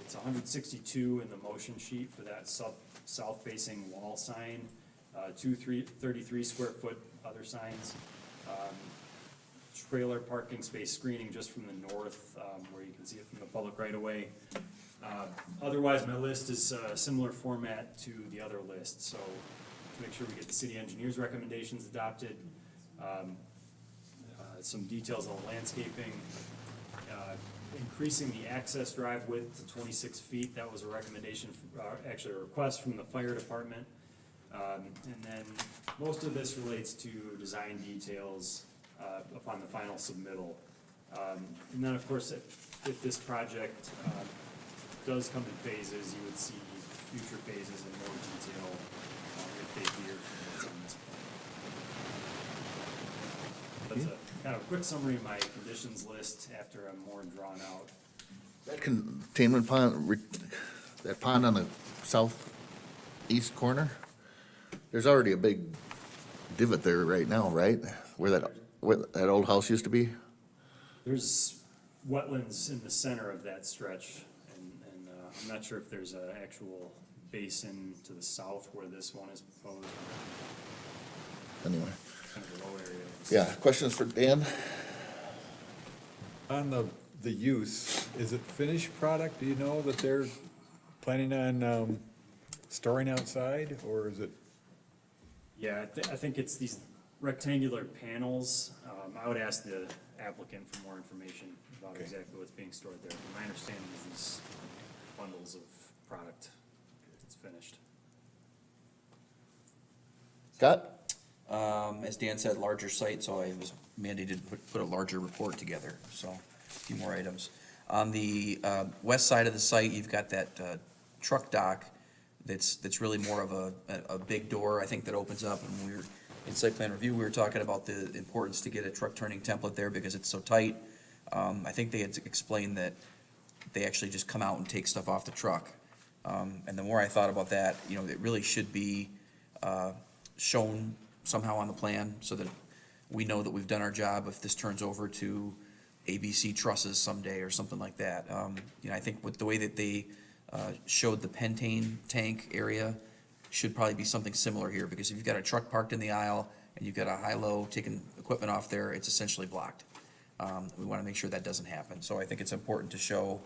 It's 162 in the motion sheet for that south-facing wall sign. 33 square foot other signs. Trailer parking space screening just from the north, where you can see it from the public right away. Otherwise, my list is a similar format to the other list, so to make sure we get the city engineer's recommendations adopted, some details on landscaping, increasing the access drive width to 26 feet. That was a recommendation, actually a request from the fire department. And then most of this relates to design details upon the final submittal. And then, of course, if this project does come in phases, you would see future phases in more detail if they hear from what's on this plan. That's a kind of a quick summary of my conditions list after a more drawn out. That containment pond, that pond on the southeast corner, there's already a big divot there right now, right? Where that old house used to be? There's wetlands in the center of that stretch, and I'm not sure if there's an actual basin to the south where this one is proposed. Anyway. Kind of a low area. Yeah, questions for Dan? On the use, is it finished product? Do you know that they're planning on storing outside, or is it? Yeah, I think it's these rectangular panels. I would ask the applicant for more information about exactly what's being stored there. My understanding is these bundles of product, it's finished. Scott? As Dan said, larger site, so I was mandated to put a larger report together, so a few more items. On the west side of the site, you've got that truck dock that's really more of a big door, I think, that opens up. And we were in site plan review, we were talking about the importance to get a truck turning template there because it's so tight. I think they had explained that they actually just come out and take stuff off the truck. And the more I thought about that, it really should be shown somehow on the plan so that we know that we've done our job if this turns over to ABC trusses someday or something like that. I think with the way that they showed the pentane tank area should probably be something similar here, because if you've got a truck parked in the aisle and you've got a high-low taking equipment off there, it's essentially blocked. We want to make sure that doesn't happen. So I think it's important to show,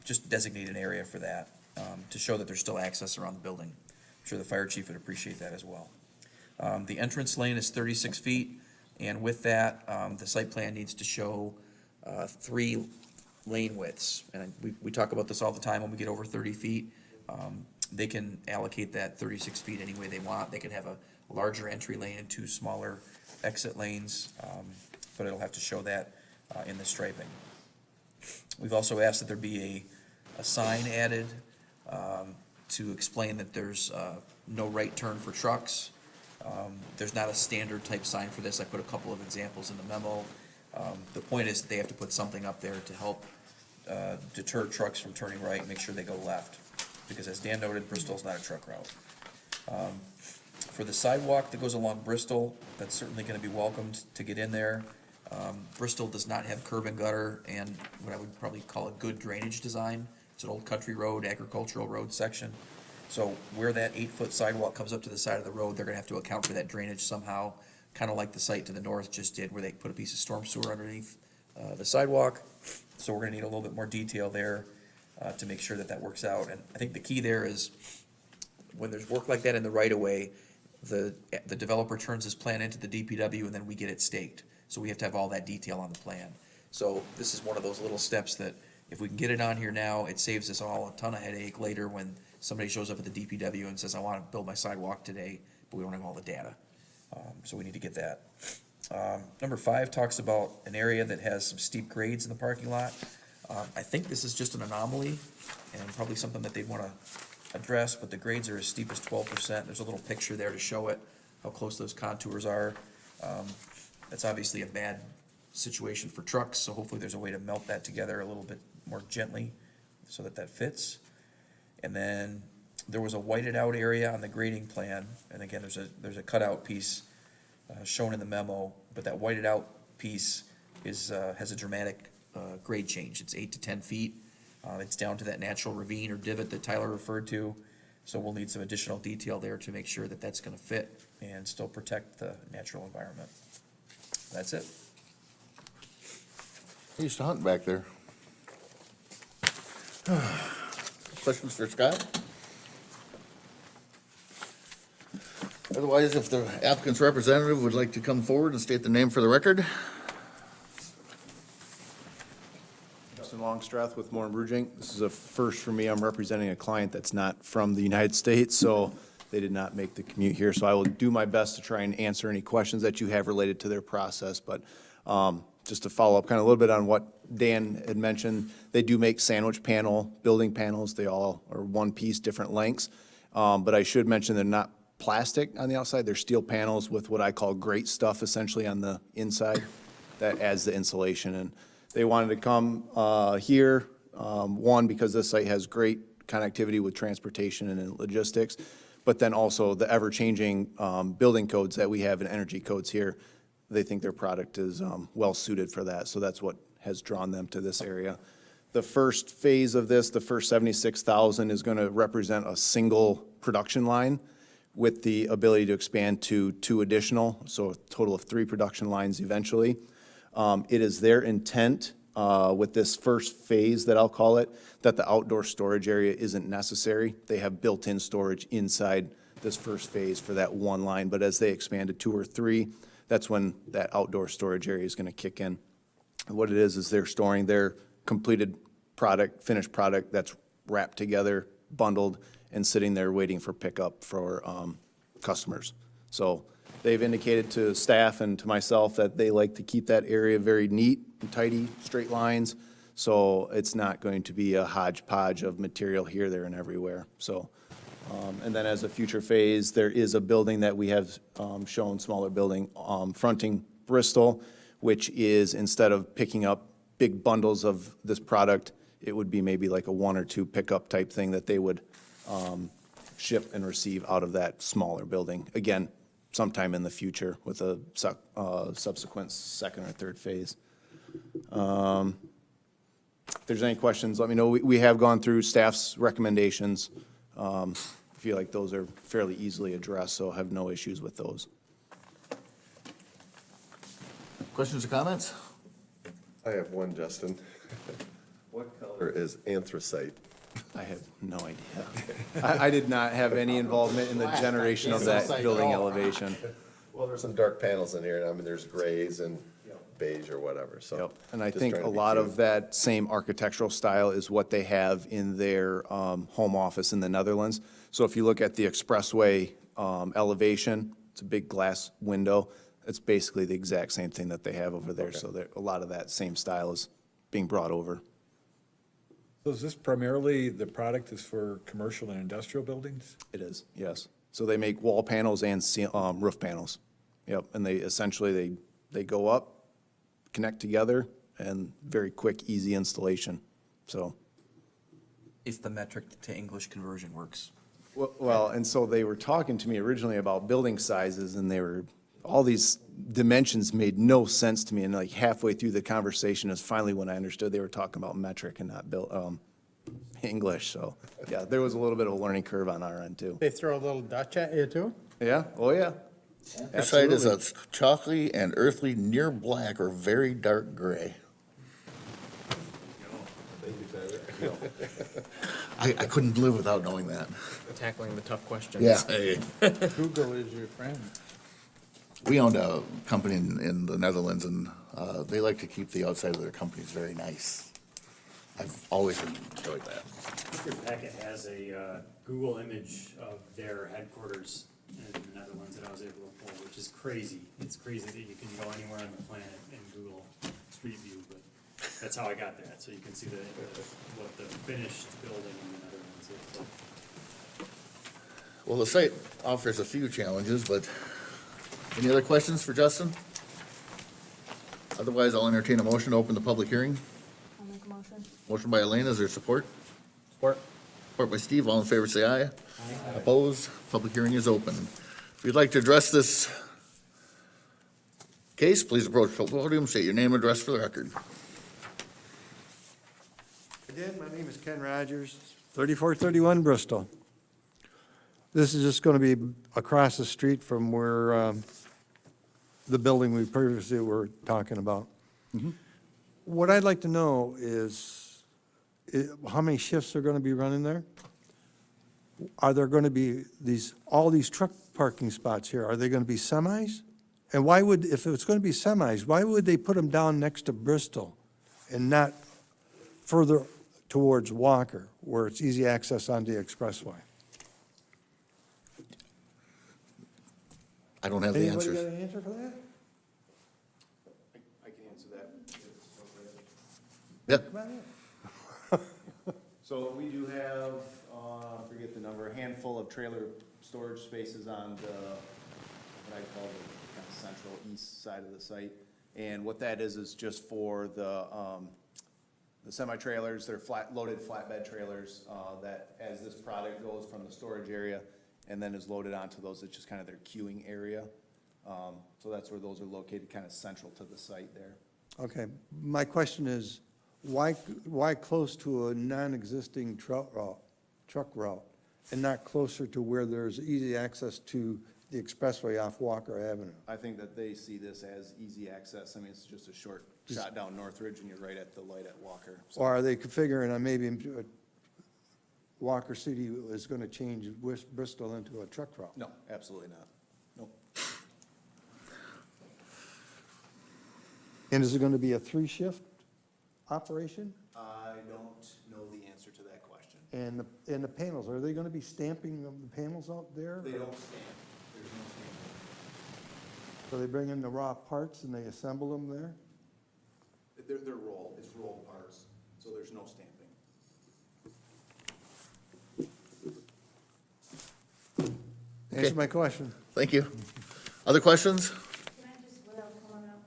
just designate an area for that, to show that there's still access around the building. I'm sure the fire chief would appreciate that as well. The entrance lane is 36 feet, and with that, the site plan needs to show 3 lane widths. And we talk about this all the time when we get over 30 feet. They can allocate that 36 feet any way they want. They can have a larger entry lane and 2 smaller exit lanes, but it'll have to show that in the striping. We've also asked that there be a sign added to explain that there's no right turn for trucks. There's not a standard type sign for this. I put a couple of examples in the memo. The point is that they have to put something up there to help deter trucks from turning right, make sure they go left. Because as Dan noted, Bristol's not a truck route. For the sidewalk that goes along Bristol, that's certainly gonna be welcomed to get in there. Bristol does not have curb and gutter and what I would probably call a good drainage design. It's an old country road, agricultural road section. So where that 8-foot sidewalk comes up to the side of the road, they're gonna have to account for that drainage somehow, kind of like the site to the north just did, where they put a piece of storm sewer underneath the sidewalk. So we're gonna need a little bit more detail there to make sure that that works out. And I think the key there is when there's work like that in the right-of-way, the developer turns his plan into the DPW and then we get it staked. So we have to have all that detail on the plan. So this is one of those little steps that if we can get it on here now, it saves us all a ton of headache later when somebody shows up at the DPW and says, I want to build my sidewalk today, but we don't have all the data. So we need to get that. Number 5 talks about an area that has some steep grades in the parking lot. I think this is just an anomaly and probably something that they want to address, but the grades are as steep as 12%. There's a little picture there to show it, how close those contours are. That's obviously a bad situation for trucks, so hopefully there's a way to melt that together a little bit more gently so that that fits. And then there was a whited out area on the grading plan, and again, there's a cutout piece shown in the memo, but that whited out piece is has a dramatic grade change. It's 8 to 10 feet. It's down to that natural ravine or divot that Tyler referred to, so we'll need some additional detail there to make sure that that's gonna fit and still protect the natural environment. That's it. I used to hunt back there. Questions for Scott? Otherwise, if the applicant's representative would like to come forward and state the name for the record. Justin Longstrath with Moore & Brugink. This is a first for me. I'm representing a client that's not from the United States, so they did not make the commute here. So I will do my best to try and answer any questions that you have related to their process. But just to follow up kind of a little bit on what Dan had mentioned, they do make sandwich panel building panels. They all are one piece, different lengths. But I should mention they're not plastic on the outside. They're steel panels with what I call great stuff essentially on the inside that adds the insulation. And they wanted to come here, one, because this site has great connectivity with transportation and logistics, but then also the ever-changing building codes that we have and energy codes here. They think their product is well-suited for that, so that's what has drawn them to this area. The first phase of this, the first 76,000, is going to represent a single production line with the ability to expand to 2 additional, so a total of 3 production lines eventually. It is their intent with this first phase, that I'll call it, that the outdoor storage area isn't necessary. They have built-in storage inside this first phase for that one line, but as they expand to 2 or 3, that's when that outdoor storage area is going to kick in. And what it is they're storing their completed product, finished product that's wrapped together, bundled, and sitting there waiting for pickup for customers. So they've indicated to staff and to myself that they like to keep that area very neat and tidy, straight lines. So it's not going to be a hodgepodge of material here, there, and everywhere. So, and then as a future phase, there is a building that we have shown, smaller building, fronting Bristol, which is, instead of picking up big bundles of this product, it would be maybe like a 1 or 2 pickup type thing that they would ship and receive out of that smaller building. Again, sometime in the future with a subsequent 2nd or 3rd phase. If there's any questions, let me know. We have gone through staff's recommendations. I feel like those are fairly easily addressed, so I have no issues with those. Questions or comments? I have one, Justin. What color is anthracite? I have no idea. I did not have any involvement in the generation of that building elevation. Well, there's some dark panels in here, and I mean, there's grays and beige or whatever, so. Yep, and I just think trying a to be lot cute. of that same architectural style is what they have in their home office in the Netherlands. So if you look at the expressway elevation, it's a big glass window. It's basically the exact same thing that they have over there. So there, a lot of that same style is being brought over. So is this primarily, the product is for commercial and industrial buildings? It is, yes. So they make wall panels and roof panels. Yep, and they essentially, they go up, connect together, and very quick, easy installation, so. If the metric to English conversion works. Well, and so they were talking to me originally about building sizes, and they were, all these dimensions made no sense to me, and like halfway through the conversation is finally when I understood they were talking about metric and not English, so, yeah, there was a little bit of a learning curve on our end, too. They throw a little Dutch at you too? Yeah, oh, yeah. The site is a Absolutely. chocolatey and earthy near black or very dark gray. I couldn't live without knowing that. Tackling the tough questions. Yeah. Google is your friend. We owned a company in the Netherlands, and they like to keep the outside of their companies very nice. I've always enjoyed that. Your packet has a Google image of their headquarters in the Netherlands that I was able to pull, which is crazy. It's crazy that you can go anywhere on the planet in Google Street View, but that's how I got that. So you can see what the finished building in the Netherlands is. Well, the site offers a few challenges, but any other questions for Justin? Otherwise, I'll entertain a motion to open the public hearing. I'll make a motion. Motion by Elaine, is there support? Support. Support by Steve, all in favor say aye. Aye. Opposed, public hearing is open. If you'd like to address this case, please approach the podium, state your name and address for the record. Again, my name is Ken Rogers, 3431 Bristol. This is just going to be across the street from where the building we previously were talking about. What I'd like to know is how many shifts are going to be running there? Are there going to be all these truck parking spots here, are they going to be semis? And why would, if it's going to be semis, why would they put them down next to Bristol and not further towards Walker, where it's easy access onto the expressway? I don't have the answers. Anybody got an answer for that? I can answer that. Yep. So we do have, I forget the number, a handful of trailer storage spaces on the, what I call the kind of central east side of the site. And what that is just for the semi-trailers, they're loaded flatbed trailers, that as this product goes from the storage area and then is loaded onto those, it's just kind of their queuing area. So that's where those are located, kind of central to the site there. Okay, my question is, why close to a non-existing truck route and not closer to where there's easy access to the expressway off Walker Avenue? I think that they see this as easy access. I mean, it's just a short shot down Northridge and you're right at the light at Walker. So Or are they figuring on maybe Walker City is going to change Bristol into a truck route? no, absolutely not. Nope. And is it going to be a 3-shift operation? I don't know the answer to that question. And the panels, are they going to be stamping the panels out there? They don't stamp. There's no stamping. So they bring in the raw parts and they assemble them there? They're rolled. It's rolled parts, so there's no stamping. Answer my question. Thank you. Other questions? Can I just, without coming up,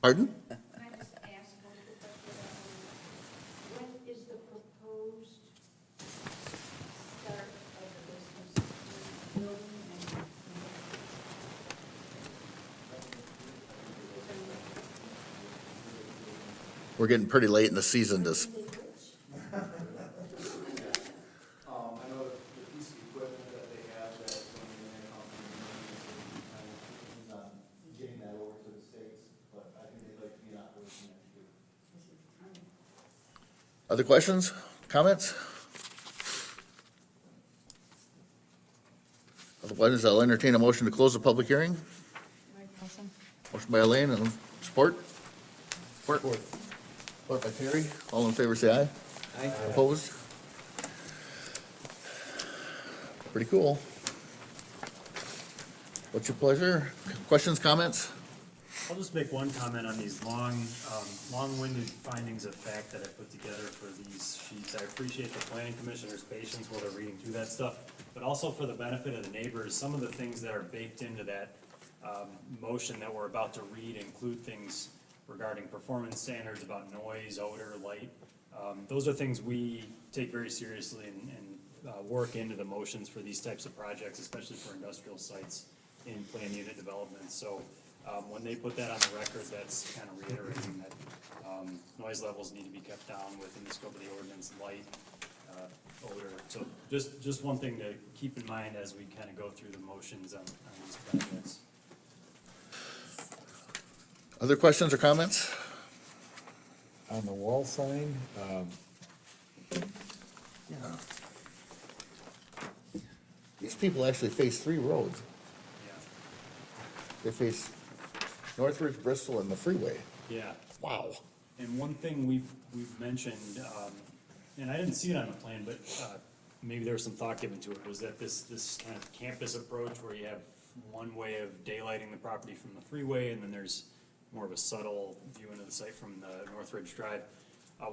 Pardon? can I just ask one quick question? When is the proposed start of the business building and? We're getting pretty late in the season to I know the piece of equipment that they have that's going in there, depends on getting that over to the States, but I think they'd like to be in operation next year. Other questions, comments? Otherwise, I'll entertain a motion to close the public hearing. Motion by Elaine, and support. Support by Terry. All in favor, say aye. Aye. Opposed? Pretty cool. What's your pleasure? Questions, comments? I'll just make one comment on these long-winded findings of fact that I put together for these sheets. I appreciate the planning commissioner's patience while they're reading through that stuff, but also for the benefit of the neighbors, some of the things that are baked into that motion that we're about to read include things regarding performance standards about noise, odor, light. Those are things we take very seriously and work into the motions for these types of projects, especially for industrial sites in planned unit development. So when they put that on the record, that's kind of reiterating that noise levels need to be kept down within the scope of the ordinance, light, odor. So just one thing to keep in mind as we kind of go through the motions on these projects. Other questions or comments? On the wall sign, These people actually face 3 roads. They face Northridge, Bristol, and the freeway. Yeah. Wow. And one thing we've mentioned, and I didn't see it on the plan, but maybe there was some thought given to it, was that this kind of campus approach where you have one way of daylighting the property from the freeway, and then there's more of a subtle view into the site from the Northridge Drive.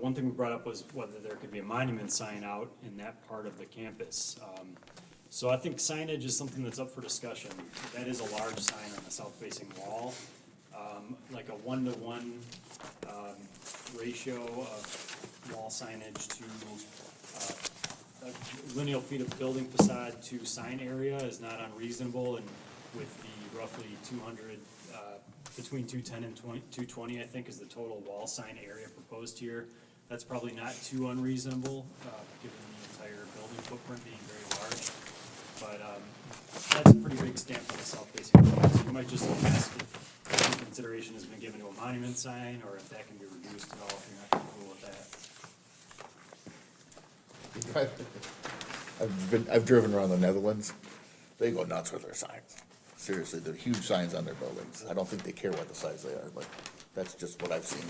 One thing we brought up was whether there could be a monument sign out in that part of the campus. So I think signage is something that's up for discussion. That is a large sign on the south-facing wall, like a 1-to-1 ratio of wall signage to lineal feet of building facade to sign area is not unreasonable, and with the roughly 200, between 210 and 220, I think, is the total wall sign area proposed here. That's probably not too unreasonable, given the entire building footprint being very large. But that's a pretty big stamp on the south-facing wall, so you might just ask if any consideration has been given to a monument sign, or if that can be reduced at all, if you're not comfortable with that. I've driven around the Netherlands. They go nuts with their signs. Seriously, they're huge signs on their buildings. I don't think they care what the size they are, but that's just what I've seen.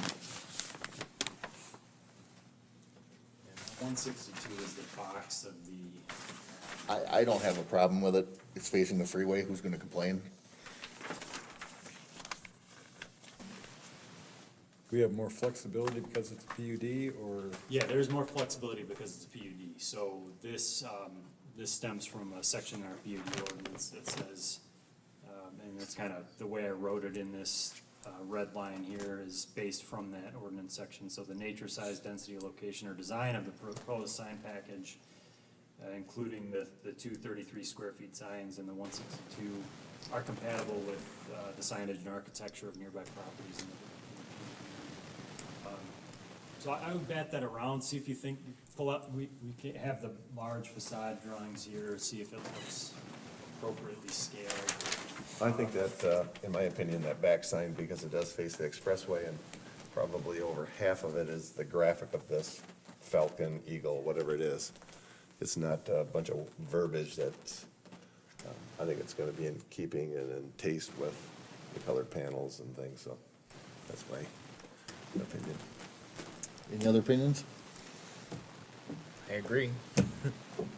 162 is the box of the. I don't have a problem with it. It's facing the freeway. Who's gonna complain? we have more flexibility because it's a PUD, or? Yeah, there's more flexibility because it's a PUD. So this, this stems from a section in our PUD ordinance that says, and it's kind of the way I wrote it in this red line here is based from that ordinance section. So the nature, size, density, location, or design of the proposed sign package, including the 233 square feet signs and the 162, are compatible with the signage and architecture of nearby properties. So I would bat that around, see if you think, pull up, we can have the large facade drawings here, see if it looks appropriately scaled. I think that, in my opinion, that back sign, because it does face the expressway, and probably over half of it is the graphic of this falcon, eagle, whatever it is. It's not a bunch of verbiage that, I think it's gonna be in keeping and in taste with the colored panels and things, so that's my opinion. Any other opinions? I agree.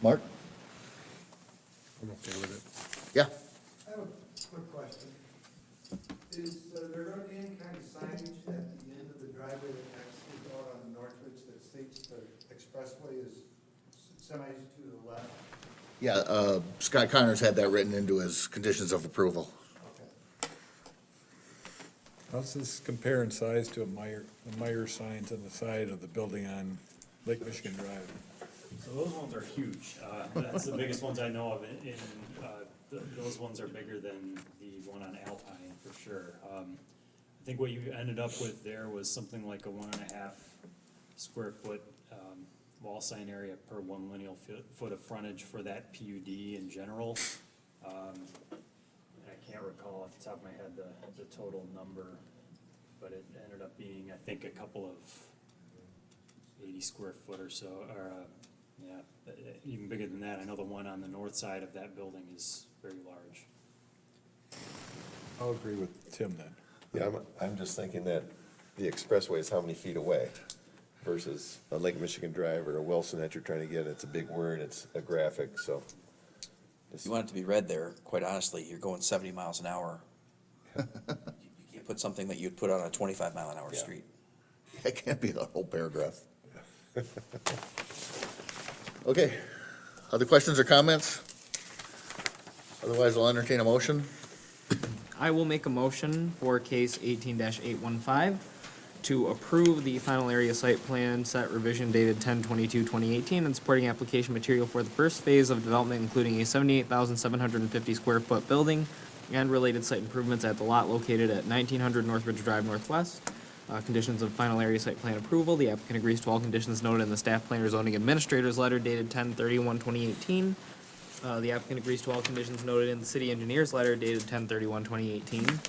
Mark? I'm okay with it. Yeah. I have a quick question. Is there gonna be any kind of signage at the end of the driveway that exits out on Northridge that states the expressway is semis to the left? Yeah, Scott Connors had that written into his conditions of approval. How's this compare in size to the Meyer signs on the side of the building on Lake Michigan Drive? So those ones are huge. That's the biggest ones I know of. Those ones are bigger than the one on Alpine for sure. I think what you ended up with there was something like a 1.5 square foot wall sign area per 1 lineal foot of frontage for that PUD in general. I can't recall off the top of my head the total number, but it ended up being, I think, a couple of 80 square foot or so, or yeah, even bigger than that. I know the one on the north side of that building is very large. I'll agree with Tim then. Yeah, I'm just thinking that the expressway is how many feet away versus a Lake Michigan Drive or a Wilson that you're trying to get. It's a big word, it's a graphic, so. If you want it to be read there, quite honestly, you're going 70 miles an hour. You can't put something that you'd put on a 25-mile-an-hour Yeah. street. That can't be the whole paragraph. Okay, other questions or comments? Otherwise, I'll entertain a motion. I will make a motion for case 18-815 to approve the final area site plan set revision dated 10/22/2018 and supporting application material for the first phase of development, including a 78,750 square foot building and related site improvements at the lot located at 1900 Northridge Drive Northwest. Conditions of final area site plan approval. The applicant agrees to all conditions noted in the staff planner zoning administrator's letter dated 10/31/2018. The applicant agrees to all conditions noted in the city engineer's letter dated 10/31/2018.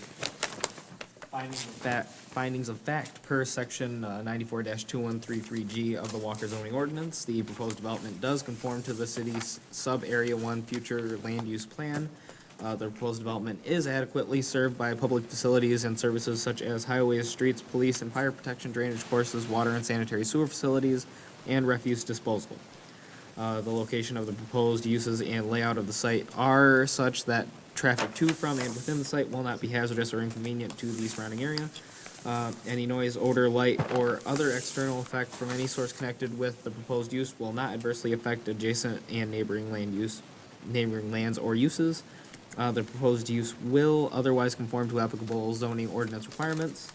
Findings of fact per section 94-2133G of the Walker zoning ordinance. The proposed development does conform to the city's sub-area 1 future land use plan. The proposed development is adequately served by public facilities and services such as highways, streets, police and fire protection, drainage courses, water and sanitary sewer facilities, and refuse disposal. The location of the proposed uses and layout of the site are such that traffic to, from, and within the site will not be hazardous or inconvenient to the surrounding area. Any noise, odor, light, or other external effect from any source connected with the proposed use will not adversely affect adjacent and neighboring lands or uses. The proposed use will otherwise conform to applicable zoning ordinance requirements.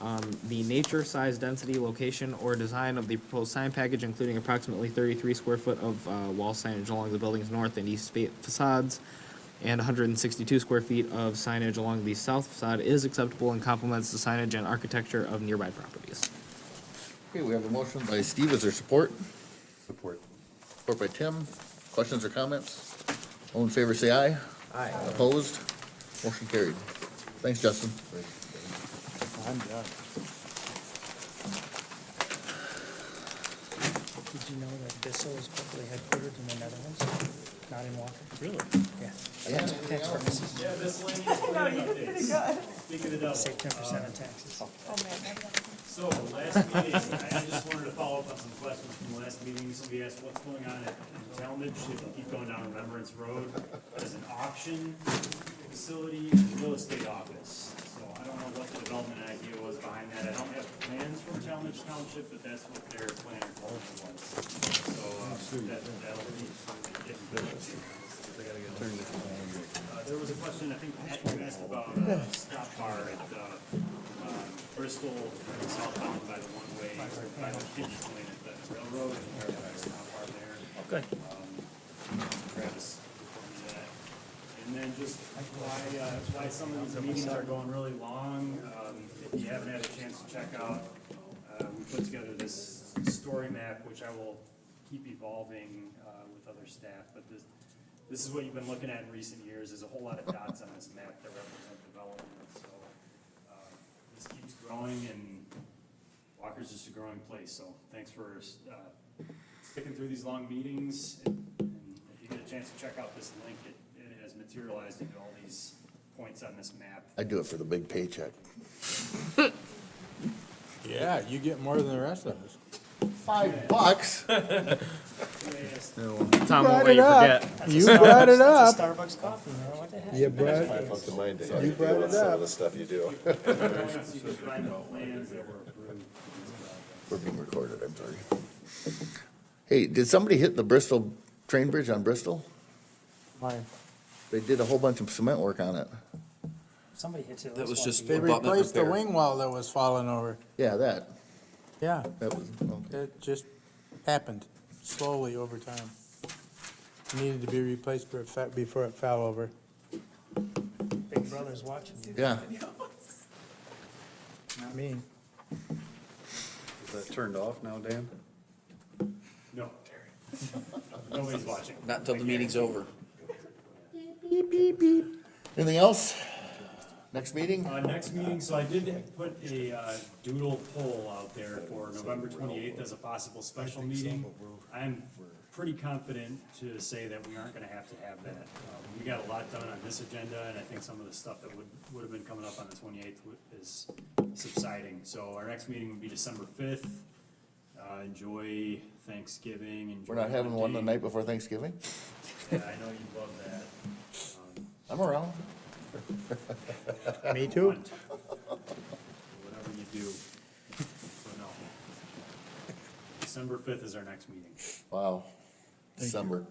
The nature, size, density, location, or design of the proposed sign package, including approximately 33 square foot of wall signage along the building's north and east facades, and 162 square feet of signage along the south facade is acceptable and complements the signage and architecture of nearby properties. Okay, we have a motion by Steve. Is there support? Support. Support by Tim. Questions or comments? All in favor, say aye. Aye. Opposed? Motion carried. Thanks, Justin. I'm done. Did you know that Bissell is corporately headquartered in the Netherlands, not in Walker? Really? Yeah. Yeah. Tax purposes. Yeah, this lane is Speaking of double. Save 10% on taxes. So, last meeting, I just wanted to follow up on some questions from the last meeting. Somebody asked what's going on at Talmadge, if you keep going down Remembrance Road, as an auction facility and real estate office. So I don't know what the development idea was behind that. I don't have plans from Talmadge Township, but that's what their planner told me was. So, that'll be getting built. There was a question, I think, Pat, you asked about stop bar at Bristol, southbound by the one-way, by the hitch point at the railroad, and there's a stop bar there. Good. Travis told me that. And then just why some of these meetings are going really long. If you haven't had a chance to check out, we put together this story map, which I will keep evolving with other staff, but this is what you've been looking at in recent years. There's a whole lot of dots on this map that represent development, so this keeps growing, and Walker's just a growing place, so thanks for sticking through these long meetings. And if you get a chance to check out this link, it has materialized into all these points on this map. I do it for the big paycheck. Yeah, you get more than the rest of us. $5. Tom won't let you forget. You brought it up. That's a Starbucks coffee, man. What the heck? You brought Might have to mind it. You brought it Some up. of the stuff you do. You can find the plans that were approved. We're being recorded, I'm sorry. Hey, did somebody hit the Bristol train bridge on Bristol? Why? They did a whole bunch of cement work on it. Somebody hits it. That was just They abutment replaced the repair. wing wall that was falling over. Yeah, that. Yeah, That was, okay. it just happened slowly over time. It needed to be replaced before it fell over. Big Brother's watching you. Yeah. Not me. Is that turned off now, Dan? No, nobody's watching. Not until the meeting's over. Anything else? Next meeting? Next meeting, so I did put a doodle poll out there for November 28th as a possible special meeting. I'm pretty confident to say that we aren't gonna have to have that. We got a lot done on this agenda, and I think some of the stuff that would have been coming up on the 28th is subsiding. So our next meeting would be December 5th. Enjoy Thanksgiving, enjoy. We're not having one the Monday. night before Thanksgiving? Yeah, I know you love that. I'm around. Me too. Whatever you do. So no. December 5th is our next meeting. Wow, December.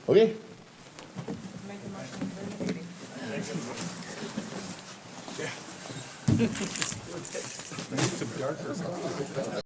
Okay, Make a motion for the meeting. Some darker stuff.